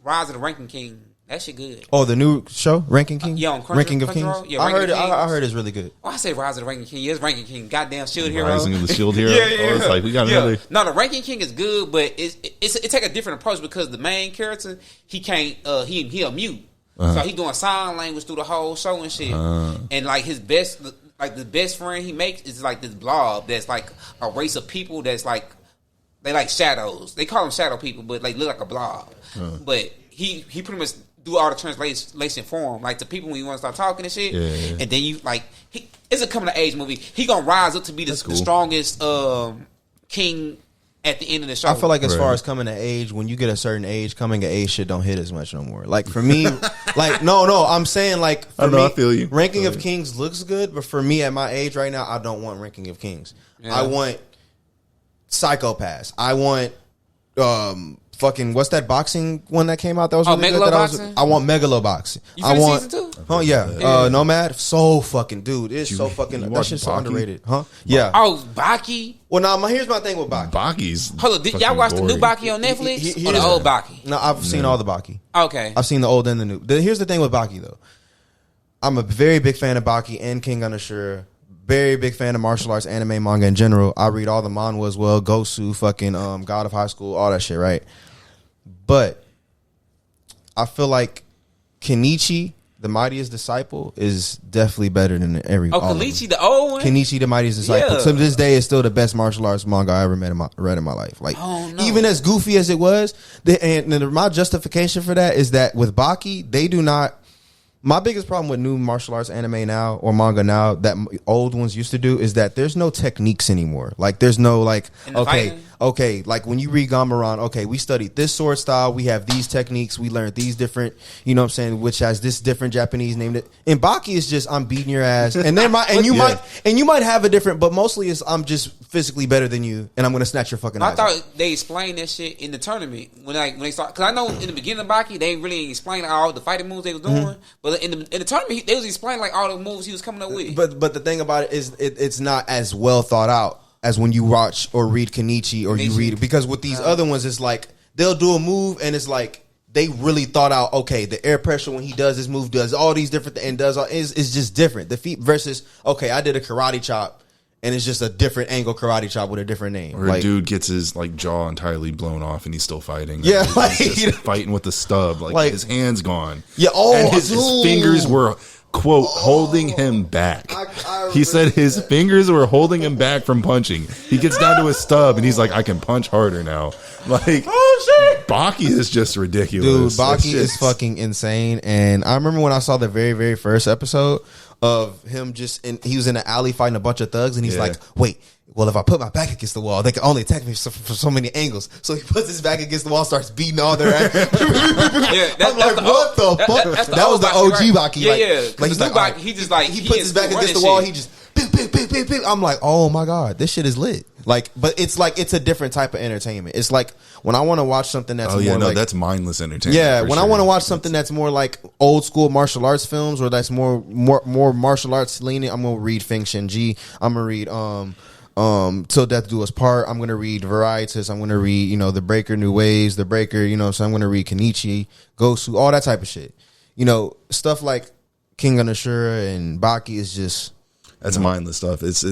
Rise of the Ranking King. That shit good. Oh, the new show, Ranking King. Yeah, on Ranking of Crunchyroll? Kings. Yeah, I heard. Ranking of I heard it's really good. Oh, I say Rise of the Ranking King. Yeah, it's Ranking King. Goddamn Shield Hero. Rising of the Shield Hero. Yeah. Oh, it's like we got another. No, the Ranking King is good, but it take a different approach because the main character he can't he a mute, so he doing sign language through the whole show and shit. And like his best, like the best friend he makes is like this blob that's like a race of people that's like they like shadows. They call them shadow people, but like look like a blob. But he pretty much do all the translation for him, like to people when you want to start talking and shit. Yeah. And then you like it's a coming of age movie. He gonna rise up to be the strongest king at the end of the show. I feel like as far as coming to age, when you get a certain age, coming to age shit don't hit as much no more. Like for me, like no, I'm saying like for me, I feel you. Ranking of Kings looks good, but for me at my age right now, I don't want Ranking of Kings. Yeah. I want Psychopaths. I want fucking what's that boxing one that came out that was really good? I want Megaloboxing. You finished season 2? Oh yeah. Nomad. So fucking dude. It's so fucking that shit's so underrated. Huh? Yeah. Oh, Baki. Well, here's my thing with Baki. Baki's. Hold on, did y'all watch the new Baki on Netflix or the old Baki? No, I've seen all the Baki. Okay. I've seen the old and the new. Here's the thing with Baki though. I'm a very big fan of Baki and King Undershura. Very big fan of martial arts, anime, manga in general. I read all the manhwa as well. Gosu, fucking God of High School, all that shit, right? But I feel like Kenichi, the Mightiest Disciple, is definitely better than every. Oh, Kenichi, the old one. Kenichi, the Mightiest Disciple, to this day is still the best martial arts manga I ever read in my life. Like, even as goofy as it was, and my justification for that is that with Baki, they do not. My biggest problem with new martial arts anime now or manga now that old ones used to do is that there's no techniques anymore. Like there's no like okay, like when you read Gameran, okay, we studied this sword style, we have these techniques, we learned these different, you know what I'm saying, which has this different Japanese name. And Baki is just I'm beating your ass, and then you might have a different, but mostly it's I'm just physically better than you, and I'm gonna snatch your fucking. I thought they explained that shit in the tournament when they start, because I know in the beginning of Baki they really explained all the fighting moves they was doing, but in the tournament they was explaining like all the moves he was coming up with. But the thing about it is it's not as well thought out as when you watch or read Kenichi or you read it, because with these other ones it's like they'll do a move and it's like they really thought out, okay, the air pressure when he does this move does all these different and does all is just different. The feet versus okay, I did a karate chop and it's just a different angle karate chop with a different name. Or a dude gets his like jaw entirely blown off and he's still fighting. Yeah, like he's just fighting with the stub, like his hands gone. Yeah, and his fingers were quote holding him back. He said his fingers were holding him back from punching. He gets down to his stub and he's like, I can punch harder now. Like, oh shit, Baki is just ridiculous. Dude, Baki is fucking insane. And I remember when I saw the very, very first episode of him he was in an alley fighting a bunch of thugs and he's like, wait, well, if I put my back against the wall, they can only attack me from so many angles. So he puts his back against the wall, starts beating all their ass. I'm like, what the fuck? That was the OG Baki. Yeah. Like he's like, Baki, he just like he puts his back against the wall. He just beep. I'm like, oh my god, this shit is lit. Like, but it's like it's a different type of entertainment. It's like when I want to watch something that's that's mindless entertainment. Yeah, when I want to watch something that's more like old school martial arts films or that's more martial arts leaning, I'm gonna read Feng Shenji. I'm gonna read Till Death Do Us Part. I'm gonna read Varietas. I'm gonna read The Breaker, New Waves, The Breaker. So I'm gonna read Kenichi, Gosu, all that type of shit. Stuff like King Undershura and Baki is just that's mindless stuff. It's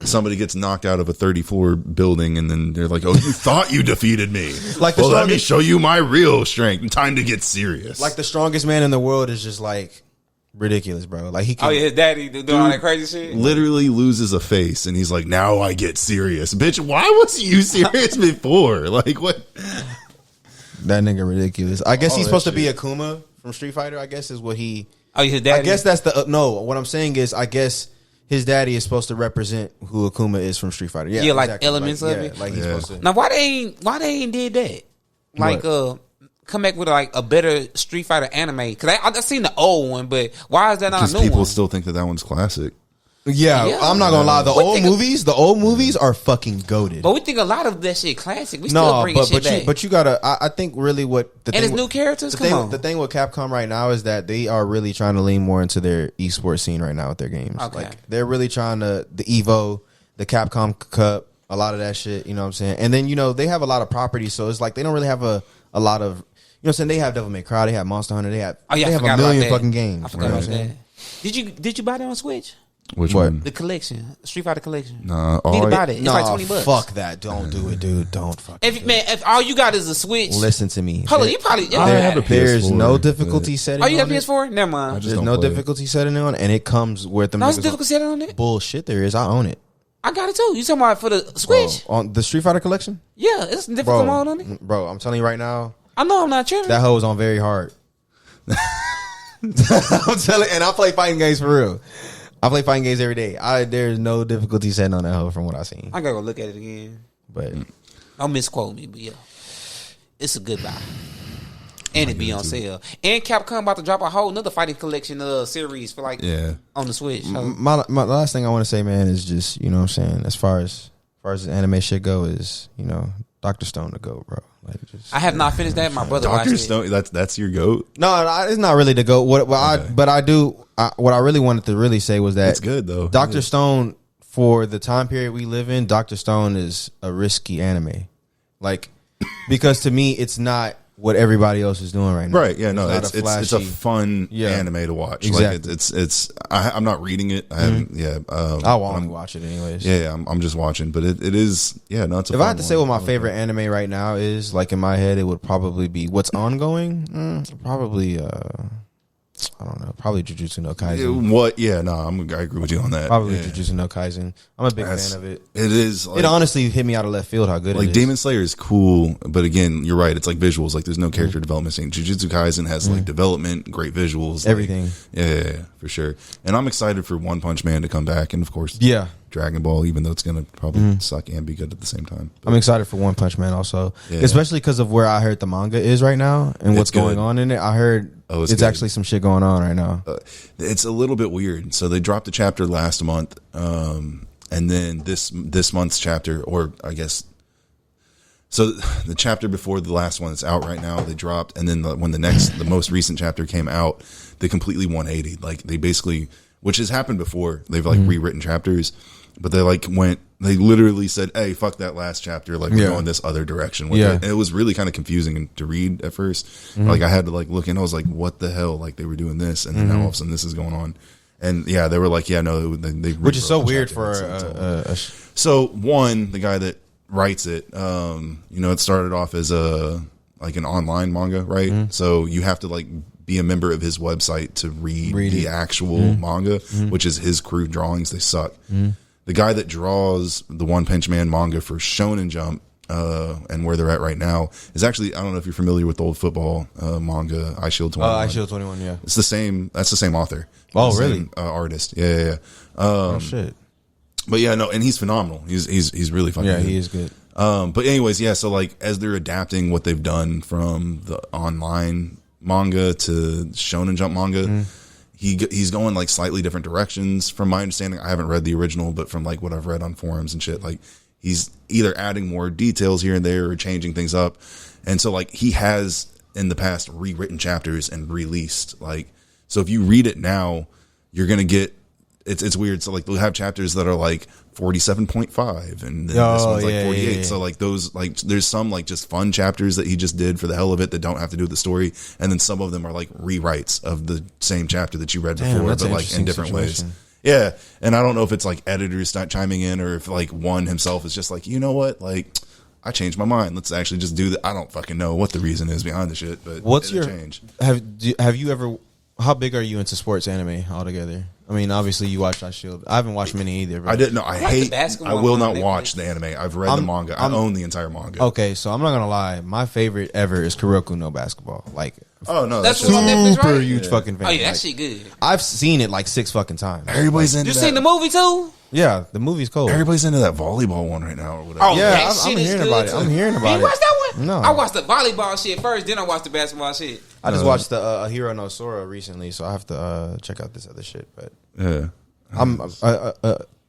somebody gets knocked out of a 30-floor building and then they're like, oh, you thought you defeated me. Like, well, let me show you my real strength. Time to get serious. Like the strongest man in the world is just like ridiculous, bro. Like he can, his daddy doing all that crazy shit. Literally loses a face and he's like, now I get serious. Bitch, why was you serious before? Like what? That nigga ridiculous. I guess he's supposed to be Akuma from Street Fighter, I guess is what he. Oh, his daddy? I guess that's the no. What I'm saying is, I guess his daddy is supposed to represent who Akuma is from Street Fighter. Yeah, like exactly. elements of it. Like he's supposed to. Now, why they ain't did that? Like, come back with like a better Street Fighter anime? Because I've seen the old one, but why is that not a new one? Because people still think that one's classic. Yeah, I'm not gonna lie. The old movies are fucking goated. But we think a lot of that shit classic. We still bring shit back. But you gotta. I think really what the and thing it's new characters. The thing with Capcom right now is that they are really trying to lean more into their esports scene right now with their games. Okay. Like they're really trying to the Evo, the Capcom Cup, a lot of that shit. You know what I'm saying? And then they have a lot of properties, so it's like they don't really have a lot of what I'm saying? They have Devil May Cry, they have Monster Hunter, they have I they have forgot a about million that. fucking games. I forgot You know about what I'm saying? that. Did you buy that on Switch? Which What? one? The collection, Street Fighter collection. Nah, Need to buy it. It's No, like $20. fuck that. Don't do it, dude. Don't fucking If man, if all you got is a Switch, listen to me. hold on, you probably I have a There's PS4, no but- difficulty setting. Oh, you got on it. PS4? Never mind. just There's don't no play it. difficulty setting on, and it comes with them. No, it's niggas difficult setting on it. Bullshit, there is. I own it. I got it too. You talking about for the Bro, Switch? on the Street Fighter collection, Yeah, it's difficult mode on it. bro. I'm telling you right now, I know I'm not tripping. that hoe is on very hard. I'm telling, and I play fighting games for real. I play fighting games every day. There's no difficulty setting on that hoe from what I've seen. I gotta go look at it again. But Don't misquote me, but yeah, it's a good buy. And it be on sale. And Capcom about to drop a whole another fighting collection series for like on the Switch. So, my last thing I want to say, man, is just, you know what I'm saying, as far as the anime shit go, is, you know, Dr. Stone to go, bro. Like, just, I have not finished that. My brother watched Doctor it. Stone. That's your goat. no, it's not really the go. What I really wanted to really say was that It's good though. Dr. Stone, for the time period we live in, Dr. Stone is a risky anime. Like, because to me, it's not what everybody else is doing right now. Right? Yeah. No. not It's a fun anime to watch. Exactly. Like I'm not reading it. I haven't. Yeah. I'll only watch it anyways. Yeah. I'm just watching. But it is. Yeah. No. It's a If fun I had to say one. what my favorite anime right now is, like in my head, it would probably be what's ongoing. Probably, I don't know. Probably Jujutsu no Kaisen. What? Yeah. No. I agree with you on that. Probably yeah. Jujutsu no Kaisen. I'm a big fan of it. It is. Like, It honestly hit me out of left field how good it like is. Demon Slayer is cool, but again, you're right. It's like visuals. Like there's no character development scene. Jujutsu Kaisen has like development, great visuals, Everything. Like, yeah, for sure. And I'm excited for One Punch Man to come back, and of course, Yeah. Dragon Ball, even though it's gonna probably suck and be good at the same time. But I'm excited for One Punch Man also, Yeah. especially because of where I heard the manga is right now and what's It's good. going on in it. I heard it's it's good. actually some shit going on right now. It's a little bit weird. So they dropped a chapter last month, and then this month's chapter, or I guess. So the chapter before the last one that's out right now, they dropped, and then when the most recent chapter came out, they completely 180. Like they basically, which has happened before, they've like rewritten chapters, but they they literally said, "Hey, fuck that last chapter. Like we're going this other direction." With it. And it was really kind of confusing to read at first. Like I had to like look in. I was like, "What the hell?" Like they were doing this, and then now all of a sudden this is going on. And yeah, they were like, "Yeah, no," they Which is so rewrote the weird chapter. for So one, the guy that writes it, it started off as an online manga, right? So you have to like be a member of his website to read the actual manga, which is his crew drawings. They suck. The guy that draws the One Punch Man manga for Shonen Jump, and where they're at right now is actually, I don't know if you're familiar with the old football manga, I Shield 21. I Shield 21, yeah. It's the same. That's the same author. Oh, The really? same, artist. Yeah. Shit. But yeah, no, and he's phenomenal. He's really fucking good. Yeah, he is good. But anyways, yeah, so like as they're adapting what they've done from the online manga to Shonen Jump manga, he's going like slightly different directions from my understanding. I haven't read the original, but from like what I've read on forums and shit, like he's either adding more details here and there or changing things up. And so like he has in the past rewritten chapters and released, like, so if you read it now, you're going to get, it's weird. So like they'll have chapters that are like 47.5 and then this one's like 48. Yeah. So like those, like there's some like just fun chapters that he just did for the hell of it that don't have to do with the story. And then some of them are like rewrites of the same chapter that you read before, that's but an like in interesting different situation. ways. Yeah. And I don't know if it's like editors not chiming in or if like one himself is just like, you know what? Like I changed my mind. Let's actually just do that. I don't fucking know what the reason is behind the shit, but What's it'll your change. Have you ever? How big are you into sports anime altogether? I mean, obviously you watch I Shield. I haven't watched many either. But I didn't know. I like the hate. basketball I will one, not they watch play. the anime. I've read the manga. I own the entire manga. Okay, so I'm not gonna lie. My favorite ever is Kuroko no Basketball. Like, Oh no, That's that's what's on Netflix, super right? huge fucking fan. Oh yeah, that Like, shit good. I've seen it like 6 fucking times. everybody's into You that. seen the movie too? Yeah, the movie's cold. Everybody's into that volleyball one right now or whatever. Oh, Yeah, that I'm shit is hearing good, about it. too. I'm hearing about You it. watched that one? No. I watched the volleyball shit first, then I watched the basketball shit. I just watched the A Hero No Sora recently, so I have to check out this other shit. But Yeah.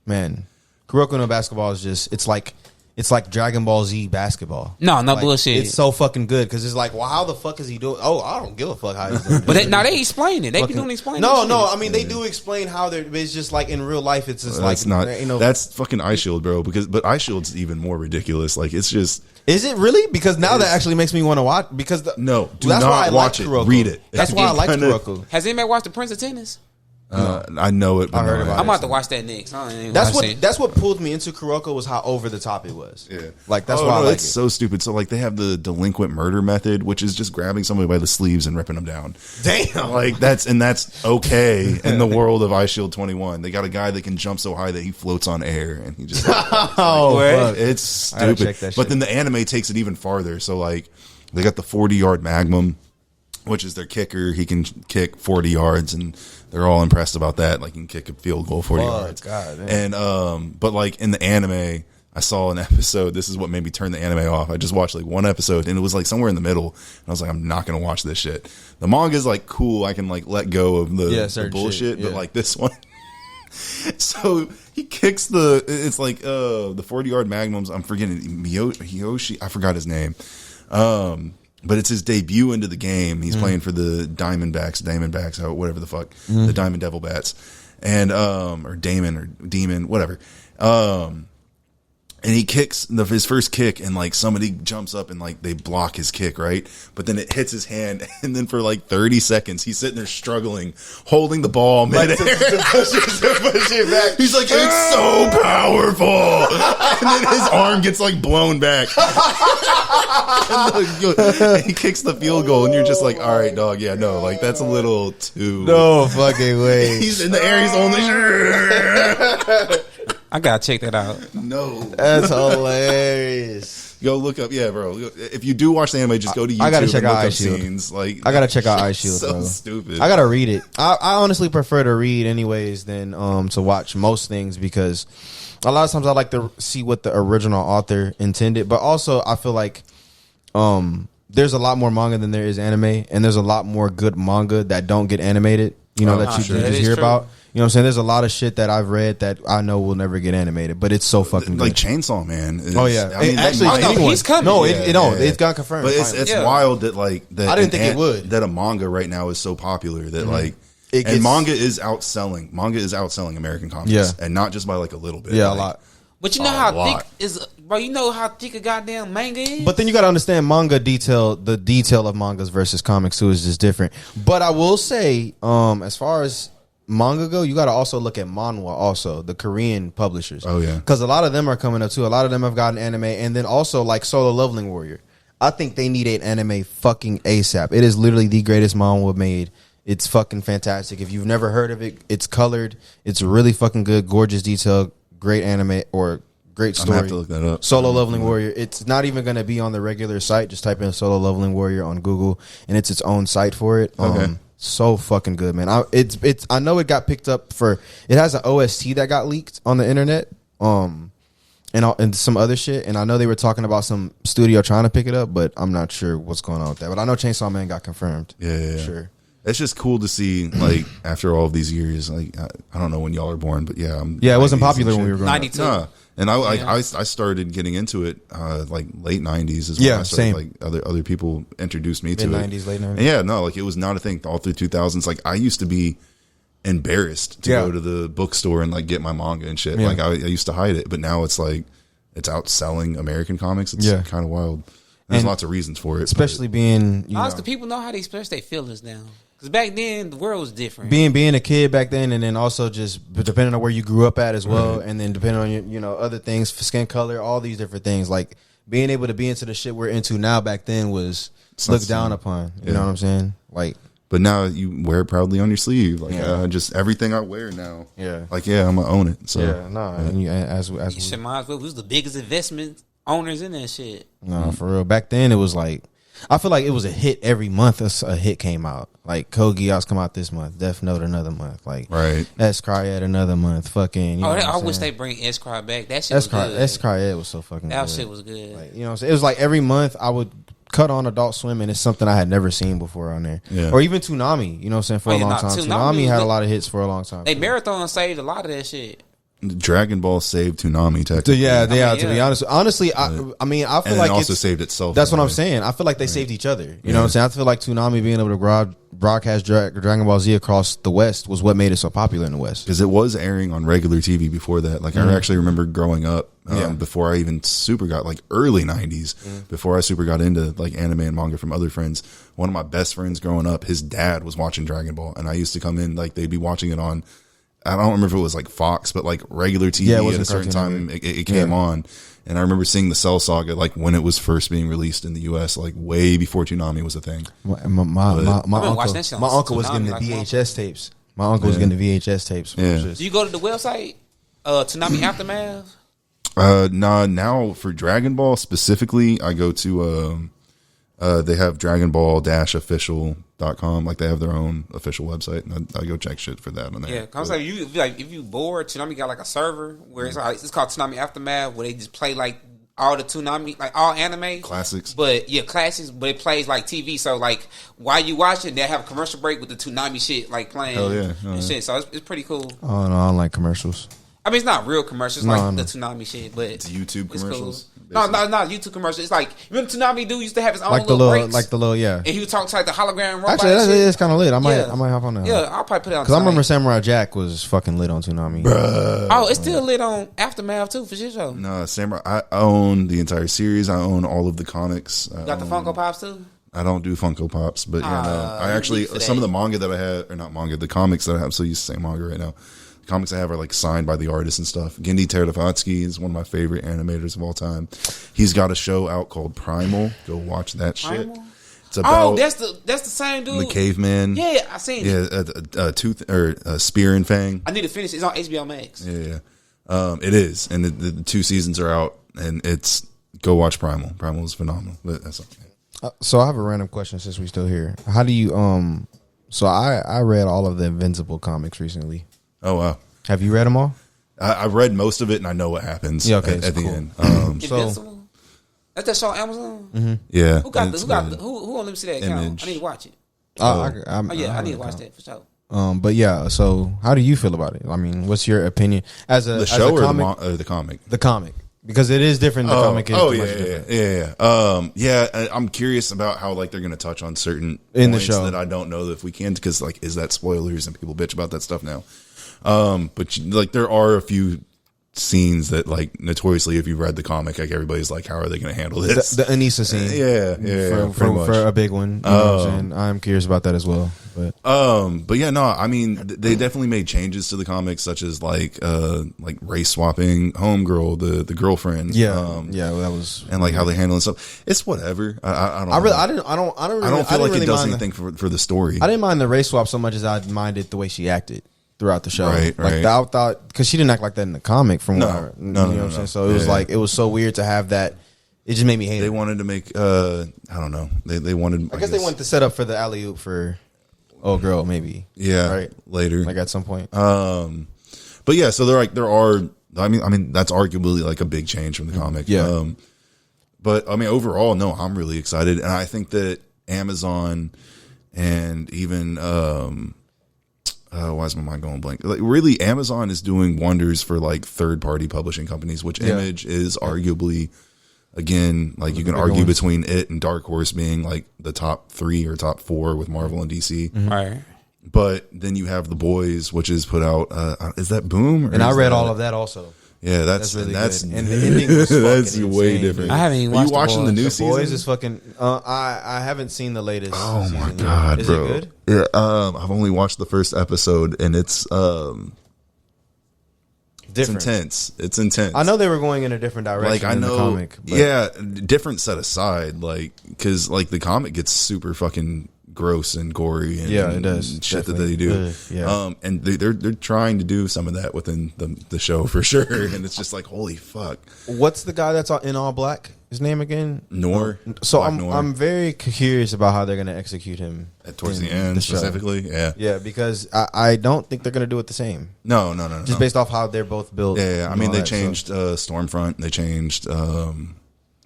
man, Kuroko no Basketball is just, it's like It's like Dragon Ball Z basketball. No Like, bullshit. It's so fucking good because it's like, well, how the fuck is he doing? Oh, I don't give a fuck how he's doing. But they explain it. They be doing explaining. No. I mean, they do explain how they're. It's just like in real life, it's just like That's not. there ain't no. That's fucking Ice Shield, bro. But Ice Shield's even more ridiculous. Like it's just. Is it really? Because now that actually makes me want to watch. Because No, do that's not why I watch like it. Kuroko. Read it. That's why I like Kuroko. Has anybody watched The Prince of Tennis? I know it. But I heard no, about I'm about to watch that next. That's what pulled me into Kuroko was how over the top it was. Yeah, like that's why I like it's it. so stupid. So like they have the delinquent murder method, which is just grabbing somebody by the sleeves and ripping them down. Damn, Like that's okay in the world of Ice Shield 21. They got a guy that can jump so high that he floats on air, and he just fuck. it's I gotta stupid. check that But shit. then the anime takes it even farther. So like they got the 40-yard magnum, which is their kicker. He can kick 40 yards, and they're all impressed about that. Like he can kick a field goal 40 yards. God, man. And but like in the anime, I saw an episode. This is what made me turn the anime off. I just watched like one episode, and it was like somewhere in the middle. And I was like, I'm not gonna watch this shit. The manga is like cool. I can like let go of the certain bullshit, shit, but yeah. like this one. So he kicks it's like the 40-yard magnums. I'm forgetting Hiyoshi. I forgot his name. But it's his debut into the game. He's playing for the Diamondbacks, whatever the fuck, the Diamond Devil Bats, and or Demon, whatever. And he kicks his first kick, and like somebody jumps up and like they block his kick, right? But then it hits his hand, and then for like 30 seconds, he's sitting there struggling, holding the ball midair. to push it back. He's like, it's so powerful, and then his arm gets like blown back. And he kicks the field goal, and you're just like, all right, dog, yeah, no, like that's a little too. No fucking way. He's in the air. He's only. I gotta check that out. No, That's hilarious. go look up. Yeah, bro. If you do watch the anime, just go to YouTube. I gotta check and out look up Ice Shield. scenes. Like I gotta check out Ice Shield. So bro. stupid. I gotta read it. I honestly prefer to read anyways than to watch most things because a lot of times I like to see what the original author intended, but also I feel like there's a lot more manga than there is anime, and there's a lot more good manga that don't get animated. You know that you sure. just That is hear true. about. You know what I'm saying? There's a lot of shit that I've read that I know will never get animated, but it's so fucking like good. Chainsaw Man. Oh yeah, I mean, that actually, might- anyone. he's coming. No, Yeah, it's got confirmed. But finally. it's Yeah. wild that like that. I didn't think it would. That a manga right now is so popular that like. It And gets- manga is outselling American comics, Yeah. and not just by like a little bit. Yeah, like, a lot. But you know A how lot. thick is, bro? You know how thick a goddamn manga is. But then you got to understand the detail of mangas versus comics too is just different. But I will say, as far as manga go, you got to also look at manhwa, also the Korean publishers. Oh, yeah. because a lot of them are coming up too. A lot of them have gotten anime, and then also like Solo Leveling Warrior. I think they need an anime fucking ASAP. It is literally the greatest manhwa made. It's fucking fantastic. If you've never heard of it, it's colored. It's really fucking good, gorgeous detail, great anime or great I'm story. gonna have to look that up. Solo Leveling Warrior. It's not even going to be on the regular site. Just type in Solo Leveling Warrior on Google, and it's its own site for it. Okay. So fucking good, man. I know it got picked up for. It has an OST that got leaked on the internet. And some other shit. And I know they were talking about some studio trying to pick it up, but I'm not sure what's going on with that. But I know Chainsaw Man got confirmed. Yeah. Sure. It's just cool to see, like, after all of these years. Like, I don't know when y'all are born, but yeah, Yeah, it wasn't 90s popular and when we shit. were growing up. 92. Nah. And Yeah. I started getting into it like late 90s is when Yeah, I started, same. like other people introduced me to it. Mid-90s, late 90s. And yeah, no, like it was not a thing all through 2000s. Like I used to be embarrassed to Yeah. go to the bookstore and like get my manga and shit. Yeah. Like I used to hide it, but now it's like it's outselling American comics. It's Yeah. kind of wild. There's And lots of reasons for it, Especially being, you know, Honestly, people know how to express their feelings now. Because back then, the world was different. being a kid back then, and then also just depending on where you grew up at as well, and then depending on your, you know, other things, skin color, all these different things. Like being able to be into the shit we're into now, back then was It's not looked down same. upon. You Yeah. know what I'm saying? Like, But now you wear it proudly on your sleeve. Like Yeah. just everything I wear now. Yeah. Like I'm gonna own it. So yeah, no, and you, as You we, should might as well. We was the biggest investment owners in that shit. no, for real. Back then, it was like, I feel like it was a hit every month. A hit came out. Like Code Geass come out this month, Death Note another month, like right. S-Cryad another month. Fucking, you know what I I'm wish they saying? bring S-Cry back. That shit was good. S-Cryad was so fucking That good. shit was good. Like, you know what I'm saying? It was like every month I would cut on Adult Swim, and it's something I had never seen before on there. Yeah. Or even Toonami, you know what I'm saying, for Oh, a yeah, long nah, time. Toonami Toonami was had a lit. lot of hits for a long time. They marathon saved a lot of that shit. Dragon Ball saved Toonami technically. To be honest, honestly, I feel like also saved itself. That's what I'm saying. I feel like they saved each other. You know what I'm saying? I feel like Toonami being able to broadcast Dragon Ball Z across the West was what made it so popular in the West. Because it was airing on regular TV before that. Like I actually remember growing up before I even super got like early 90s, before I super got into like anime and manga from other friends. One of my best friends growing up, his dad was watching Dragon Ball, and I used to come in like they'd be watching it on. I don't remember if it was like Fox, but like regular TV at a certain time it came on. And I remember seeing the Cell Saga like when it was first being released in the US, like way before Toonami was a thing. My uncle was getting the VHS tapes. My uncle was getting the VHS tapes. Do you go to the website, Toonami Aftermath? Nah, now for Dragon Ball specifically, I go to they have Dragon Ball-official.com. Like they have their own official website, and I go check shit for that on there. Yeah, cause like if you bored, Toonami got like a server where it's called Toonami Aftermath, where they just play like all the Toonami, like all anime classics. But it plays like TV. So like while you watching, they have a commercial break with the Toonami shit like playing. And shit. So it's pretty cool. Oh no, I don't like commercials. I mean, it's not real commercials like the Toonami shit, but it's YouTube commercials. Cool. No, not YouTube commercials. It's like remember Toonami dude used to have his own like little breaks, and he would talk to like the hologram robot. Actually, that's kind of lit. I might hop on that. Yeah, I'll probably put it on. Because I remember Samurai Jack was fucking lit on Toonami. Bruh. Oh, it's still lit on Aftermath too for sure. No, Samurai. I own the entire series. I own all of the comics. You got the Funko Pops too. I don't do Funko Pops, but I actually some of the manga that I have, or not manga, the comics that I have. So you say manga right now. The comics I have are like signed by the artists and stuff. Gendy Teravatsky is one of my favorite animators of all time. He's got a show out called Primal. Go watch that shit. It's about that's the same dude. The caveman. Yeah, I seen it. Yeah, tooth or Spear and Fang. I need to finish. It's on HBO Max. Yeah. It is, and the 2 seasons are out, and it's go watch Primal. Primal is phenomenal. But that's so I have a random question since we're still here. How do you So I read all of the Invincible comics recently. Oh wow! Have you read them all? I've read most of it, and I know what happens. Yeah, okay, at the end. Invincible. That's that show on Amazon. Mm-hmm. Yeah. Who on let me see that account? Image. I need to watch it. I need to watch that for sure. But yeah, so how do you feel about it? I mean, what's your opinion as a the show as a comic, or the comic? The comic, because it is different. The comic is yeah. I'm curious about how like they're going to touch on certain in points the show that I don't know if we can, because like is that spoilers and people bitch about that stuff now. But like there are a few scenes that like notoriously, if you read the comic, like everybody's like, how are they going to handle this? The Anissa scene, for a big one. You know what I'm saying? I'm curious about that as well. But yeah, no, I mean they definitely made changes to the comics, such as like race swapping Homegirl, the girlfriend. That was, and like how they handle and stuff. It's whatever. I don't feel like it does anything for the story. I didn't mind the race swap so much as I minded the way she acted throughout the show. Right. I thought, because she didn't act like that in the comic from what I you know what I'm saying? So it was like, it was so weird to have that. It just made me hate it. They wanted to make, I don't know. They wanted, I guess they wanted to set up for the alley-oop for old girl, maybe. Yeah. Right. Later. Like at some point. But yeah, so there are, I mean, that's arguably like a big change from the comic. Yeah. But I mean, overall, no, I'm really excited. And I think that Amazon and even, why is my mind going blank? Like, really, Amazon is doing wonders for like third-party publishing companies, which Image is arguably, again, like you can argue between it and Dark Horse being like the top 3 or top 4 with Marvel and DC. Mm-hmm. Right. But then you have The Boys, which is put out. Is that Boom? And I read all of that also. Yeah, that's really good. And the ending was that's fucking way insane, different. I haven't even Are watched you watching the new season? Boys is fucking. I haven't seen the latest. Oh season my yet. god, is bro! it good? Yeah, I've only watched the first episode, and it's intense. It's intense. I know they were going in a different direction. Like I know, in the comic, but. Yeah, different set aside. Like because like the comic gets super fucking gross and gory, and it does and shit that they do. And they're trying to do some of that within the show for sure, and it's just like holy fuck. What's the guy that's in all black? His name again? Noir. So I'm very curious about how they're going to execute him towards the end specifically. Yeah, because I don't think they're going to do it the same. No. Just based off how they're both built. Yeah. I mean, they changed Stormfront. They changed.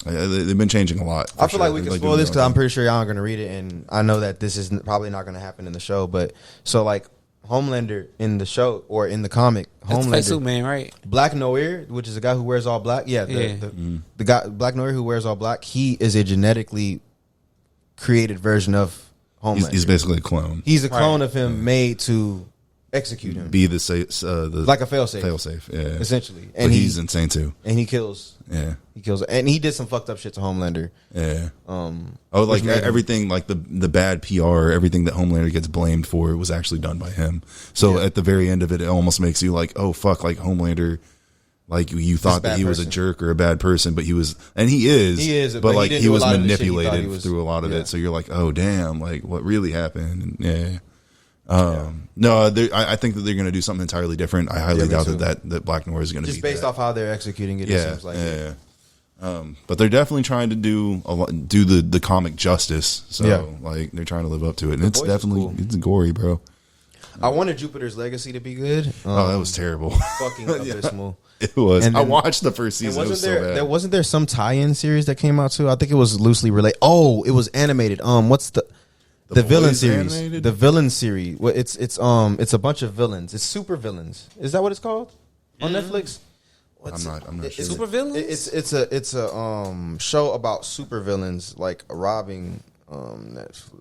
They've been changing a lot. I feel like we can spoil this because I'm pretty sure y'all are going to read it, and I know that this is probably not going to happen in the show. But so like, Homelander in the show or in the comic. That's Homelander, Superman, right? Black Noir, which is a guy who wears all black. Yeah, the guy Black Noir who wears all black. He is a genetically created version of Homelander. He's basically a clone. He's a clone of him made to execute him. Be the like a failsafe. Failsafe, yeah. Essentially. And he's insane too. And he kills. Yeah. He kills. And he did some fucked up shit to Homelander. Yeah. Like everything, like the bad PR, everything that Homelander gets blamed for was actually done by him. So at the very end of it, it almost makes you like, oh fuck, like Homelander, like you thought that he was a jerk or a bad person, but he was, and he is, but like he was manipulated through a lot of it. So you're like, oh damn, like what really happened? And, no, I think that they're going to do something entirely different. I highly doubt that Black Noir is going to be just based off how they're executing it. It seems like but they're definitely trying to do the comic justice. So like they're trying to live up to it, and it's definitely cool. It's gory, bro. I wanted Jupiter's Legacy to be good. That was terrible, fucking abysmal. It was. And I watched the first season. Wasn't there some tie-in series that came out too? I think it was loosely related. Oh, it was animated. What's the villain series? Animated? The villain series. Well, it's a bunch of villains. It's super villains. Is that what it's called on Netflix? I'm not sure. Super villains. It's a show about super villains like robbing Netflix.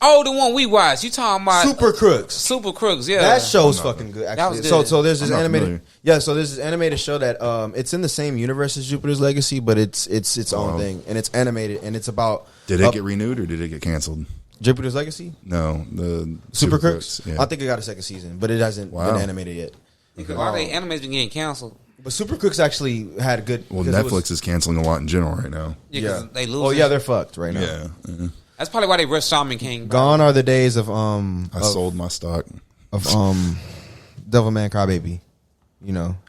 Oh, the one we watched. You talking about Super Crooks? Super Crooks, yeah. That show's fucking good. Actually, so there's this animated. Familiar. Yeah, so there's this animated show that it's in the same universe as Jupiter's Legacy, but it's its own thing, and it's animated, and it's about. Did it get renewed or did it get canceled? Jupiter's Legacy? No, the Super Crooks. Yeah. I think it got a second season, but it hasn't been animated yet. Because a lot of the animes been getting canceled. But Super Crooks actually had good. Well, Netflix is canceling a lot in general right now. Yeah, they lose. Oh yeah, they're fucked right now. Yeah. That's probably why they rushed Shaman King. Gone are the days of I sold my stock of Devilman Crybaby,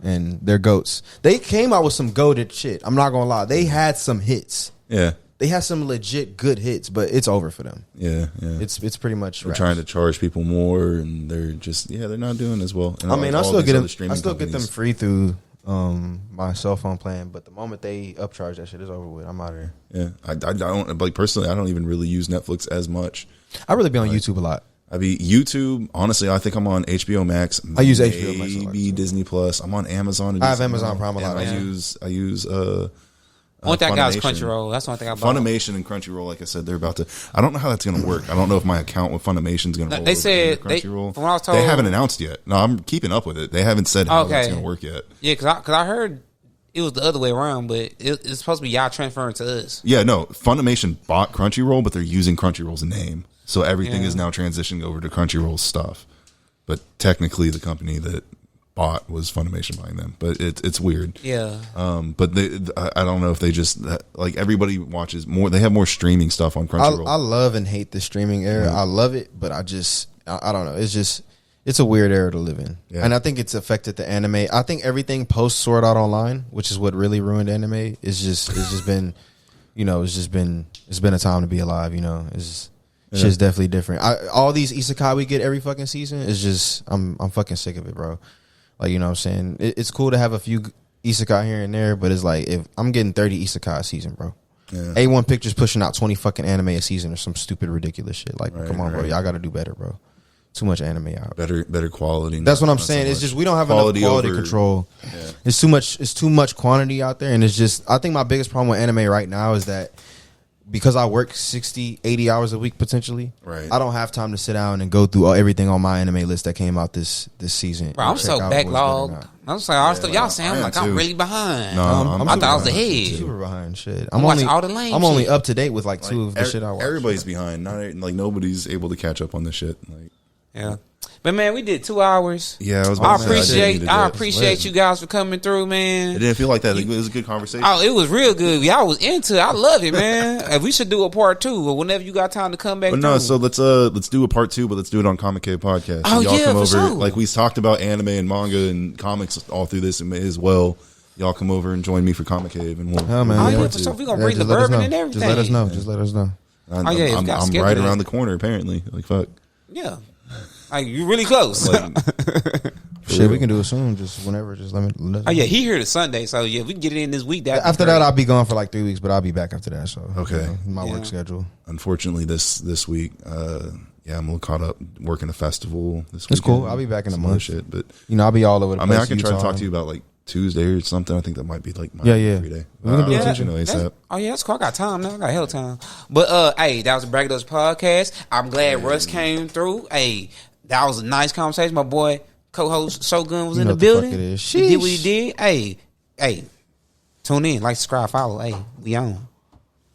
and their goats. They came out with some goated shit. I'm not gonna lie, they had some hits. Yeah, they had some legit good hits, but it's over for them. Yeah. It's pretty much. They're trying to charge people more, and they're just they're not doing as well. And I mean, I still get them free through my cell phone plan, but the moment they upcharge that shit, is over with. I'm out of here. Yeah, I don't like personally. I don't even really use Netflix as much. I really be on YouTube a lot. I be YouTube. Honestly, I think I'm on HBO Max. I use HBO Max. Maybe Disney Plus. I'm on Amazon. I have Amazon Prime a lot. I use one thing I got is Crunchyroll. That's one thing I bought. Funimation and Crunchyroll, like I said, they're about to. I don't know how that's going to work. I don't know if my account with Funimation is going to. They said Crunchyroll. From what I was told, they haven't announced yet. No, I'm keeping up with it. They haven't said how that's going to work yet. Yeah, because I heard it was the other way around, but it's supposed to be y'all transferring to us. Yeah, no, Funimation bought Crunchyroll, but they're using Crunchyroll's name, so everything is now transitioning over to Crunchyroll's stuff. But technically, the company that bought was Funimation buying them, but it's weird. Yeah. But I don't know if they just like everybody watches more. They have more streaming stuff on Crunchyroll. I love and hate the streaming era. I love it, but I don't know. It's a weird era to live in, and I think it's affected the anime. I think everything post Sword Art Online, which is what really ruined anime, it's just been, it's been a time to be alive. It's shit's definitely different. All these isekai we get every fucking season is just I'm fucking sick of it, bro. Like, you know what I'm saying? It's cool to have a few isekai here and there, but it's like, if I'm getting 30 isekai a season, bro. Yeah. A1 Pictures pushing out 20 fucking anime a season or some stupid, ridiculous shit. Like, come on, bro. Y'all got to do better, bro. Too much anime out. Better quality. That's what I'm saying. So it's just we don't have enough quality control. Yeah. It's too much quantity out there, and it's just, I think my biggest problem with anime right now is that because I work 60, 80 hours a week potentially, right, I don't have time to sit down and go through everything on my anime list that came out this season. Bro, I'm so backlogged. I'm saying, y'all sound like I'm really behind. No, I thought I was ahead. Super behind shit. I'm only up to date with like two of the shit I watch. Everybody's behind. Not like nobody's able to catch up on this shit. Like, yeah. But man, we did 2 hours. Yeah, I appreciate you guys for coming through, man. It didn't feel like that. It was a good conversation. Oh, it was real good. Y'all was into it. I love it, man. We should do a part 2 or whenever you got time to come back. But no, so let's do a part 2, but let's do it on Comic Cave Podcast. Oh, y'all yeah, come for over. sure. Like we talked about anime and manga and comics all through this as well. Y'all come over and join me for Comic Cave, and we'll. Oh man, for sure. We gonna bring the bourbon and everything. Just let us know. I'm right around the corner. Apparently, like fuck. Yeah. Like, you really close. Shit, we can do it soon. Just whenever. Just let me. Oh yeah, he here to Sunday, so yeah, we can get it in this week. After that, I'll be gone for like 3 weeks, but I'll be back after that. So okay, my work schedule. Unfortunately, this week, yeah, I'm a little caught up working a festival this week. It's cool. I'll be back in a month. Shit, but I'll be all over the place. I can try to talk to you about like Tuesday or something. I think that might be like my free day. We're gonna do it ASAP. Oh yeah, that's cool. I got time now. I got hell time. But hey, that was the Braggados podcast. I'm glad Russ came through. Hey, that was a nice conversation. My boy, co-host Shogun was in the building. He did what he did. Hey, tune in, like, subscribe, follow. Hey, we on.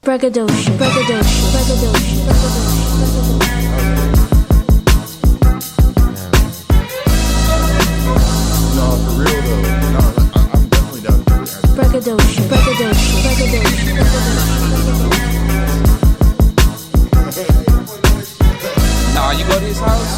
Braggadocio. No, for real though. No, I'm definitely down to do it. Braggadocio. Nah, you go to his house.